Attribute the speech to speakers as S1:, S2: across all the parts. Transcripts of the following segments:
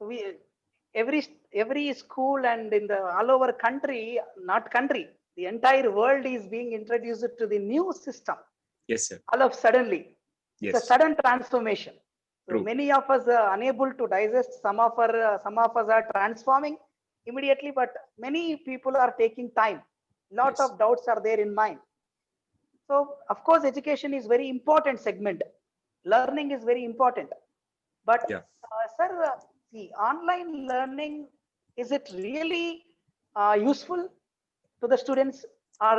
S1: we every every school and in the all over country, not country, the entire world is being introduced to the new system.
S2: Yes, sir.
S1: All of suddenly, it's a
S2: Yes.
S1: sudden transformation. So
S2: True.
S1: many of us are unable to digest. Some of us are transforming immediately, but many people are taking time. Lot
S2: Yes.
S1: of doubts are there in mind. So of course, education is very important segment. Learning is very important. But
S2: Yeah.
S1: sir, see, online learning, is it really useful to the students, or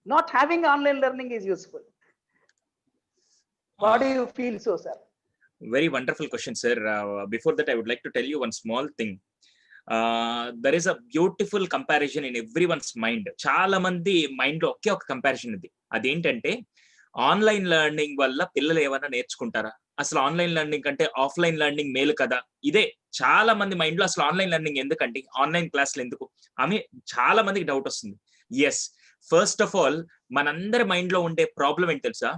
S1: not having online learning is useful? What do you feel so, sir?
S2: Very wonderful question, sir. Before that, I would like to tell you one small thing. There is a beautiful comparison in everyone's mind. చాలా మంది mind లో ఒకే ఒక comparison ఉంది. అదేంటంటే online learning వల్ల పిల్లలు ఏమైనా నేర్చుకుంటారా, అసలు ఆన్లైన్ లెర్నింగ్ కంటే ఆఫ్లైన్ లెర్నింగ్ మేలు కదా. ఇదే చాలా మంది మైండ్ లో అసలు ఆన్లైన్ లెర్నింగ్ ఎందుకండి, ఆన్లైన్ క్లాసులు ఎందుకు అని చాలా మందికి డౌట్ వస్తుంది. ఎస్, ఫస్ట్ ఆఫ్ ఆల్ మనందరి మైండ్ లో ఉండే ప్రాబ్లం ఏంటి తెలుసా,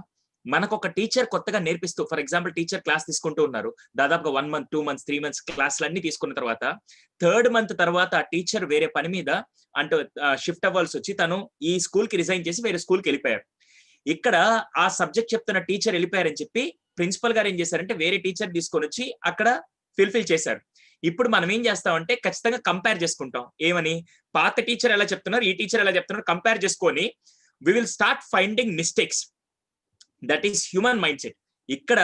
S2: మనకు ఒక టీచర్ కొత్తగా నేర్పిస్తూ, ఫర్ ఎగ్జాంపుల్ టీచర్ క్లాస్ తీసుకుంటూ ఉన్నారు, దాదాపుగా 1 month 2 months 3 months క్లాసులు అన్ని తీసుకున్న తర్వాత 3rd month తర్వాత ఆ టీచర్ వేరే పని మీద అంటే షిఫ్ట్ అవ్వాల్సి వచ్చి తను ఈ స్కూల్ కి రిజైన్ చేసి వేరే స్కూల్ కి వెళ్ళిపోయారు. ఇక్కడ ఆ సబ్జెక్ట్ చెప్తున్న టీచర్ వెళ్ళిపోయారని చెప్పి ప్రిన్సిపల్ గారు ఏం చేశారంటే వేరే టీచర్ తీసుకొని వచ్చి అక్కడ ఫిల్ చేశారు. ఇప్పుడు మనం ఏం చేస్తామంటే ఖచ్చితంగా కంపేర్ చేసుకుంటాం. ఏమని, పాత టీచర్ ఎలా చెప్తున్నారు, ఈ టీచర్ ఎలా చెప్తున్నారు, కంపేర్ చేసుకొని we will start finding mistakes. That is human mind set. ఇక్కడ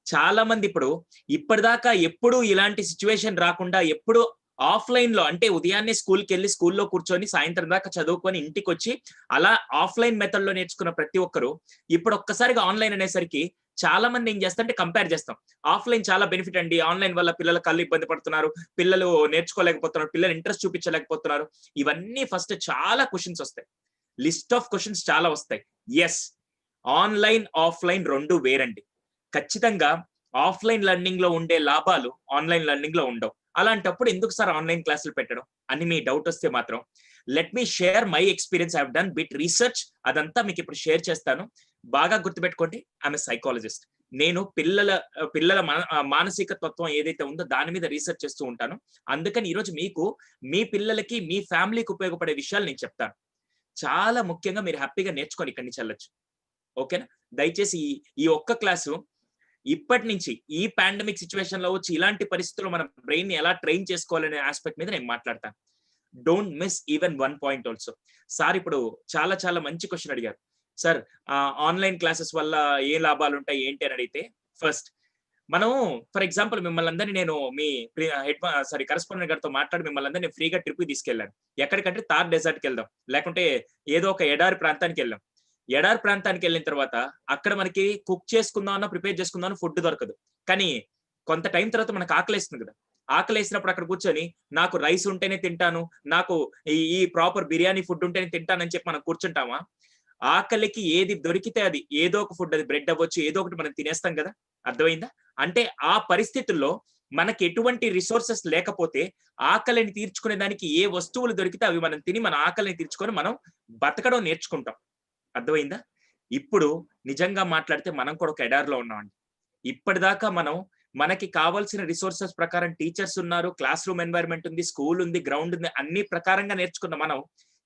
S2: చాలా మంది ఇప్పుడు ఇప్పటిదాకా ఎప్పుడు ఇలాంటి సిచ్యువేషన్ రాకుండా ఎప్పుడు ఆఫ్లైన్ లో అంటే ఉదయాన్నే స్కూల్కి వెళ్ళి స్కూల్లో కూర్చొని సాయంత్రం దాకా చదువుకొని ఇంటికి వచ్చి అలా ఆఫ్లైన్ మెథడ్ లో నేర్చుకున్న ప్రతి ఒక్కరు ఇప్పుడు ఒక్కసారిగా ఆన్లైన్ అనేసరికి చాలా మంది ఏం చేస్తారంటే కంపేర్ చేస్తాం. ఆఫ్లైన్ చాలా బెనిఫిట్ అండి, ఆన్లైన్ వల్ల పిల్లలు కళ్ళు ఇబ్బంది పడుతున్నారు, పిల్లలు నేర్చుకోలేకపోతున్నారు, పిల్లలు ఇంట్రెస్ట్ చూపించలేకపోతున్నారు. ఇవన్నీ ఫస్ట్ చాలా క్వశ్చన్స్ వస్తాయి, లిస్ట్ ఆఫ్ క్వశ్చన్స్ చాలా వస్తాయి. ఎస్, ఆన్లైన్ ఆఫ్లైన్ రెండు వేరండి. ఖచ్చితంగా ఆఫ్లైన్ లెర్నింగ్ లో ఉండే లాభాలు ఆన్లైన్ లెర్నింగ్ లో ఉండవు. అలాంటప్పుడు ఎందుకు సార్ ఆన్లైన్ క్లాసులు పెట్టడం అని మీ డౌట్ వస్తే మాత్రం let me share my experience. I have done bit research, అదంతా మీకు ఇప్పుడు షేర్ చేస్తాను. బాగా గుర్తుపెట్టుకోండి, ఐఎమ్ సైకాలజిస్ట్. నేను పిల్లల మానసిక తత్వం ఏదైతే ఉందో దాని మీద రీసెర్చ్ చేస్తూ ఉంటాను. అందుకని ఈరోజు మీకు మీ పిల్లలకి మీ ఫ్యామిలీకి ఉపయోగపడే విషయాలు నేను చెప్తాను. చాలా ముఖ్యంగా మీరు హ్యాపీగా నేర్చుకొని ఇక్కడి నుంచి వెళ్ళొచ్చు. ఓకేనా? దయచేసి ఈ ఒక్క క్లాసు ఇప్పటి నుంచి ఈ పాండమిక్ సిచ్యువేషన్ లో వచ్చి ఇలాంటి పరిస్థితుల్లో మన బ్రెయిన్ ని ఎలా ట్రైన్ చేసుకోవాలనే ఆస్పెక్ట్ మీద నేను మాట్లాడతాను. Don't miss even 1 point also. Sir ఇప్పుడు చాలా చాలా మంచి క్వశ్చన్ అడిగారు. సార్ ఆన్లైన్ క్లాసెస్ వల్ల ఏ లాభాలు ఉంటాయి ఏంటి అని అడిగితే, ఫస్ట్ మనం ఫర్ ఎగ్జాంపుల్ మిమ్మల్ని అందరినీ నేను మీ కరెస్పాండెంట్ గారితో మాట్లాడి మిమ్మల్ని అందరినీ ఫ్రీగా ట్రిప్ తీసుకెళ్ళాను. ఎక్కడికంటే థార్ డెజర్ట్ కి వెళ్దాం, లేకుంటే ఏదో ఒక ఎడారి ప్రాంతానికి వెళ్దాం. ఎడారి ప్రాంతానికి వెళ్ళిన తర్వాత అక్కడ మనకి కుక్ చేసుకుందామన్నా ప్రిపేర్ చేసుకుందామన్నా ఫుడ్ దొరకదు. కానీ కొంత టైం తర్వాత మనకు ఆకలేస్తుంది కదా, ఆకలేసినప్పుడు అక్కడ కూర్చొని నాకు రైస్ ఉంటేనే తింటాను, నాకు ఈ ప్రాపర్ బిర్యానీ ఫుడ్ ఉంటేనే తింటానని చెప్పి మనం కూర్చుంటామా? ఆకలికి ఏది దొరికితే అది, ఏదో ఒక ఫుడ్, అది బ్రెడ్ అవ్వచ్చు, ఏదో ఒకటి మనం తినేస్తాం కదా. అర్థమైందా? అంటే ఆ పరిస్థితుల్లో మనకి ఎటువంటి రిసోర్సెస్ లేకపోతే ఆకలిని తీర్చుకునే దానికి ఏ వస్తువులు దొరికితే అవి మనం తిని మన ఆకలిని తీర్చుకొని మనం బతకడం నేర్చుకుంటాం. అర్థమైందా? ఇప్పుడు నిజంగా మాట్లాడితే మనం కూడా ఒక ఎడారిలో ఉన్నామండి. ఇప్పటిదాకా మనకి కావాల్సిన రిసోర్సెస్ ప్రకారం టీచర్స్ ఉన్నారు, క్లాస్ రూమ్ ఎన్వైరన్మెంట్ ఉంది, స్కూల్ ఉంది, గ్రౌండ్ ఉంది, అన్ని ప్రకారంగా నేర్చుకున్న మనం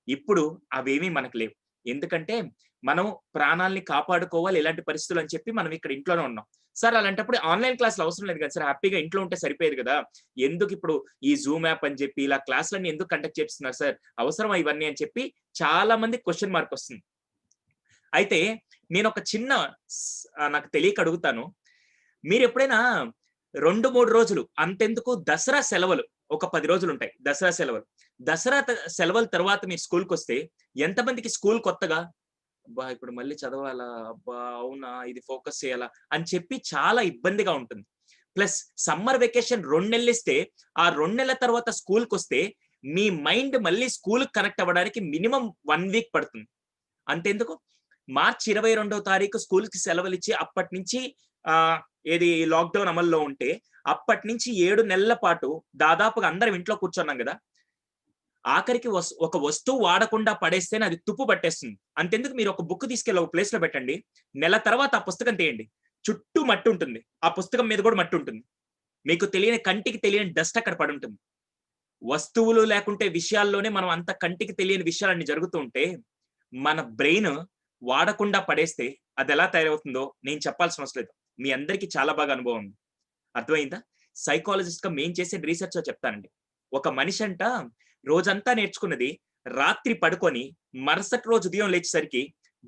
S2: ఇప్పుడు అవేమీ మనకు లేవు. ఎందుకంటే మనం ప్రాణాలని కాపాడుకోవాలి ఇలాంటి పరిస్థితులు అని చెప్పి మనం ఇక్కడ ఇంట్లోనే ఉన్నాం. సార్ అలాంటప్పుడు ఆన్లైన్ క్లాసులు అవసరం లేదు కదా సార్, హ్యాపీగా ఇంట్లో ఉంటే సరిపోయేది కదా, ఎందుకు ఇప్పుడు ఈ జూమ్ యాప్ అని చెప్పి ఇలా క్లాసులన్నీ ఎందుకు కండక్ట్ చేస్తున్నారు సార్, అవసరమా ఇవన్నీ అని చెప్పి చాలా మంది క్వశ్చన్ మార్క్ వస్తుంది. అయితే నేను ఒక చిన్న నాకు తెలియక అడుగుతాను, మీరు ఎప్పుడైనా 2-3 రోజులు అంతెందుకు దసరా సెలవులు ఒక 10 రోజులు ఉంటాయి, దసరా సెలవులు. దసరా సెలవుల తర్వాత మీరు స్కూల్కి వస్తే ఎంతమందికి స్కూల్ కొత్తగా అబ్బా ఇప్పుడు మళ్ళీ చదవాలా, అబ్బా అవునా ఇది ఫోకస్ చేయాలా అని చెప్పి చాలా ఇబ్బందిగా ఉంటుంది. ప్లస్ సమ్మర్ వెకేషన్ 2 నెలలు ఇస్తే ఆ 2 నెలల తర్వాత స్కూల్కి వస్తే మీ మైండ్ మళ్ళీ స్కూల్ కనెక్ట్ అవ్వడానికి మినిమం 1 వీక్ పడుతుంది. అంతెందుకు మార్చి 22వ తారీఖు స్కూల్ కి సెలవులు ఇచ్చి అప్పటి నుంచి ఏది లాక్డౌన్ అమల్లో ఉంటే అప్పటి నుంచి 7 నెలల పాటు దాదాపుగా అందరం ఇంట్లో కూర్చున్నాం కదా. ఆఖరికి ఒక వస్తువు వాడకుండా పడేస్తేనే అది తుప్పు పట్టేస్తుంది. అంతెందుకు మీరు ఒక బుక్ తీసుకెళ్ళి ఒక ప్లేస్ లో పెట్టండి, నెల తర్వాత ఆ పుస్తకం తీయండి, చుట్టూ మట్టి ఉంటుంది, ఆ పుస్తకం మీద కూడా మట్టి ఉంటుంది. మీకు తెలియని కంటికి తెలియని డస్ట్ అక్కడ పడి ఉంటుంది. వస్తువులు లేకుంటే విషయాల్లోనే మనం అంత కంటికి తెలియని విషయాలన్నీ జరుగుతూ ఉంటే మన బ్రెయిన్ వాడకుండా పడేస్తే అది ఎలా తయారవుతుందో నేను చెప్పాల్సిన అవసరం లేదు. మీ అందరికీ చాలా బాగా అనుభవం ఉంది. అర్థమైందా? సైకాలజిస్ట్ గా మేము చేసే రీసెర్చ్ లో చెప్తానండి. ఒక మనిషి అంట రోజంతా నేర్చుకున్నది రాత్రి పడుకొని మరుసటి రోజు ఉదయం లేచేసరికి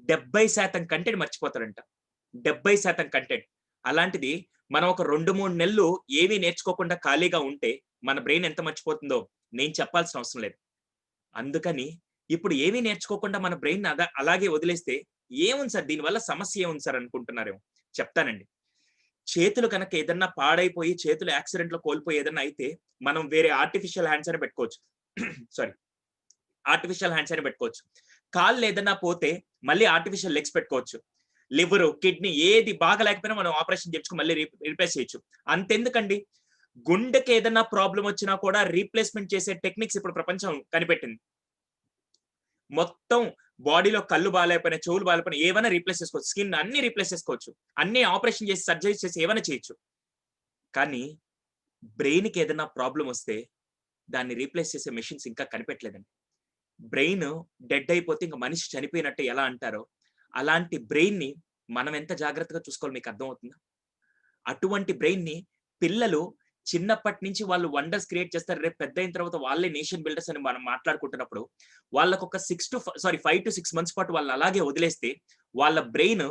S2: 70% కంటెంట్ మర్చిపోతాడంట. 70% కంటెంట్. అలాంటిది మనం ఒక 2-3 నెలలు ఏమీ నేర్చుకోకుండా ఖాళీగా ఉంటే మన బ్రెయిన్ ఎంత మర్చిపోతుందో నేను చెప్పాల్సిన అవసరం లేదు. అందుకని ఇప్పుడు ఏమీ నేర్చుకోకుండా మన బ్రెయిన్ అలాగే వదిలేస్తే ఏముంది సార్ దీనివల్ల సమస్య ఏముంది సార్ అనుకుంటున్నారేమో. చెప్తానండి. చేతులు కనుక ఏదన్నా పాడైపోయి చేతులు యాక్సిడెంట్ లో కోల్పోయి ఏదన్నా అయితే మనం వేరే ఆర్టిఫిషియల్ హ్యాండ్స్ అని పెట్టుకోవచ్చు. సారీ, ఆర్టిఫిషియల్ హ్యాండ్స్ అని పెట్టుకోవచ్చు. కాళ్ళు ఏదన్నా పోతే మళ్ళీ ఆర్టిఫిషియల్ లెగ్స్ పెట్టుకోవచ్చు. లివర్, కిడ్నీ ఏది బాగా లేకపోయినా మనం ఆపరేషన్ చేయించుకొని మళ్ళీ రిప్లేస్ చేయొచ్చు. అంతెందుకండి, గుండెకి ఏదన్నా ప్రాబ్లం వచ్చినా కూడా రీప్లేస్మెంట్ చేసే టెక్నిక్స్ ఇప్పుడు ప్రపంచం కనిపెట్టింది. మొత్తం బాడీలో కళ్ళు బాగాలేకపోయినా, చెవులు బాగాలేకపోయినా ఏమైనా రీప్లేస్ చేసుకోవచ్చు. స్కిన్ అన్ని రీప్లేస్ చేసుకోవచ్చు. అన్ని ఆపరేషన్ చేసి సర్జరీ చేసి ఏమైనా చేయొచ్చు. కానీ బ్రెయిన్ కి ఏదైనా ప్రాబ్లం వస్తే దాన్ని రీప్లేస్ చేసే మెషిన్స్ ఇంకా కనిపెట్టలేదండి. బ్రెయిన్ డెడ్ అయిపోతే ఇంక మనిషి చనిపోయినట్టు ఎలా అంటారో అలాంటి బ్రెయిన్ ని మనం ఎంత జాగ్రత్తగా చూసుకోవాలో మీకు అర్థమవుతుందా? అటువంటి బ్రెయిన్ ని పిల్లలు చిన్నప్పటి నుంచి వాళ్ళు వండర్స్ క్రియేట్ చేస్తారు. రేపు పెద్ద అయిన తర్వాత వాళ్ళే నేషన్ బిల్డర్స్ అని మనం మాట్లాడుకుంటున్నప్పుడు వాళ్ళకు ఒక 5 to 6 months పాటు వాళ్ళు అలాగే వదిలేస్తే వాళ్ళ బ్రెయిన్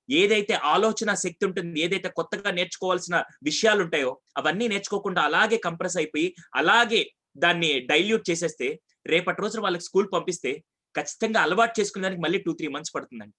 S2: ఏదైతే ఆలోచన శక్తి ఉంటుంది, ఏదైతే కొత్తగా నేర్చుకోవాల్సిన విషయాలు ఉంటాయో అవన్నీ నేర్చుకోకుండా అలాగే కంప్రెస్ అయిపోయి అలాగే దాన్ని డైల్యూట్ చేసేస్తే రేపటి రోజున వాళ్ళకి స్కూల్ పంపిస్తే ఖచ్చితంగా అలవాటు చేసుకునేదానికి మళ్ళీ 2-3 months పడుతుందండి.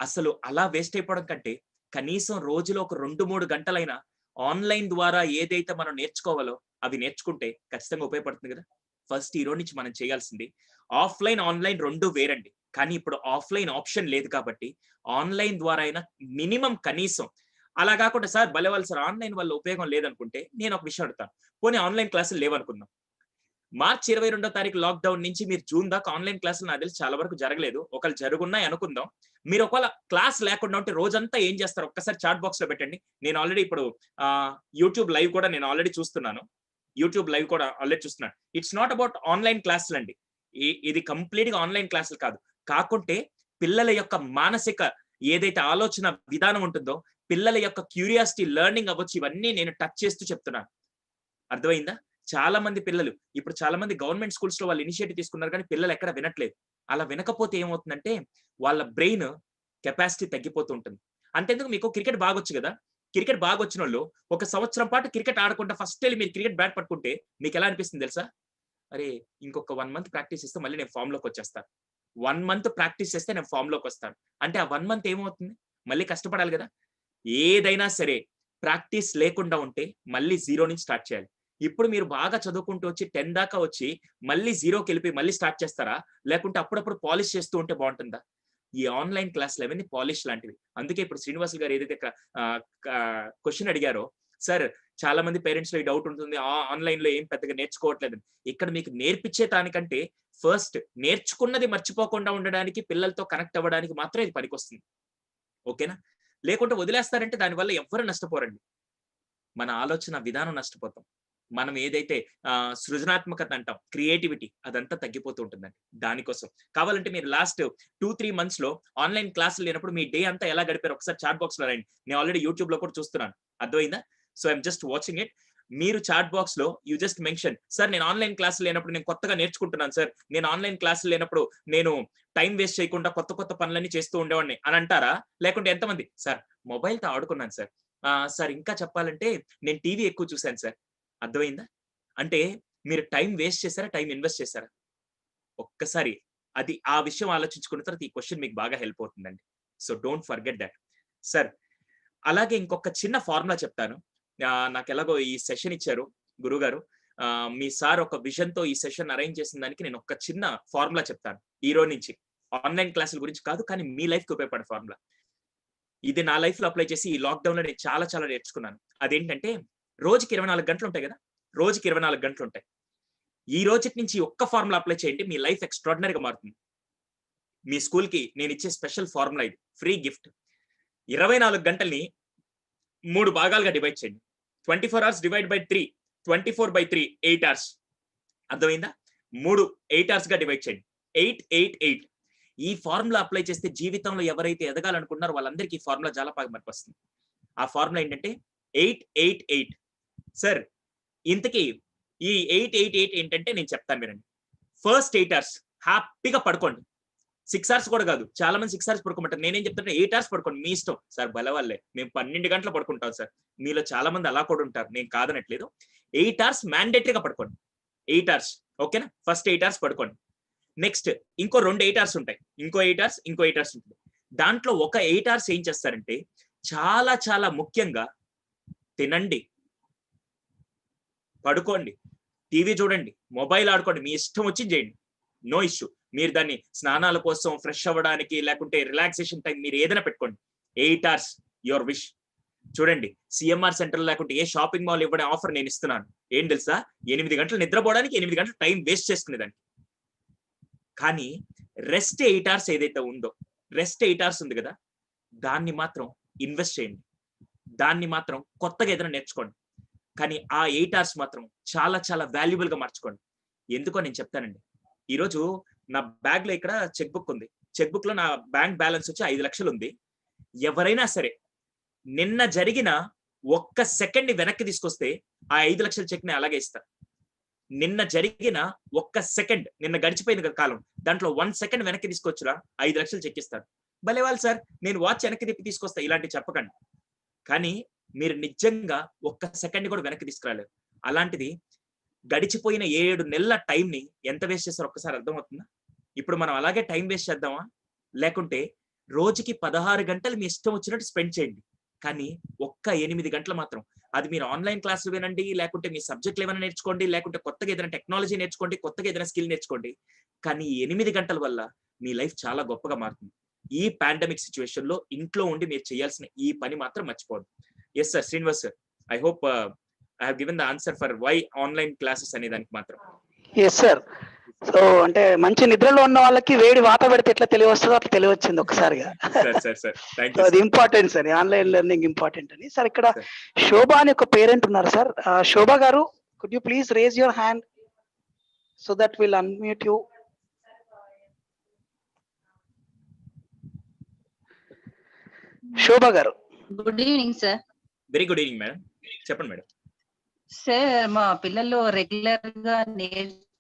S2: అసలు అలా వేస్ట్ అయిపోవడం కంటే కనీసం రోజులో ఒక 2-3 గంటలైనా ఆన్లైన్ ద్వారా ఏదైతే మనం నేర్చుకోవాలో అవి నేర్చుకుంటే ఖచ్చితంగా ఉపయోగపడుతుంది కదా. ఫస్ట్ ఈ రోజు నుంచి మనం చేయాల్సింది ఆఫ్లైన్, ఆన్లైన్ 2 వేరండి. కానీ ఇప్పుడు ఆఫ్లైన్ ఆప్షన్ లేదు కాబట్టి ఆన్లైన్ ద్వారా అయినా మినిమం కనీసం అలా కాకుండా సార్ భలేవాళ్ళు సార్ ఆన్లైన్ వల్ల ఉపయోగం లేదనుకుంటే నేను ఒక విషయం అడుగుతాను. పోనీ ఆన్లైన్ క్లాసులు లేవనుకుందాం. మార్చి 22వ తారీఖు లాక్‌డౌన్ నుంచి మీరు జూన్ దాకా ఆన్లైన్ క్లాసులు నాకు తెలిసి చాలా వరకు జరగలేదు. ఒకవేళ జరుగున్నాయి అనుకుందాం. మీరు ఒకవేళ క్లాస్ లేకుండా ఉంటే రోజంతా ఏం చేస్తారు? ఒక్కసారి చాట్ బాక్స్‌లో పెట్టండి. నేను ఆల్రెడీ ఇప్పుడు యూట్యూబ్ లైవ్ కూడా నేను ఆల్రెడీ చూస్తున్నాను. యూట్యూబ్ లైవ్ కూడా ఆల్రెడీ చూస్తున్నాను. ఇట్స్ నాట్ అబౌట్ ఆన్లైన్ క్లాసులండి. ఇది కంప్లీట్‌గా ఆన్లైన్ క్లాసులు కాదు. కాకుంటే పిల్లల యొక్క మానసిక ఏదైతే ఆలోచన విధానం ఉంటుందో, పిల్లల యొక్క క్యూరియాసిటీ, లెర్నింగ్ అవ్వచ్చు ఇవన్నీ నేను టచ్ చేస్తూ చెప్తున్నాను. అర్థమైందా? చాలా మంది పిల్లలు ఇప్పుడు చాలా మంది గవర్నమెంట్ స్కూల్స్ లో వాళ్ళు ఇనిషియేటివ్ తీసుకున్నారు కానీ పిల్లలు ఎక్కడ వినట్లేదు. అలా వినకపోతే ఏమవుతుందంటే వాళ్ళ బ్రెయిన్ కెపాసిటీ తగ్గిపోతూ ఉంటుంది. అంతెందుకు మీకు క్రికెట్ బాగొచ్చు కదా. క్రికెట్ బాగొచ్చినోళ్ళు ఒక సంవత్సరం పాటు క్రికెట్ ఆడకుండా ఫస్ట్ వెళ్ళి మీరు క్రికెట్ బ్యాట్ పట్టుకుంటే మీకు ఎలా అనిపిస్తుంది తెలుసా? అరే ఇంకొక 1 month ప్రాక్టీస్ చేస్తే మళ్ళీ నేను ఫామ్ లోకి వచ్చేస్తాను. 1 month ప్రాక్టీస్ చేస్తే నేను ఫామ్ లోకి వస్తాను. అంటే ఆ 1 month ఏమవుతుంది? మళ్ళీ కష్టపడాలి కదా. ఏదైనా సరే ప్రాక్టీస్ లేకుండా ఉంటే మళ్ళీ జీరో నుంచి స్టార్ట్ చేయాలి. ఇప్పుడు మీరు బాగా చదువుకుంటూ వచ్చి 10 దాకా వచ్చి మళ్ళీ జీరోకి వెళ్ళిపోయి మళ్ళీ స్టార్ట్ చేస్తారా? లేకుంటే అప్పుడప్పుడు పాలిష్ చేస్తూ ఉంటే బాగుంటుందా? ఈ ఆన్లైన్ క్లాసులు అవన్నీ పాలిష్ లాంటివి. అందుకే ఇప్పుడు శ్రీనివాసులు గారు ఏదైతే క్వెషన్ అడిగారో, సార్ చాలా మంది పేరెంట్స్ లో ఈ డౌట్ ఉంటుంది. ఆన్లైన్ లో ఏం పెద్దగా నేర్చుకోవట్లేదు. ఇక్కడ మీకు నేర్పించే దానికంటే ఫస్ట్ నేర్చుకున్నది మర్చిపోకుండా ఉండడానికి, పిల్లలతో కనెక్ట్ అవ్వడానికి మాత్రం ఇది పనికొస్తుంది. ఓకేనా? లేకుంటే వదిలేస్తారంటే దానివల్ల ఎవ్వరు నష్టపోరండి. మన ఆలోచన విధానం నష్టపోతాం. మనం ఏదైతే సృజనాత్మకత అంటాం, క్రియేటివిటీ అదంతా తగ్గిపోతూ ఉంటుందండి. దానికోసం కావాలంటే మీరు లాస్ట్ 2-3 months లో ఆన్లైన్ క్లాసులు లేనప్పుడు మీ డే అంతా ఎలా గడిపారో ఒకసారి చాట్ బాక్స్ లో రాయండి. నేను ఆల్రెడీ యూట్యూబ్ లో కూడా చూస్తున్నాను. అర్థమైందా? So I'm just watching it. మీరు చాట్ బాక్స్ లో యూ జస్ట్ మెన్షన్ సార్ నేను ఆన్లైన్ క్లాసులు లేనప్పుడు నేను కొత్తగా నేర్చుకుంటున్నాను సార్. నేను ఆన్లైన్ క్లాసులు లేనప్పుడు నేను టైం వేస్ట్ చేయకుండా కొత్త కొత్త పనులన్నీ చేస్తూ ఉండేవాడిని అని అంటారా? లేకుంటే ఎంతమంది సార్ మొబైల్‌తో ఆడుకున్నాను సార్. సార్ ఇంకా చెప్పాలంటే నేను టీవీ ఎక్కువ చూసాను సార్. అర్థమైందా? అంటే మీరు టైం వేస్ట్ చేసారా? టైం ఇన్వెస్ట్ చేసారా? ఒక్కసారి అది ఆ విషయం ఆలోచించుకున్న తర్వాత ఈ క్వెషన్ మీకు బాగా హెల్ప్ అవుతుందండి. So don't forget that. Sir అలాగే ఇంకొక చిన్న ఫార్ములా చెప్తాను. నాకెలాగో ఈ సెషన్ ఇచ్చారు గురువుగారు. మీ సార్ ఒక విజన్‌తో ఈ సెషన్ అరేంజ్ చేసిన దానికి నేను ఒక చిన్న ఫార్ములా చెప్తాను. ఈ రోజు నుంచి ఆన్లైన్ క్లాసుల గురించి కాదు కానీ మీ లైఫ్‌కి ఉపయోగపడే ఫార్ములా. ఇది నా లైఫ్‌లో అప్లై చేసి ఈ లాక్‌డౌన్‌లో నేను చాలా చాలా నేర్చుకున్నాను. అదేంటంటే రోజుకి 24 గంటలు ఉంటాయి కదా. రోజుకి 24 గంటలు ఉంటాయి. ఈ రోజుటి నుంచి ఒక్క ఫార్ములా అప్లై చేయండి. మీ లైఫ్ ఎక్స్‌ట్రార్డినరీగా మారుతుంది. మీ స్కూల్‌కి నేనిచ్చే స్పెషల్ ఫార్ములా ఇది. Free gift. 24 గంటల్ని 3 భాగాలుగా డివైడ్ చేయండి. 24 hours డివైడ్ బై 3, 24/3, 8 hours. అర్థమైందా? 8 hours గా డివైడ్ చేయండి. 8, 8, 8. ఈ ఫార్ములా అప్లై చేస్తే జీవితంలో ఎవరైతే ఎదగాలనుకుంటున్నారో వాళ్ళందరికీ ఈ ఫార్ములా చాలా బాగా పనికొస్తుంది. ఆ ఫార్ములా ఏంటంటే 8, 8, 8. సార్ ఇంతకీ ఈ 8, 8, 8 ఏంటంటే నేను చెప్తాను వినండి. ఫస్ట్ 8 hours హ్యాపీగా పడుకోండి. 6 hours కూడా కాదు, చాలా మంది 6 hours పడుకోమంటారు. నేనేం చెప్తానంటే 8 hours పడుకోండి, మీ ఇష్టం. సార్ బలవాళ్ళే, మేము 12 గంటలు పడుకుంటాం సార్. మీలో చాలా మంది అలా కూడా ఉంటారు, నేను కాదనట్లేదు. 8 hours మ్యాండేటరీగా పడుకోండి. 8 hours, ఓకేనా? ఫస్ట్ 8 hours పడుకోండి. నెక్స్ట్ ఇంకో 2 8 hours ఉంటాయి, ఇంకో 8 hours, ఇంకో 8 hours ఉంటుంది. దాంట్లో ఒక 8 hours ఏం చేస్తారంటే చాలా చాలా ముఖ్యంగా తినండి, పడుకోండి, టీవీ చూడండి, మొబైల్ ఆడుకోండి, మీ ఇష్టం వచ్చి చేయండి, నో ఇష్యూ. మీరు దాన్ని స్నానాల కోసం, ఫ్రెష్ అవ్వడానికి, లేకుంటే రిలాక్సేషన్ టైం మీరు ఏదైనా పెట్టుకోండి. 8 hours యువర్ విష్. చూడండి, సిఎంఆర్ సెంటర్ లేకుంటే ఏ షాపింగ్ మాల్ ఇవ్వడే ఆఫర్ నేను ఇస్తున్నాను. ఏం తెలుసా? 8 గంటలు నిద్రపోవడానికి 8 గంటలు టైం వేస్ట్ చేసుకునేదాన్ని. కానీ రెస్ట్ 8 hours ఏదైతే ఉందో, రెస్ట్ 8 hours ఉంది కదా, దాన్ని మాత్రం ఇన్వెస్ట్ చేయండి, దాన్ని మాత్రం కొత్తగా ఏదైనా నేర్చుకోండి. కానీ ఆ 8 hours మాత్రం చాలా చాలా వాల్యుబుల్ గా మార్చుకోండి. ఎందుకో నేను చెప్తానండి. ఈరోజు నా బ్యాగ్ లో ఇక్కడ చెక్ బుక్ ఉంది. చెక్ బుక్ లో నా బ్యాంక్ బ్యాలెన్స్ వచ్చి 5 లక్షలు ఉంది. ఎవరైనా సరే నిన్న జరిగిన ఒక్క సెకండ్ ని వెనక్కి తీసుకొస్తే ఆ 5 లక్షల చెక్ ని అలాగే ఇస్తారు. నిన్న జరిగిన ఒక్క సెకండ్, నిన్న గడిచిపోయింది కదా కాలం, దాంట్లో 1 సెకండ్ వెనక్కి తీసుకొచ్చురా 5 లక్షలు చెక్ ఇస్తారు. భలేవాళ్ళు సార్, నేను వాచ్ వెనక్కి తిప్పి తీసుకొస్తా, ఇలాంటివి చెప్పకండి. కానీ మీరు నిజంగా ఒక్క సెకండ్ కూడా వెనక్కి తీసుకురాలేరు. అలాంటిది గడిచిపోయిన 7 నెలల టైం ని ఎంత వేస్ట్ చేస్తారో ఒక్కసారి అర్థమవుతుందా? ఇప్పుడు మనం అలాగే టైం వేస్ట్ చేద్దామా? లేకుంటే రోజుకి 16 గంటలు మీ ఇష్టం వచ్చినట్టు స్పెండ్ చేయండి. కానీ ఒక్క 8 గంటలు మాత్రం, అది మీరు ఆన్లైన్ క్లాసులు వినండి, లేకుంటే మీ సబ్జెక్టులు ఏమైనా నేర్చుకోండి, లేకుంటే కొత్తగా ఏదైనా టెక్నాలజీ నేర్చుకోండి, కొత్తగా ఏదైనా స్కిల్ నేర్చుకోండి. కానీ 8 గంటల వల్ల మీ లైఫ్ చాలా గొప్పగా మారుతుంది. ఈ పాండమిక్ సిచ్యువేషన్ లో ఇంట్లో ఉండి మీరు చేయాల్సిన ఈ పని మాత్రం మర్చిపోండి. Yes sir, Srinivas sir, I hope I have given the answer for why online classes అనే దానికి మాత్రం.
S1: Yes sir. సో అంటే మంచి నిద్రలో ఉన్న వాళ్ళకి వేడి వాత పెడితే ఎట్లా తెలియవస్తుందో అట్లా తెలియవచ్చింది ఒకసారిగా. అది important sir, online learning important అని. సార్ ఇక్కడ శోభ అని ఒక పేరెంట్ ఉన్నారు sir. Shobha garu, could you please raise your hand so that will unmute you. Shobha garu.
S3: Good evening sir.
S2: Very good evening madam, చెప్పండి మేడం.
S3: సార్, మా పిల్లలు రెగ్యులర్ గా నేర్చుకోవాలని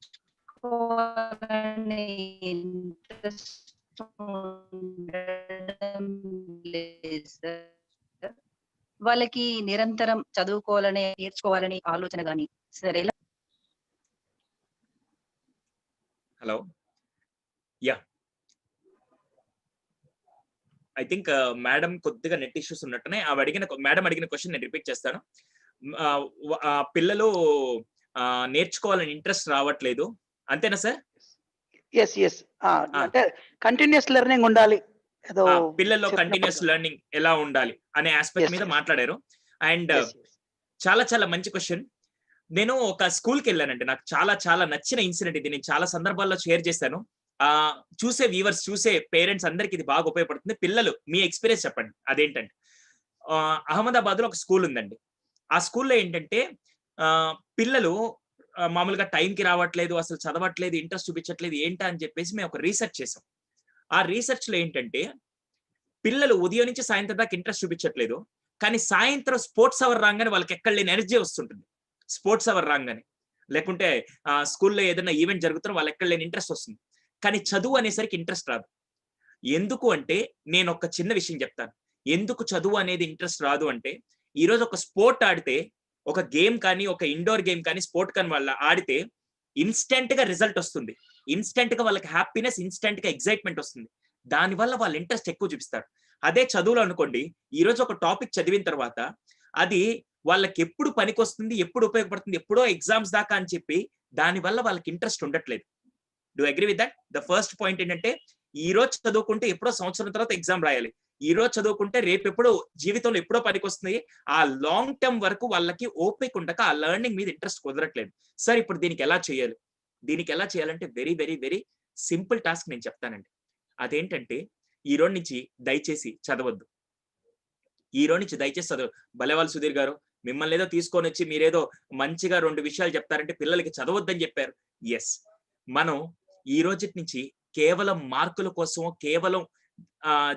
S3: ఇంట్రెస్ట్ ఉండడం లేదు సార్. వాళ్ళకి నిరంతరం చదువుకోవాలని, నేర్చుకోవాలని ఆలోచన గాని సార్ ఎలా?
S2: Hello, yeah, I think madam కొద్దిగా నెట్ ఇష్యూస్ ఉన్నట్టునే. మేడం అడిగిన క్వశ్చన్ నేను రిపీట్ చేస్తాను. పిల్లలు నేర్చుకోవాలని ఇంట్రెస్ట్ రావట్లేదు, అంతేనా సార్?
S1: ఎస్ ఎస్, అంటే కంటిన్యూస్ లెర్నింగ్ ఉండాలి,
S2: పిల్లల్లో కంటిన్యూస్ లెర్నింగ్ ఎలా ఉండాలి అనే ఆస్పెక్ట్ మీద మాట్లాడారు. అండ్ చాలా చాలా మంచి క్వశ్చన్. నేను ఒక స్కూల్ కి వెళ్ళానండి, నాకు చాలా చాలా నచ్చిన ఇన్సిడెంట్ ఇది. నేను చాలా సందర్భాల్లో షేర్ చేశాను. చూసే వ్యూవర్స్, చూసే పేరెంట్స్ అందరికి ఇది బాగా ఉపయోగపడుతుంది. పిల్లలు మీ ఎక్స్పీరియన్స్ చెప్పండి. అదేంటంటే, అహ్మదాబాద్ లో ఒక స్కూల్ ఉందండి. ఆ స్కూల్లో ఏంటంటే పిల్లలు మామూలుగా టైంకి రావట్లేదు, అసలు చదవట్లేదు, ఇంట్రెస్ట్ చూపించట్లేదు, ఏంటా అని చెప్పేసి మేము ఒక రీసెర్చ్ చేసాం. ఆ రీసెర్చ్ లో ఏంటంటే, పిల్లలు ఉదయం నుంచి సాయంత్రం దాకా ఇంట్రెస్ట్ చూపించట్లేదు, కానీ సాయంత్రం స్పోర్ట్స్ అవర్ రాగానే వాళ్ళకి ఎక్కడ లేని ఎనర్జీ వస్తుంటుంది. స్పోర్ట్స్ అవర్ రాగానే, లేకుంటే స్కూల్లో ఏదైనా ఈవెంట్ జరుగుతున్నా వాళ్ళకి ఎక్కడ లేని ఇంట్రెస్ట్ వస్తుంది. కానీ చదువు అనేసరికి ఇంట్రెస్ట్ రాదు. ఎందుకు అంటే, నేను ఒక చిన్న విషయం చెప్తాను. ఎందుకు చదువు అనేది ఇంట్రెస్ట్ రాదు అంటే, ఈ రోజు ఒక స్పోర్ట్ ఆడితే, ఒక గేమ్ కానీ, ఒక ఇండోర్ గేమ్ కానీ, స్పోర్ట్ కానీ వాళ్ళ ఆడితే ఇన్స్టెంట్ గా రిజల్ట్ వస్తుంది. ఇన్స్టెంట్ గా వాళ్ళకి హ్యాపీనెస్, ఇన్స్టెంట్ గా ఎక్సైట్మెంట్ వస్తుంది. దానివల్ల వాళ్ళు ఇంట్రెస్ట్ ఎక్కువ చూపిస్తారు. అదే చదువులో అనుకోండి, ఈ రోజు ఒక టాపిక్ చదివిన తర్వాత అది వాళ్ళకి ఎప్పుడు పనికొస్తుంది, ఎప్పుడు ఉపయోగపడుతుంది, ఎప్పుడో ఎగ్జామ్స్ దాకా అని చెప్పి దానివల్ల వాళ్ళకి ఇంట్రెస్ట్ ఉండట్లేదు. Do agree with that? The first point ఏంటంటే, ఈ రోజు చదువుకుంటే ఎప్పుడో సంవత్సరం తర్వాత ఎగ్జామ్ రాయాలి, ఈ రోజు చదువుకుంటే రేపు ఎప్పుడో జీవితంలో ఎప్పుడో పనికొస్తుంది. ఆ లాంగ్ టర్మ్ వరకు వాళ్ళకి ఓపిక ఉండక ఆ లెర్నింగ్ మీద ఇంట్రెస్ట్ కుదరట్లేదు. సార్, ఇప్పుడు దీనికి ఎలా చేయాలి? దీనికి ఎలా చేయాలంటే very very very simple task నేను చెప్తానండి. అదేంటంటే, ఈ రోజు నుంచి దయచేసి చదవద్దు. ఈ రోజు నుంచి దయచేసి చదవ. భలేవాళ్ళు సుధీర్ గారు, మిమ్మల్ని ఏదో తీసుకొని వచ్చి మీరేదో మంచిగా 2 విషయాలు చెప్తారంటే పిల్లలకి చదవద్దని చెప్పారు. ఎస్, మనం ఈ రోజు నుంచి కేవలం మార్కుల కోసం, కేవలం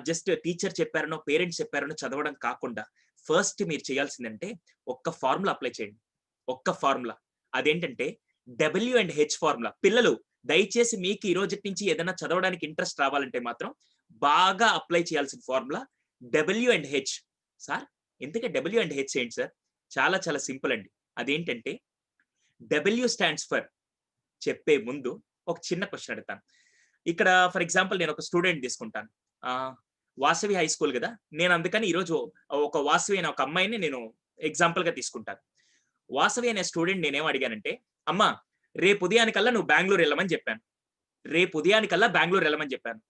S2: జస్ట్ టీచర్ చెప్పారనో, పేరెంట్స్ చెప్పారనో చదవడం కాకుండా ఫస్ట్ మీరు చేయాల్సిందంటే ఒక్క ఫార్ములా అప్లై చేయండి. ఒక్క ఫార్ములా. అదేంటంటే W&H ఫార్ములా. పిల్లలు దయచేసి మీకు ఈ రోజు నుంచి ఏదైనా చదవడానికి ఇంట్రెస్ట్ రావాలంటే మాత్రం బాగా అప్లై చేయాల్సిన ఫార్ములా W&H. సార్ ఎందుకే W&H ఏంటి సార్? చాలా చాలా సింపుల్ అండి. అదేంటంటే W స్టాండ్స్ ఫర్, చెప్పే ముందు ఒక చిన్న క్వశ్చన్ అడుగుతాను. ఇక్కడ ఫర్ ఎగ్జాంపుల్ నేను ఒక స్టూడెంట్ తీసుకుంటాను. వాసవి హై స్కూల్ కదా, నేను అందుకని ఈరోజు ఒక వాసవి అనే ఒక అమ్మాయిని నేను ఎగ్జాంపుల్ గా తీసుకుంటాను. వాసవి అనే స్టూడెంట్ నేనేం అడిగానంటే, అమ్మా రేపు ఉదయానికల్లా నువ్వు బెంగళూరు వెళ్ళమని చెప్పాను. రేపు ఉదయానికల్లా బెంగళూరు వెళ్ళమని చెప్పాను.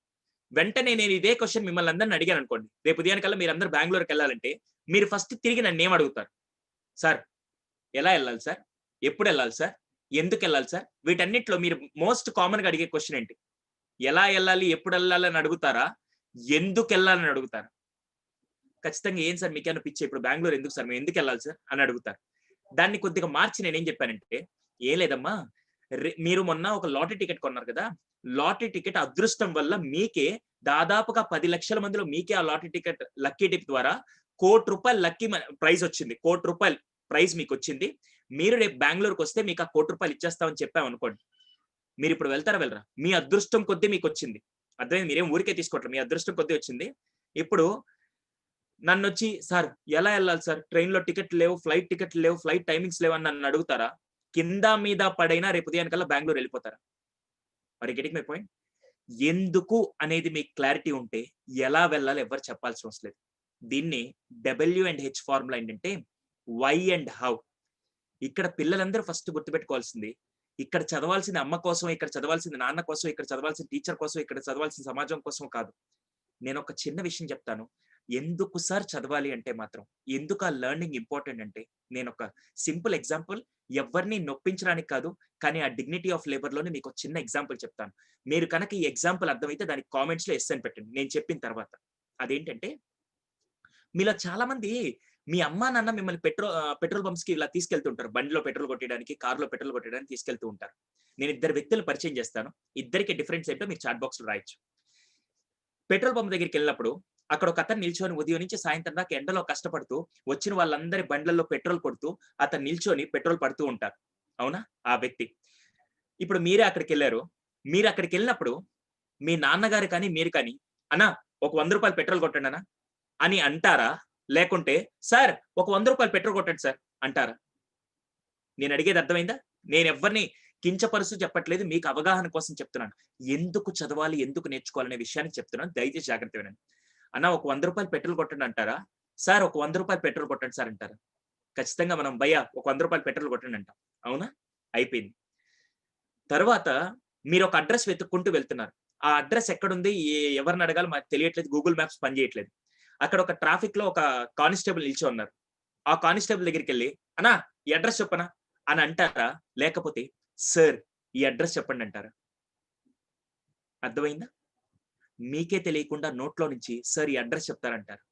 S2: వెంటనే నేను ఇదే క్వశ్చన్ మిమ్మల్ని అందరిని అడిగాను అనుకోండి, రేపు ఉదయానికల్లా మీరు అందరూ బెంగళూరుకి వెళ్ళాలంటే మీరు ఫస్ట్ తిరిగి నన్ను ఏం అడుగుతారు? సార్ ఎలా వెళ్ళాలి సార్? ఎప్పుడు వెళ్ళాలి సార్? ఎందుకు వెళ్ళాలి సార్? వీటన్నిటిలో మీరు మోస్ట్ కామన్ గా అడిగే క్వశ్చన్ ఏంటి? ఎలా వెళ్ళాలి, ఎప్పుడు వెళ్ళాలి అని అడుగుతారా? ఎందుకు వెళ్ళాలని అడుగుతారు? ఖచ్చితంగా ఏం సార్ మీకేమైనా పిచ్చి, ఇప్పుడు బెంగళూరు ఎందుకు సార్, మేము ఎందుకు వెళ్ళాలి సార్ అని అడుగుతారు. దాన్ని కొద్దిగా మార్చి నేనేం చెప్పానంటే, ఏం లేదమ్మా, మీరు మొన్న ఒక లాటరీ టికెట్ కొన్నారు కదా, లాటరీ టికెట్ అదృష్టం వల్ల మీకే దాదాపుగా 10 లక్షల మందిలో మీకే ఆ లాటరీ టికెట్ లక్కీ టిప్ ద్వారా ₹1,00,00,000 లక్కీ ప్రైజ్ వచ్చింది. ₹1,00,00,000 ప్రైజ్ మీకు వచ్చింది. మీరు రేపు బెంగళూరుకి వస్తే మీకు ఆ ₹1,00,00,000 ఇచ్చేస్తామని చెప్పామనుకోండి, మీరు ఇప్పుడు వెళ్తారా వెళ్ళరా? మీ అదృష్టం కొద్దీ మీకు వచ్చింది. అర్థమైంది? మీరేం ఊరికే తీసుకోవట్లేదు, మీ అదృష్టం కొద్దీ వచ్చింది. ఇప్పుడు నన్నొచ్చి సార్ ఎలా వెళ్ళాలి సార్, ట్రైన్ లో టికెట్లు లేవు, ఫ్లైట్ టికెట్లు లేవు, ఫ్లైట్ టైమింగ్స్ లేవు అని నన్ను అడుగుతారా? కింద మీద పడైనా రేపు ఉదయానికల్లా బెంగళూరు వెళ్ళిపోతారా? మరి గెటింగ్ మై పాయింట్? ఎందుకు అనేది మీకు క్లారిటీ ఉంటే ఎలా వెళ్ళాలి ఎవరు చెప్పాల్సిన అవసరం లేదు. దీన్ని W&H ఫార్ములా ఏంటంటే వై అండ్ హౌ. ఇక్కడ పిల్లలందరూ ఫస్ట్ గుర్తుపెట్టుకోవాల్సింది, ఇక్కడ చదవాల్సింది అమ్మ కోసం, ఇక్కడ చదవాల్సింది నాన్న కోసం, ఇక్కడ చదవాల్సిన టీచర్ కోసం, ఇక్కడ చదవాల్సిన సమాజం కోసం కాదు. నేను ఒక చిన్న విషయం చెప్తాను. ఎందుకు సార్ చదవాలి అంటే మాత్రం, ఎందుకు ఆ లెర్నింగ్ ఇంపార్టెంట్ అంటే, నేను ఒక సింపుల్ ఎగ్జాంపుల్, ఎవరిని నొప్పించడానికి కాదు, కానీ ఆ డిగ్నిటీ ఆఫ్ లేబర్ లోనే మీకు చిన్న ఎగ్జాంపుల్ చెప్తాను. మీరు కనుక ఈ ఎగ్జాంపుల్ అర్థమైతే దానికి కామెంట్స్ లో ఎస్ అని పెట్టండి నేను చెప్పిన తర్వాత. అదేంటంటే, మీలో చాలా మంది మీ అమ్మా నాన్న మిమ్మల్ని పెట్రోల్ పంప్స్ కి ఇలా తీసుకెళ్తుంటారు. బండిలో పెట్రోల్ కొట్టడానికి, కార్లో పెట్రోల్ కొట్టడానికి తీసుకెళ్తూ ఉంటారు. నేను 2 వ్యక్తులు పరిచయం చేస్తాను. ఇద్దరికి డిఫరెన్స్ ఏంటో మీరు చాట్ బాక్స్ లో రాయొచ్చు. పెట్రోల్ పంప్ దగ్గరికి వెళ్ళినప్పుడు అక్కడ ఒక అతను నిల్చొని ఉదయం నుంచి సాయంత్రం దాకా ఎండలో కష్టపడుతూ వచ్చిన వాళ్ళందరి బండ్లలో పెట్రోల్ కొడుతూ అతను నిల్చొని పెట్రోల్ పడుతూ ఉంటారు. అవునా? ఆ వ్యక్తి. ఇప్పుడు మీరే అక్కడికి వెళ్ళారు. మీరు అక్కడికి వెళ్ళినప్పుడు మీ నాన్నగారు కానీ మీరు కానీ, అన్నా ఒక ₹100 పెట్రోల్ కొట్టండి అన్నా అని అంటారా? లేకుంటే సార్ ఒక ₹100 పెట్రోల్ కొట్టండి సార్ అంటారా? నేను అడిగేది అర్థమైందా? నేను ఎవరిని కించపరుస్తూ చెప్పట్లేదు, మీకు అవగాహన కోసం చెప్తున్నాను. ఎందుకు చదవాలి, ఎందుకు నేర్చుకోవాలనే విషయానికి చెప్తున్నాను. దయచేసి జాగ్రత్త వినండి. అన్న ఒక ₹100 పెట్రోల్ కొట్టండి అంటారా? సార్ ఒక ₹100 పెట్రోల్ కొట్టండి సార్ అంటారా? ఖచ్చితంగా మనం భయ్యా ఒక ₹100 పెట్రోల్ కొట్టండి అంటాం. అవునా? అయిపోయింది. తర్వాత మీరు ఒక అడ్రస్ వెతుక్కుంటూ వెళ్తున్నారు. ఆ అడ్రస్ ఎక్కడుంది, ఎవరిని అడగాలో మాకు తెలియట్లేదు, గూగుల్ మ్యాప్స్ పనిచేయట్లేదు. అక్కడ ఒక ట్రాఫిక్ లో ఒక కానిస్టేబుల్ నిల్చో ఉన్నారు. ఆ కానిస్టేబుల్ దగ్గరికి వెళ్ళి అన్నా ఈ అడ్రస్ చెప్పనా అని అంటారా? లేకపోతే సార్ ఈ అడ్రస్ చెప్పండి అంటారా? అర్థమైందా? మీకే తెలియకుండా నోట్లో నుంచి సార్ ఈ అడ్రస్ చెప్తారంటారు.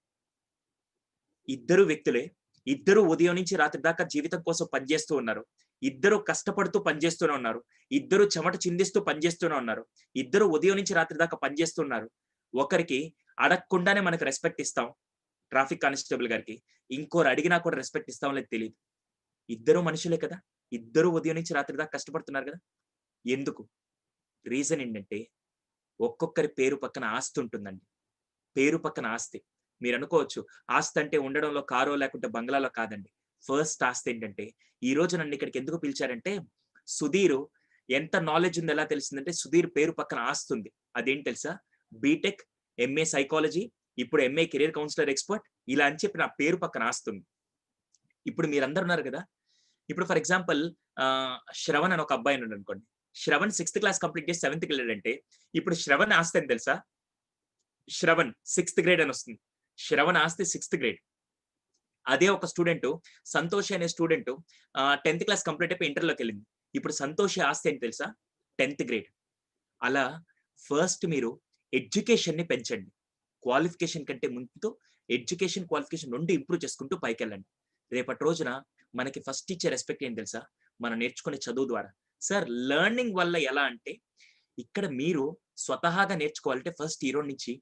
S2: ఇద్దరు వ్యక్తులే, ఇద్దరు ఉదయం నుంచి రాత్రి దాకా జీవితం కోసం పనిచేస్తూ ఉన్నారు. ఇద్దరు కష్టపడుతూ పనిచేస్తూనే ఉన్నారు. ఇద్దరు చెమట చిందిస్తూ పనిచేస్తూనే ఉన్నారు. ఇద్దరు ఉదయం నుంచి రాత్రి దాకా పనిచేస్తున్నారు. ఒకరికి అడగకుండానే మనకు రెస్పెక్ట్ ఇస్తాం, ట్రాఫిక్ కానిస్టేబుల్ గారికి. ఇంకోరు అడిగినా కూడా రెస్పెక్ట్ ఇస్తాం లేదు తెలియదు. ఇద్దరు మనుషులే కదా, ఇద్దరు ఉదయం నుంచి రాత్రి దాకా కష్టపడుతున్నారు కదా. ఎందుకు? రీజన్ ఏంటంటే ఒక్కొక్కరి పేరు పక్కన ఆస్తి ఉంటుందండి. పేరు పక్కన ఆస్తి. మీరు అనుకోవచ్చు ఆస్తి అంటే ఉండడంలో కారో లేకుంటే బంగ్లాలో కాదండి. ఫస్ట్ ఆస్తి ఏంటంటే, ఈ రోజు నన్ను ఇక్కడికి ఎందుకు పిలిచారంటే, సుధీర్ ఎంత నాలెడ్జ్ ఉంది ఎలా తెలిసిందంటే, సుధీర్ పేరు పక్కన ఆస్తి ఉంది. అదేంటి తెలుసా? బీటెక్, ఎంఏ సైకాలజీ, ఇప్పుడు ఎంఏ కెరీర్ కౌన్సిలర్ ఎక్స్పర్ట్, ఇలా అని చెప్పి నా పేరు పక్కన ఆస్తి ఉంది. ఇప్పుడు మీరందరూ ఉన్నారు కదా, ఇప్పుడు ఫర్ ఎగ్జాంపుల్ శ్రవణ్ అని ఒక అబ్బాయి ఉన్నాడు అనుకోండి. శ్రవణ్ 6th క్లాస్ కంప్లీట్ చేసి 7th వెళ్ళాడంటే, ఇప్పుడు శ్రవణ్ ఆస్తి అని తెలుసా? శ్రవణ్ 6th గ్రేడ్ అని వస్తుంది. శ్రవణ్ ఆస్తి 6th గ్రేడ్. అదే ఒక స్టూడెంట్ సంతోష్ అనే స్టూడెంట్ 10th క్లాస్ కంప్లీట్ అయిపోయి ఇంటర్లోకి వెళ్ళింది. ఇప్పుడు సంతోష్ ఆస్తి ఏంటి తెలుసా? 10th grade. అలా ఫస్ట్ మీరు ఎడ్యుకేషన్ ని పెంచండి. క్వాలిఫికేషన్ కంటే ముందు ఎడ్యుకేషన్, క్వాలిఫికేషన్ 2 ఇంప్రూవ్ చేసుకుంటూ పైకి వెళ్ళండి. రేపటి రోజున మనకి ఫస్ట్ ఇచ్చే రెస్పెక్ట్ ఏం తెలుసా? మనం నేర్చుకునే చదువు ద్వారా. సార్ లెర్నింగ్ వల్ల ఎలా అంటే, ఇక్కడ మీరు స్వతహాగా నేర్చుకోవాలంటే ఫస్ట్ ఈ రోజు నుంచి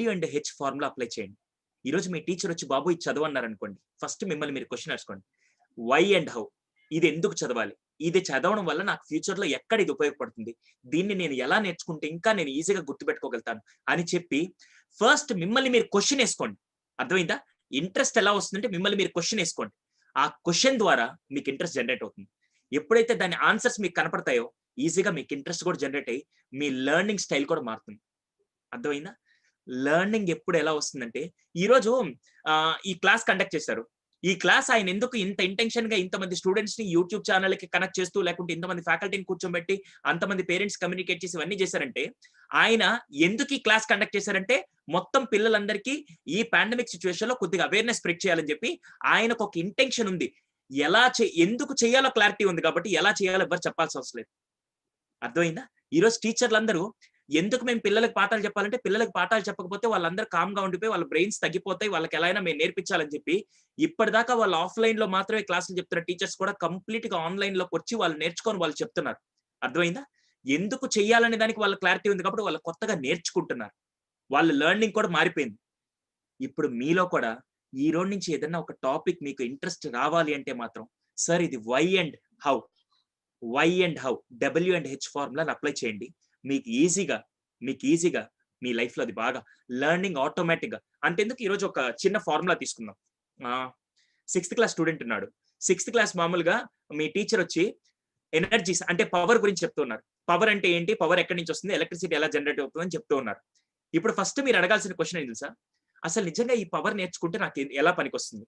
S2: W&H ఫార్ములా అప్లై చేయండి. ఈరోజు మీ టీచర్ వచ్చి బాబు ఇది చదవన్నారనుకోండి, ఫస్ట్ మిమ్మల్ని మీరు క్వశ్చన్ వేసుకోండి. వై అండ్ హౌ, ఇది ఎందుకు చదవాలి, ఇది చదవడం వల్ల నాకు ఫ్యూచర్ లో ఎక్కడ ఇది ఉపయోగపడుతుంది, దీన్ని నేను ఎలా నేర్చుకుంటే ఇంకా నేను ఈజీగా గుర్తుపెట్టుకోగలుగుతాను అని చెప్పి ఫస్ట్ మిమ్మల్ని మీరు క్వశ్చన్ వేసుకోండి. అర్థమైందా? ఇంట్రెస్ట్ ఎలా వస్తుందంటే మిమ్మల్ని మీరు క్వశ్చన్ వేసుకోండి. ఆ క్వశ్చన్ ద్వారా మీకు ఇంట్రెస్ట్ జనరేట్ అవుతుంది. ఎప్పుడైతే దాని ఆన్సర్స్ మీకు కనపడతాయో ఈజీగా మీకు ఇంట్రెస్ట్ కూడా జనరేట్ అయ్యి మీ లెర్నింగ్ స్టైల్ కూడా మారుతుంది. అర్థమైందా? లెర్నింగ్ ఎప్పుడు ఎలా వస్తుందంటే, ఈరోజు ఈ క్లాస్ కండక్ట్ చేశారు. ఈ క్లాస్ ఆయన ఎందుకు ఇంత ఇంటెన్షన్ గా ఇంతమంది స్టూడెంట్స్ ని యూట్యూబ్ ఛానల్ కి కనెక్ట్ చేస్తూ, లేకుంటే ఇంతమంది ఫ్యాకల్టీని కూర్చోబెట్టి అంతమంది పేరెంట్స్ కమ్యూనికేట్ చేసి ఇవన్నీ చేశారంటే, ఆయన ఎందుకు ఈ క్లాస్ కండక్ట్ చేశారంటే మొత్తం పిల్లలందరికీ ఈ పాండమిక్ సిచ్యువేషన్ లో కొద్దిగా అవేర్నెస్ స్ప్రెడ్ చేయాలని చెప్పి ఆయనకు ఒక ఇంటెన్షన్ ఉంది. ఎందుకు చేయాలో క్లారిటీ ఉంది కాబట్టి ఎలా చేయాలో ఎవరు చెప్పాల్సిన అవసరం లేదు. అర్థమైందా? ఈరోజు టీచర్లందరూ ఎందుకు మేము పిల్లలకు పాఠాలు చెప్పాలంటే, పిల్లలకు పాఠాలు చెప్పకపోతే వాళ్ళందరూ కామ్ గా ఉండిపోయి వాళ్ళ బ్రెయిన్స్ తగ్గిపోతాయి, వాళ్ళకి ఎలా అయినా మేము నేర్పించాలని చెప్పి ఇప్పటిదాకా వాళ్ళు ఆఫ్లైన్ లో మాత్రమే క్లాసులు చెప్తున్న టీచర్స్ కూడా కంప్లీట్ గా ఆన్లైన్ లోకి వచ్చి వాళ్ళు నేర్చుకొని వాళ్ళు చెప్తున్నారు. అర్థమైందా? ఎందుకు చెయ్యాలనే దానికి వాళ్ళ క్లారిటీ ఉంది కాబట్టి వాళ్ళు కొత్తగా నేర్చుకుంటున్నారు. వాళ్ళ లెర్నింగ్ కూడా మారిపోయింది. ఇప్పుడు మీలో కూడా ఈ రోజు నుంచి ఏదైనా ఒక టాపిక్ మీకు ఇంట్రెస్ట్ రావాలి అంటే మాత్రం, సార్ ఇది వై అండ్ హౌ W&H ఫార్ములాని అప్లై చేయండి. మీకు ఈజీగా మీ లైఫ్ లో అది బాగా లెర్నింగ్ ఆటోమేటిక్ గా. అంతెందుకు ఈరోజు ఒక చిన్న ఫార్ములా తీసుకుందాం. 6th క్లాస్ స్టూడెంట్ ఉన్నాడు. 6th క్లాస్ మామూలుగా మీ టీచర్ వచ్చి ఎనర్జీస్ అంటే పవర్ గురించి చెప్తున్నారు. పవర్ అంటే ఏంటి, పవర్ ఎక్కడి నుంచి వస్తుంది, ఎలక్ట్రిసిటీ ఎలా జనరేట్ అవుతుంది అని చెప్తూ ఉన్నారు. ఇప్పుడు ఫస్ట్ మీరు అడగాల్సిన క్వశ్చన్ ఏంటి తెలుసా? అసలు నిజంగా ఈ పవర్ నేర్చుకుంటే నాకు ఎలా పనికొస్తుంది?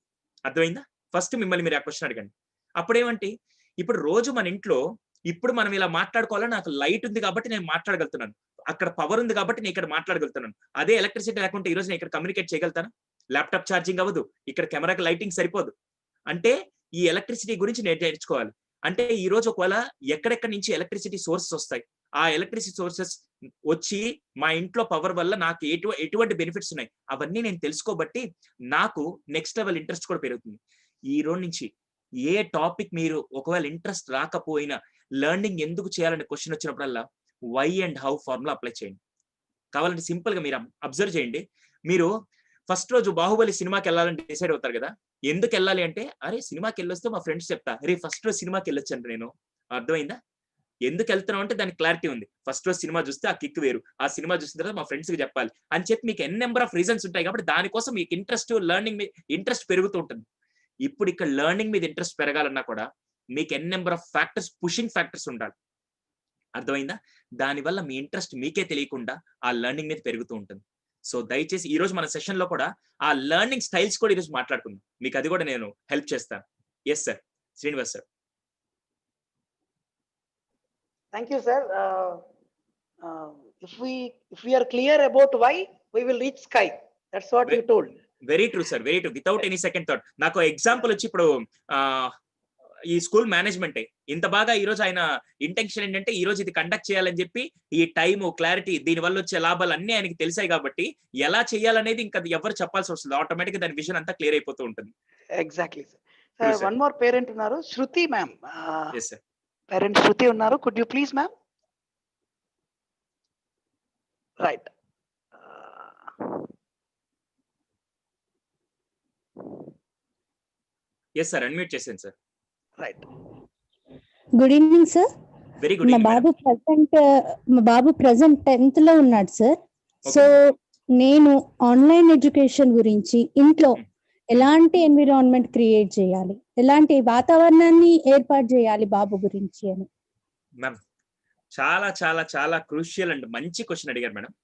S2: అర్థమైందా? ఫస్ట్ మిమ్మల్ని మీరు ఆ క్వశ్చన్ అడగండి. అప్పుడేమంటే, ఇప్పుడు రోజు మన ఇంట్లో ఇప్పుడు మనం ఇలా మాట్లాడుకోవాలని నాకు లైట్ ఉంది కాబట్టి నేను మాట్లాడగలుగుతున్నాను. అక్కడ పవర్ ఉంది కాబట్టి నేను ఇక్కడ మాట్లాడగలుగుతున్నాను. అదే ఎలక్ట్రిసిటీ లేకుంటే ఈ రోజు నేను ఇక్కడ కమ్యూనికేట్ చేయగలుగుతాను? ల్యాప్టాప్ ఛార్జింగ్ అవ్వదు, ఇక్కడ కెమెరాకి లైటింగ్ సరిపోదు. అంటే ఈ ఎలక్ట్రిసిటీ గురించి నేను నేర్చుకోవాలి. అంటే ఈ రోజు ఒకవేళ ఎక్కడెక్కడి నుంచి ఎలక్ట్రిసిటీ సోర్సెస్ వస్తాయి, ఆ ఎలక్ట్రిసిటీ సోర్సెస్ వచ్చి మా ఇంట్లో పవర్ వల్ల నాకు ఎటువంటి బెనిఫిట్స్ ఉన్నాయి అవన్నీ నేను తెలుసుకోబట్టి నాకు నెక్స్ట్ లెవెల్ ఇంట్రెస్ట్ కూడా పెరుగుతుంది. ఈ రోజు నుంచి ఏ టాపిక్ మీరు ఒకవేళ ఇంట్రెస్ట్ రాకపోయినా లెర్నింగ్ ఎందుకు చేయాలనే క్వశ్చన్ వచ్చినప్పుడల్లా why and how formula apply చేయండి. కావాలంటే సింపుల్ గా మీరు అబ్జర్వ్ చేయండి. మీరు ఫస్ట్ రోజు బాహుబలి సినిమాకి వెళ్ళాలని డిసైడ్ అవుతారు కదా. ఎందుకు వెళ్ళాలి అంటే, అరే సినిమాకి వెళ్ళొస్తే మా ఫ్రెండ్స్ చెప్తా, అరే ఫస్ట్ రోజు సినిమాకి వెళ్ళొచ్చు అంటే నేను. అర్థమైందా? ఎందుకు వెళ్తున్నాం అంటే దానికి క్లారిటీ ఉంది. ఫస్ట్ రోజు సినిమా చూస్తే ఆ కిక్ వేరు, ఆ సినిమా చూసిన తర్వాత మా ఫ్రెండ్స్ కి చెప్పాలి అని చెప్పి మీకు ఎన్ నెంబర్ ఆఫ్ రీజన్స్ ఉంటాయి కాబట్టి దానికోసం మీకు లెర్నింగ్ ఇంట్రెస్ట్ పెరుగుతూ ఉంటుంది. ఇప్పుడు ఇక్కడ లెర్నింగ్ మీద ఇంట్రెస్ట్ పెరగాలన్నా కూడా మీకు N number of factors, pushing factors ఉండాలి. అర్థమైందా? దానివల్ల మీ ఇంట్రెస్ట్ మీకే తెలియకుండా ఆ లెర్నింగ్ మీద పెరుగుతూ ఉంటుంది. సో దయచేసి ఈ రోజు మన సెషన్ లో కూడా ఆ లెర్నింగ్ స్టైల్స్ కూడా ఈరోజు మాట్లాడుకుందాం. మీకు అది కూడా నేను హెల్ప్ చేస్తాను. Yes sir, Srinivas sir.
S1: Thank you, sir. If we are clear about why, we will reach sky. That's what you told.
S2: Very true sir, very true. Without any second thought. నాకు example వచ్చి ఇప్పుడు ఈ school management ఇంత బాగా ఈ రోజు ఆయన intention ఏంటంటే ఈ రోజు ఇది కండక్ట్ చేయాలని చెప్పి ఈ టైం, క్లారిటీ, దీని వల్ల వచ్చే లాభాలు అన్ని ఆయనకి తెలిసాయి కాబట్టి ఎలా చేయాలనేది ఇంకా ఎవరు చెప్పాల్సి వస్తుంది. ఆటోమేటిక్ దాని విజన్ అంతా క్లియర్ అయిపోతూ ఉంటుంది.
S1: Exactly, sir. Sir, one more parent ఉన్నారు, Shruti ma'am.
S2: Yes sir.
S1: Parent Shruti ఉన్నారు. Could you please ma'am? Right.
S2: Yes sir, unmute చేశాను sir.
S1: Right.
S4: Good evening sir.
S2: Very good
S4: మా బాబు ప్రెసెంట్ 10th లో ఉన్నాడు సార్. సో నేను ఆన్లైన్ ఎడ్యుకేషన్ గురించి ఇంట్లో ఎలాంటి ఎన్విరాన్మెంట్ క్రియేట్ చేయాలి, ఎలాంటి వాతావరణాన్ని ఏర్పాటు చేయాలి బాబు గురించి అని.
S2: మ్యామ్ చాలా చాలా చాలా క్రూషియల్ అండ్ మంచి క్వశ్చన్ అడిగారు మేడం.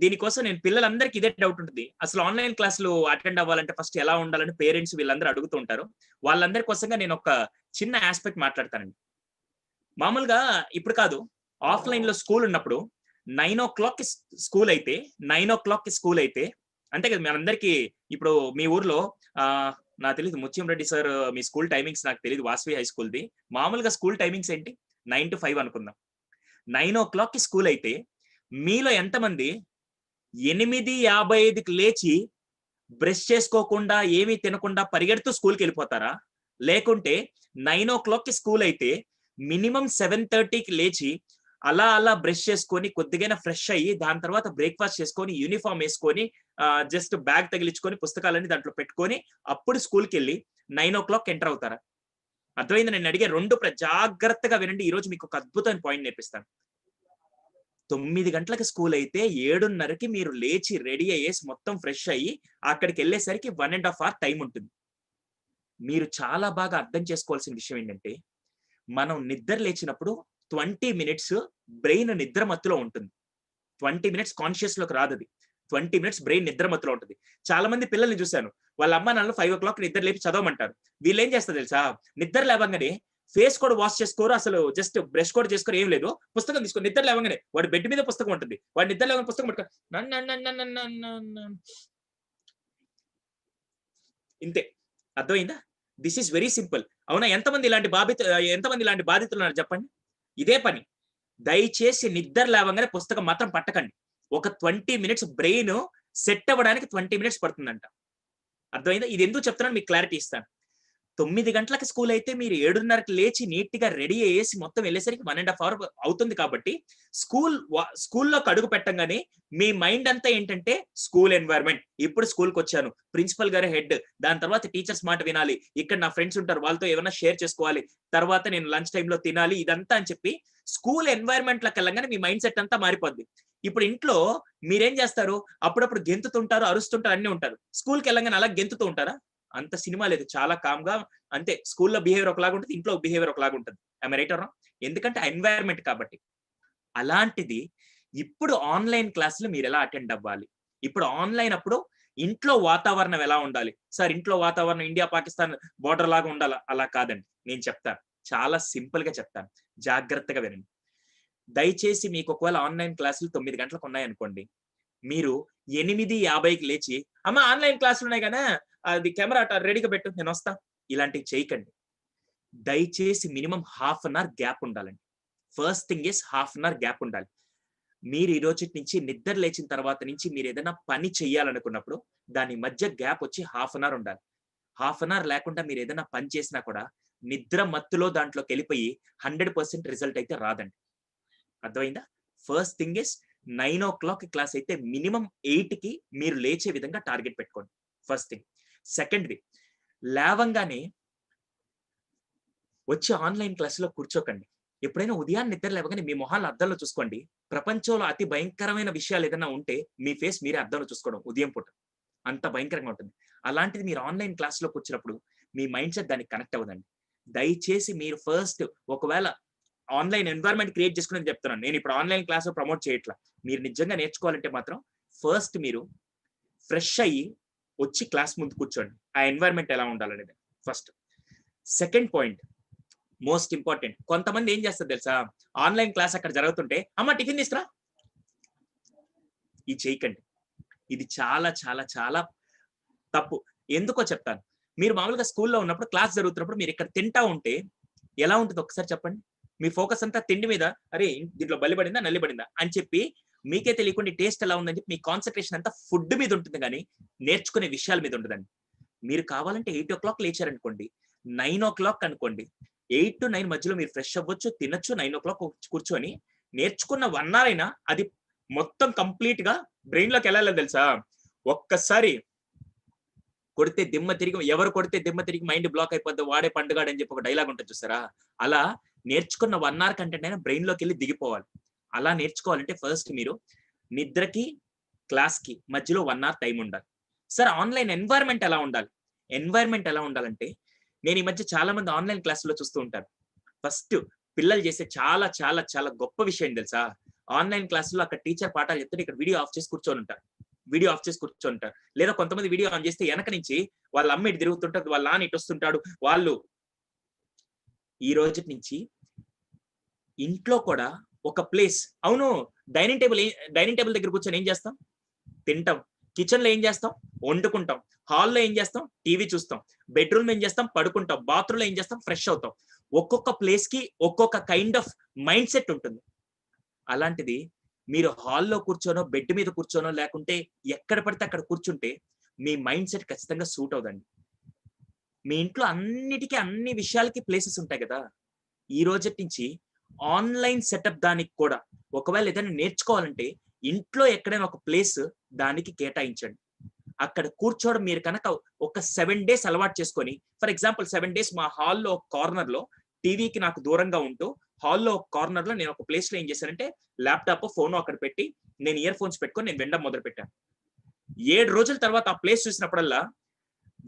S2: దీనికోసం నేను పిల్లలందరికీ ఇదే డౌట్ ఉంటుంది. అసలు ఆన్లైన్ క్లాసులు అటెండ్ అవ్వాలంటే ఫస్ట్ ఎలా ఉండాలని పేరెంట్స్ వీళ్ళందరూ అడుగుతూ ఉంటారు. వాళ్ళందరి కోసంగా నేను ఒక చిన్న ఆస్పెక్ట్ మాట్లాడతానండి. మామూలుగా ఇప్పుడు కాదు, ఆఫ్లైన్ లో స్కూల్ ఉన్నప్పుడు 9 o'clock స్కూల్ అయితే 9 o'clock స్కూల్ అయితే అంటే కదా మనందరికి. ఇప్పుడు మీ ఊర్లో నాకు తెలియదు, ముత్యం రెడ్డి సార్ మీ స్కూల్ టైమింగ్స్ నాకు తెలియదు, వాసవి హై స్కూల్ది. మామూలుగా స్కూల్ టైమింగ్స్ ఏంటి? 9 to 5 అనుకుందాం. 9 o'clock స్కూల్ అయితే మీలో ఎంతమంది 8:55కి లేచి బ్రష్ చేసుకోకుండా ఏమీ తినకుండా పరిగెడుతూ స్కూల్కి వెళ్ళిపోతారా? లేకుంటే 9 o'clock స్కూల్ అయితే మినిమం 7:30కి లేచి అలా బ్రష్ చేసుకొని కొద్దిగా ఫ్రెష్ అయ్యి దాని తర్వాత బ్రేక్ఫాస్ట్ చేసుకొని యూనిఫామ్ వేసుకొని జస్ట్ బ్యాగ్ తగిలించుకొని పుస్తకాలన్నీ దాంట్లో పెట్టుకొని అప్పుడు స్కూల్కి వెళ్ళి 9 o'clock ఎంటర్ అవుతారా? అర్థమైంది నేను అడిగే 2 జాగ్రత్తగా వినండి. ఈ రోజు మీకు ఒక అద్భుతమైన పాయింట్ నేర్పిస్తాను. 9 గంటలకు స్కూల్ అయితే 7:30కి మీరు లేచి రెడీ అయ్యేసి మొత్తం ఫ్రెష్ అయ్యి అక్కడికి వెళ్ళేసరికి 1.5 hour టైం ఉంటుంది. మీరు చాలా బాగా అర్థం చేసుకోవాల్సిన విషయం ఏంటంటే మనం నిద్ర లేచినప్పుడు 20 minutes బ్రెయిన్ నిద్ర మత్తులో ఉంటుంది. 20 minutes కాన్షియస్ లోకి రాదు. 20 minutes బ్రెయిన్ నిద్ర మత్తులో ఉంటుంది. చాలా మంది పిల్లల్ని చూశాను, వాళ్ళ అమ్మ నాన్నలు 5 o'clock నిద్ర లేపి చదవమంటారు. వీళ్ళు ఏం చేస్తారు తెలుసా, నిద్ర లేవగానే ఫేస్ కూడా వాష్ చేసుకోరు, అసలు జస్ట్ బ్రష్ కూడా చేసుకోరు, ఏం లేదు, పుస్తకం తీసుకొని నిద్ర లేవగానే వాడి బెడ్ మీద పుస్తకం ఉంటుంది, వాడి నిద్ర లేవగానే పుస్తకం పట్టుకో ఇంతే. అర్థమైందా? This is very simple. అవునా? ఎంతమంది ఇలాంటి బాధితులు ఉన్నారు చెప్పండి? ఇదే పని. దయచేసి నిద్ర లేవగానే పుస్తకం మాత్రం పట్టకండి. ఒక 20 minutes బ్రెయిన్ సెట్ అవ్వడానికి 20 minutes పడుతుందంట. అర్థమైందా? ఇది ఎందుకు చెప్తున్నాను మీకు క్లారిటీ ఇస్తాను. 9 గంటలకు స్కూల్ అయితే మీరు 7:30కి లేచి నీట్ గా రెడీ అయ్యేసి మొత్తం వెళ్ళేసరికి 1.5 hour అవుతుంది. కాబట్టి స్కూల్లో అడుగు పెట్టంగానే మీ మైండ్ అంతా ఏంటంటే స్కూల్ ఎన్వైరన్మెంట్, ఇప్పుడు స్కూల్కి వచ్చాను, ప్రిన్సిపల్ గారి హెడ్, దాని తర్వాత టీచర్స్ మాట వినాలి, ఇక్కడ నా ఫ్రెండ్స్ ఉంటారు వాళ్ళతో ఏమైనా షేర్ చేసుకోవాలి, తర్వాత నేను లంచ్ టైంలో తినాలి, ఇదంతా అని చెప్పి స్కూల్ ఎన్వైరన్మెంట్ లోకి వెళ్ళగానే మీ మైండ్ సెట్ అంతా మారిపోద్ది. ఇప్పుడు ఇంట్లో మీరేం చేస్తారు, అప్పుడప్పుడు గెంతుతుంటారు, అరుస్తుంటారు, అన్ని ఉంటారు. స్కూల్కి వెళ్ళగానే అలా గెంతుతూ ఉంటారా? అంత సినిమా లేదు, చాలా కామ్ గా అంతే. స్కూల్లో బిహేవియర్ ఒకలాగా ఉంటుంది, ఇంట్లో బిహేవియర్ ఒకలాగా ఉంటుంది. I right are wrong? ఎందుకంటే ఎన్వైరన్మెంట్ కాబట్టి. అలాంటిది ఇప్పుడు ఆన్లైన్ క్లాసులు మీరు ఎలా అటెండ్ అవ్వాలి? ఇప్పుడు ఆన్లైన్ అప్పుడు ఇంట్లో వాతావరణం ఎలా ఉండాలి? సార్ ఇంట్లో వాతావరణం ఇండియా పాకిస్తాన్ బోర్డర్ లాగా ఉండాలా? అలా కాదండి, నేను చెప్తాను, చాలా సింపుల్ గా చెప్తాను, జాగ్రత్తగా వినండి. దయచేసి మీకు ఒకవేళ ఆన్లైన్ క్లాసులు 9 గంటలకు ఉన్నాయనుకోండి, మీరు 8:50కి లేచి అమ్మ ఆన్లైన్ క్లాసులు ఉన్నాయి కదా, అది కెమెరా రెడీగా పెట్టు, నేను వస్తా, ఇలాంటివి చేయకండి. దయచేసి మినిమం 1/2 hour గ్యాప్ ఉండాలండి. First thing is 1/2 hour gap ఉండాలి. మీరు ఈ రోజు నుంచి నిద్ర లేచిన తర్వాత నుంచి మీరు ఏదైనా పని చెయ్యాలనుకున్నప్పుడు దాని మధ్య గ్యాప్ వచ్చి 1/2 hour ఉండాలి. 1/2 hour లేకుండా మీరు ఏదైనా పని చేసినా కూడా నిద్ర మత్తులో దాంట్లోకి వెళ్ళిపోయి 100% రిజల్ట్ అయితే రాదండి. అర్థమైందా? First thing is 9 o'clock class అయితే మినిమం 8కి మీరు లేచే విధంగా టార్గెట్ పెట్టుకోండి. First thing. సెకండ్ది, లేవంగానే వచ్చి ఆన్లైన్ క్లాసులో కూర్చోకండి. ఎప్పుడైనా ఉదయాన్నే నిద్ర లేవగానే మీ మొహాలను అద్దంలో చూసుకోండి. ప్రపంచంలో అతి భయంకరమైన విషయాలు ఏదైనా ఉంటే మీ ఫేస్ మీరే అద్దంలో చూసుకోవడం ఉదయం పూట. అంత భయంకరంగా ఉంటుంది. అలాంటిది మీరు ఆన్లైన్ క్లాస్లోకి వచ్చినప్పుడు మీ మైండ్ సెట్ దానికి కనెక్ట్ అవ్వదండి. దయచేసి మీరు ఫస్ట్ ఒకవేళ ఆన్లైన్ ఎన్వైరన్మెంట్ క్రియేట్ చేసుకుని చెప్తున్నాను, నేను ఇప్పుడు ఆన్లైన్ క్లాస్ ప్రమోట్ చేయట్లా. మీరు నిజంగా నేర్చుకోవాలంటే మాత్రం ఫస్ట్ మీరు ఫ్రెష్ అయ్యి వచ్చి క్లాస్ ముందు కూర్చోండి. ఆ ఎన్వైరన్మెంట్ ఎలా ఉండాలనేది first. Second point, most important, కొంతమంది ఏం చేస్తారు తెలుసా, ఆన్లైన్ క్లాస్ అక్కడ జరుగుతుంటే అమ్మ టిఫిన్ తీసుకురా, ఇది చేయకండి. ఇది చాలా చాలా చాలా తప్పు. ఎందుకో చెప్తాను. మీరు మామూలుగా స్కూల్లో ఉన్నప్పుడు క్లాస్ జరుగుతున్నప్పుడు మీరు ఇక్కడ తింటా ఉంటే ఎలా ఉంటుంది ఒకసారి చెప్పండి. మీ ఫోకస్ అంతా తిండి మీద, అరే దీంట్లో బలి పడిందా నల్లి పడిందా అని చెప్పి మీకే తెలియకుండా టేస్ట్ ఎలా ఉందని చెప్పి మీ కాన్సన్ట్రేషన్ అంతా ఫుడ్ మీద ఉంటుంది, కానీ నేర్చుకునే విషయాల మీద ఉండదండి. మీరు కావాలంటే 8 o'clock లేచారనుకోండి, 9 o'clock అనుకోండి, 8 to 9 మధ్యలో మీరు ఫ్రెష్ అవ్వచ్చు, తినొచ్చు, 9 o'clock కూర్చొని నేర్చుకున్న 1 hour అయినా అది మొత్తం కంప్లీట్ గా బ్రెయిన్ లోకి వెళ్ళాలి తెలుసా. ఒక్కసారి కొడితే దిమ్మ తిరిగి, ఎవరు కొడితే దిమ్మ తిరిగి మైండ్ బ్లాక్ అయిపోద్ది వాడే పండుగాడు అని చెప్పి ఒక డైలాగ్ ఉంటుంది చూసారా, అలా నేర్చుకున్న 1 hour కంటెంట్ అయినా బ్రెయిన్ లోకి వెళ్ళి దిగిపోవాలి. అలా నేర్చుకోవాలంటే ఫస్ట్ మీరు నిద్రకి క్లాస్ కి మధ్యలో 1 hour టైం ఉండాలి. సార్ ఆన్లైన్ ఎన్వైరన్మెంట్ ఎలా ఉండాలి? ఎన్వైరన్మెంట్ ఎలా ఉండాలంటే, నేను ఈ మధ్య చాలా మంది ఆన్లైన్ క్లాసులో చూస్తూ ఉంటాను. ఫస్ట్ పిల్లలు చేసే చాలా చాలా చాలా గొప్ప విషయం తెలుసా, ఆన్లైన్ క్లాసులో అక్కడ టీచర్ పాఠాలు చెప్తే ఇక్కడ వీడియో ఆఫ్ చేసి కూర్చొని ఉంటారు. లేదా కొంతమంది వీడియో ఆన్ చేస్తే వెనక నుంచి వాళ్ళ అమ్మ ఇటు తిరుగుతుంటారు, వాళ్ళ నాన్న ఇటు వస్తుంటాడు. వాళ్ళు ఈ రోజు నుంచి ఇంట్లో కూడా ఒక ప్లేస్, అవును డైనింగ్ టేబుల్ దగ్గర కూర్చొని ఏం చేస్తాం, తింటాం. కిచెన్ లో ఏం చేస్తాం, వండుకుంటాం. హాల్లో ఏం చేస్తాం, టీవీ చూస్తాం. బెడ్రూమ్ ఏం చేస్తాం, పడుకుంటాం. బాత్రూమ్ లో ఏం చేస్తాం, ఫ్రెష్ అవుతాం. ఒక్కొక్క ప్లేస్ కి ఒక్కొక్క కైండ్ ఆఫ్ మైండ్ సెట్ ఉంటుంది. అలాంటిది మీరు హాల్లో కూర్చోనో, బెడ్ మీద కూర్చోనో, లేకుంటే ఎక్కడ పడితే అక్కడ కూర్చుంటే మీ మైండ్ సెట్ ఖచ్చితంగా సూట్ అవుదండి. మీ ఇంట్లో అన్ని విషయాలకి ప్లేసెస్ ఉంటాయి కదా. ఈ రోజటి నుంచి ఆన్లైన్ సెటప్ దానికి కూడా ఒకవేళ ఏదైనా నేర్చుకోవాలంటే ఇంట్లో ఎక్కడైనా ఒక ప్లేస్ దానికి కేటాయించండి. అక్కడ కూర్చోవడం మీరు కనుక ఒక 7 days అలవాటు చేసుకొని, ఫర్ ఎగ్జాంపుల్ 7 days మా హాల్లో ఒక కార్నర్ లో టీవీకి నాకు దూరంగా ఉంటూ హాల్లో ఒక కార్నర్ లో నేను ఒక ప్లేస్ లో ఏం చేశానంటే ల్యాప్టాప్ ఫోన్ అక్కడ పెట్టి నేను ఇయర్ ఫోన్స్ పెట్టుకొని నేను వినడం మొదలు పెట్టాను. 7 రోజుల తర్వాత ఆ ప్లేస్ చూసినప్పుడల్లా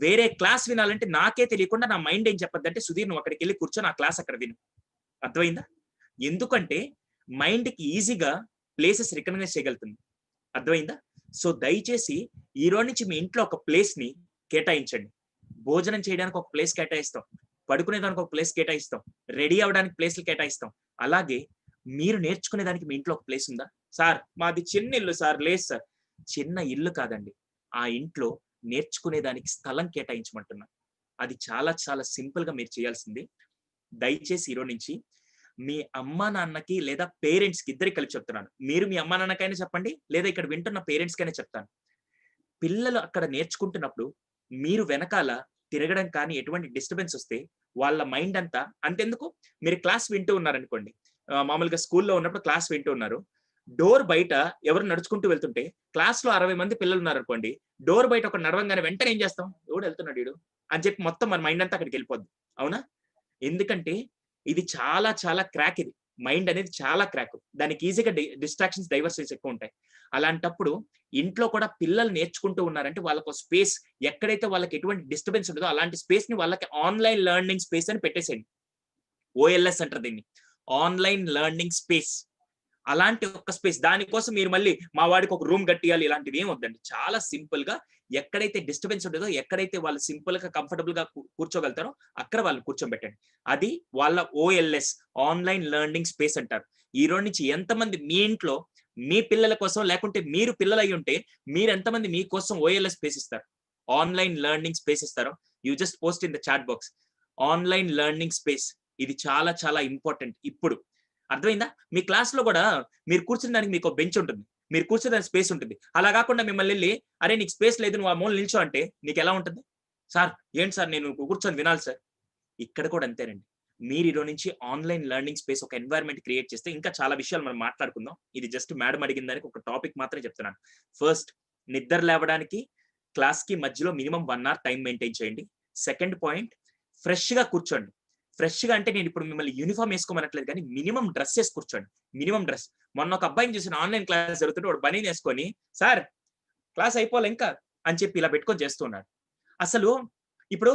S2: వేరే క్లాస్ వినాలంటే నాకే తెలియకుండా నా మైండ్ ఏం చెప్పద్దంటే సుధీర్ నువ్వు అక్కడికి వెళ్ళి కూర్చొని ఆ క్లాస్ అక్కడ విను. అర్థమైందా? ఎందుకంటే మైండ్ కి ఈజీగా ప్లేసెస్ రికగ్నైజ్ చేయగలుగుతుంది. అర్థమైందా? సో దయచేసి ఈ రోజు నుంచి మీ ఇంట్లో ఒక ప్లేస్ ని కేటాయించండి. భోజనం చేయడానికి ఒక ప్లేస్ కేటాయిస్తాం, పడుకునేదానికి ఒక ప్లేస్ కేటాయిస్తాం, రెడీ అవడానికి ప్లేస్లు కేటాయిస్తాం. అలాగే మీరు నేర్చుకునేదానికి మీ ఇంట్లో ఒక ప్లేస్ ఉందా? సార్ మాది చిన్న ఇల్లు సార్. లేదు సార్, చిన్న ఇల్లు కాదండి, ఆ ఇంట్లో నేర్చుకునేదానికి స్థలం కేటాయించమంటున్నా. అది చాలా చాలా సింపుల్ గా మీరు చేయాల్సింది. దయచేసి ఈరోజు నుంచి మీ అమ్మా నాన్నకి లేదా పేరెంట్స్ కి ఇద్దరికి కలిపి చెప్తున్నాను. మీరు మీ అమ్మా నాన్నకైనా చెప్పండి, లేదా ఇక్కడ వింటున్న పేరెంట్స్ కైనా చెప్తాను. పిల్లలు అక్కడ నేర్చుకుంటున్నప్పుడు మీరు వెనకాల తిరగడం కానీ ఎటువంటి డిస్టర్బెన్స్ వస్తే వాళ్ళ మైండ్ అంతా అంతెందుకు, మీరు క్లాస్ వింటూ ఉన్నారనుకోండి, మామూలుగా స్కూల్లో ఉన్నప్పుడు క్లాస్ వింటూ ఉన్నారు, డోర్ బయట ఎవరు నడుచుకుంటూ వెళ్తుంటే క్లాస్ లో 60 మంది పిల్లలు ఉన్నారు అనుకోండి, డోర్ బయట ఒక నడవంగానే వెంటనే ఏం చేస్తాం, ఎవడు వెళ్తున్నాడు వీడు అని చెప్పి మొత్తం మన మైండ్ అంతా అక్కడికి వెళ్ళిపోద్ది. అవునా? ఎందుకంటే ఇది చాలా చాలా క్రాక్. ఇది మైండ్ అనేది చాలా క్రాక్. దానికి ఈజీగా డిస్ట్రాక్షన్స్ డైవర్షన్స్ ఎక్కువ ఉంటాయి. అలాంటప్పుడు ఇంట్లో కూడా పిల్లలు నేర్చుకుంటూ ఉన్నారంటే వాళ్ళకు స్పేస్, ఎక్కడైతే వాళ్ళకి ఎటువంటి డిస్టర్బెన్స్ ఉండదో అలాంటి స్పేస్ ని వాళ్ళకి ఆన్లైన్ లెర్నింగ్ స్పేస్ అని పెట్టేసేయండి. ఓఎల్ఎస్ అంటారు దీన్ని, ఆన్లైన్ లెర్నింగ్ స్పేస్. అలాంటి ఒక స్పేస్, దానికోసం మీరు మళ్ళీ మా వాడికి ఒక రూమ్ కట్టియాలి ఇలాంటివి ఏం వద్దండి. చాలా సింపుల్ గా ఎక్కడైతే డిస్టర్బెన్స్ ఉండదో, ఎక్కడైతే వాళ్ళు సింపుల్ గా కంఫర్టబుల్ గా కూర్చోగలుగుతారో అక్కడ వాళ్ళు కూర్చోబెట్టండి. అది వాళ్ళ ఓఎల్ఎస్, ఆన్లైన్ లెర్నింగ్ స్పేస్ అంటారు. ఈ రోజు నుంచి ఎంతమంది మీ ఇంట్లో మీ పిల్లల కోసం, లేకుంటే మీరు పిల్లలు అయి ఉంటే మీరు ఎంతమంది మీకోసం ఓఎల్ఎస్ స్పేస్ ఇస్తారు, ఆన్లైన్ లెర్నింగ్ స్పేస్ ఇస్తారో you just post in the chat box. Online learning space ఇది చాలా చాలా ఇంపార్టెంట్. ఇప్పుడు అర్థమైందా? మీ క్లాస్ లో కూడా మీరు కూర్చున్న దానికి మీకు బెంచ్ ఉంటుంది, మీరు కూర్చున్న దానికి స్పేస్ ఉంటుంది. అలా కాకుండా మిమ్మల్ని వెళ్ళి అరే నీకు స్పేస్ లేదు నువ్వు ఆ మూల నిల్చో అంటే నీకు ఎలా ఉంటుంది? సార్ ఏంటి సార్ నేను కూర్చొని వినాలి సార్. ఇక్కడ కూడా అంతేనండి. మీరు ఈరోజు నుంచి ఆన్లైన్ లెర్నింగ్ స్పేస్ ఒక ఎన్వైరన్మెంట్ క్రియేట్ చేస్తే ఇంకా చాలా విషయాలు మనం మాట్లాడుకుందాం. ఇది జస్ట్ మేడం అడిగిన దానికి ఒక టాపిక్ మాత్రమే చెప్తున్నాను. ఫస్ట్, నిద్ర లేవడానికి క్లాస్ కి మధ్యలో మినిమం 1 hour టైం మెయింటైన్ చేయండి. సెకండ్ పాయింట్, ఫ్రెష్ గా కూర్చోండి. ఫ్రెష్ గా అంటే నేను ఇప్పుడు మిమ్మల్ని యూనిఫామ్ వేసుకోమనట్లేదు, కానీ మినిమం డ్రెస్ వేసి కూర్చోండి. Minimum dress. మొన్న ఒక అబ్బాయిని చూసిన ఆన్లైన్ క్లాస్ జరుగుతుంటే వాడు బనీన్ వేసుకొని సార్ క్లాస్ అయిపోలే ఇంకా అని చెప్పి ఇలా పెట్టుకొని చేస్తున్నాడు. అసలు ఇప్పుడు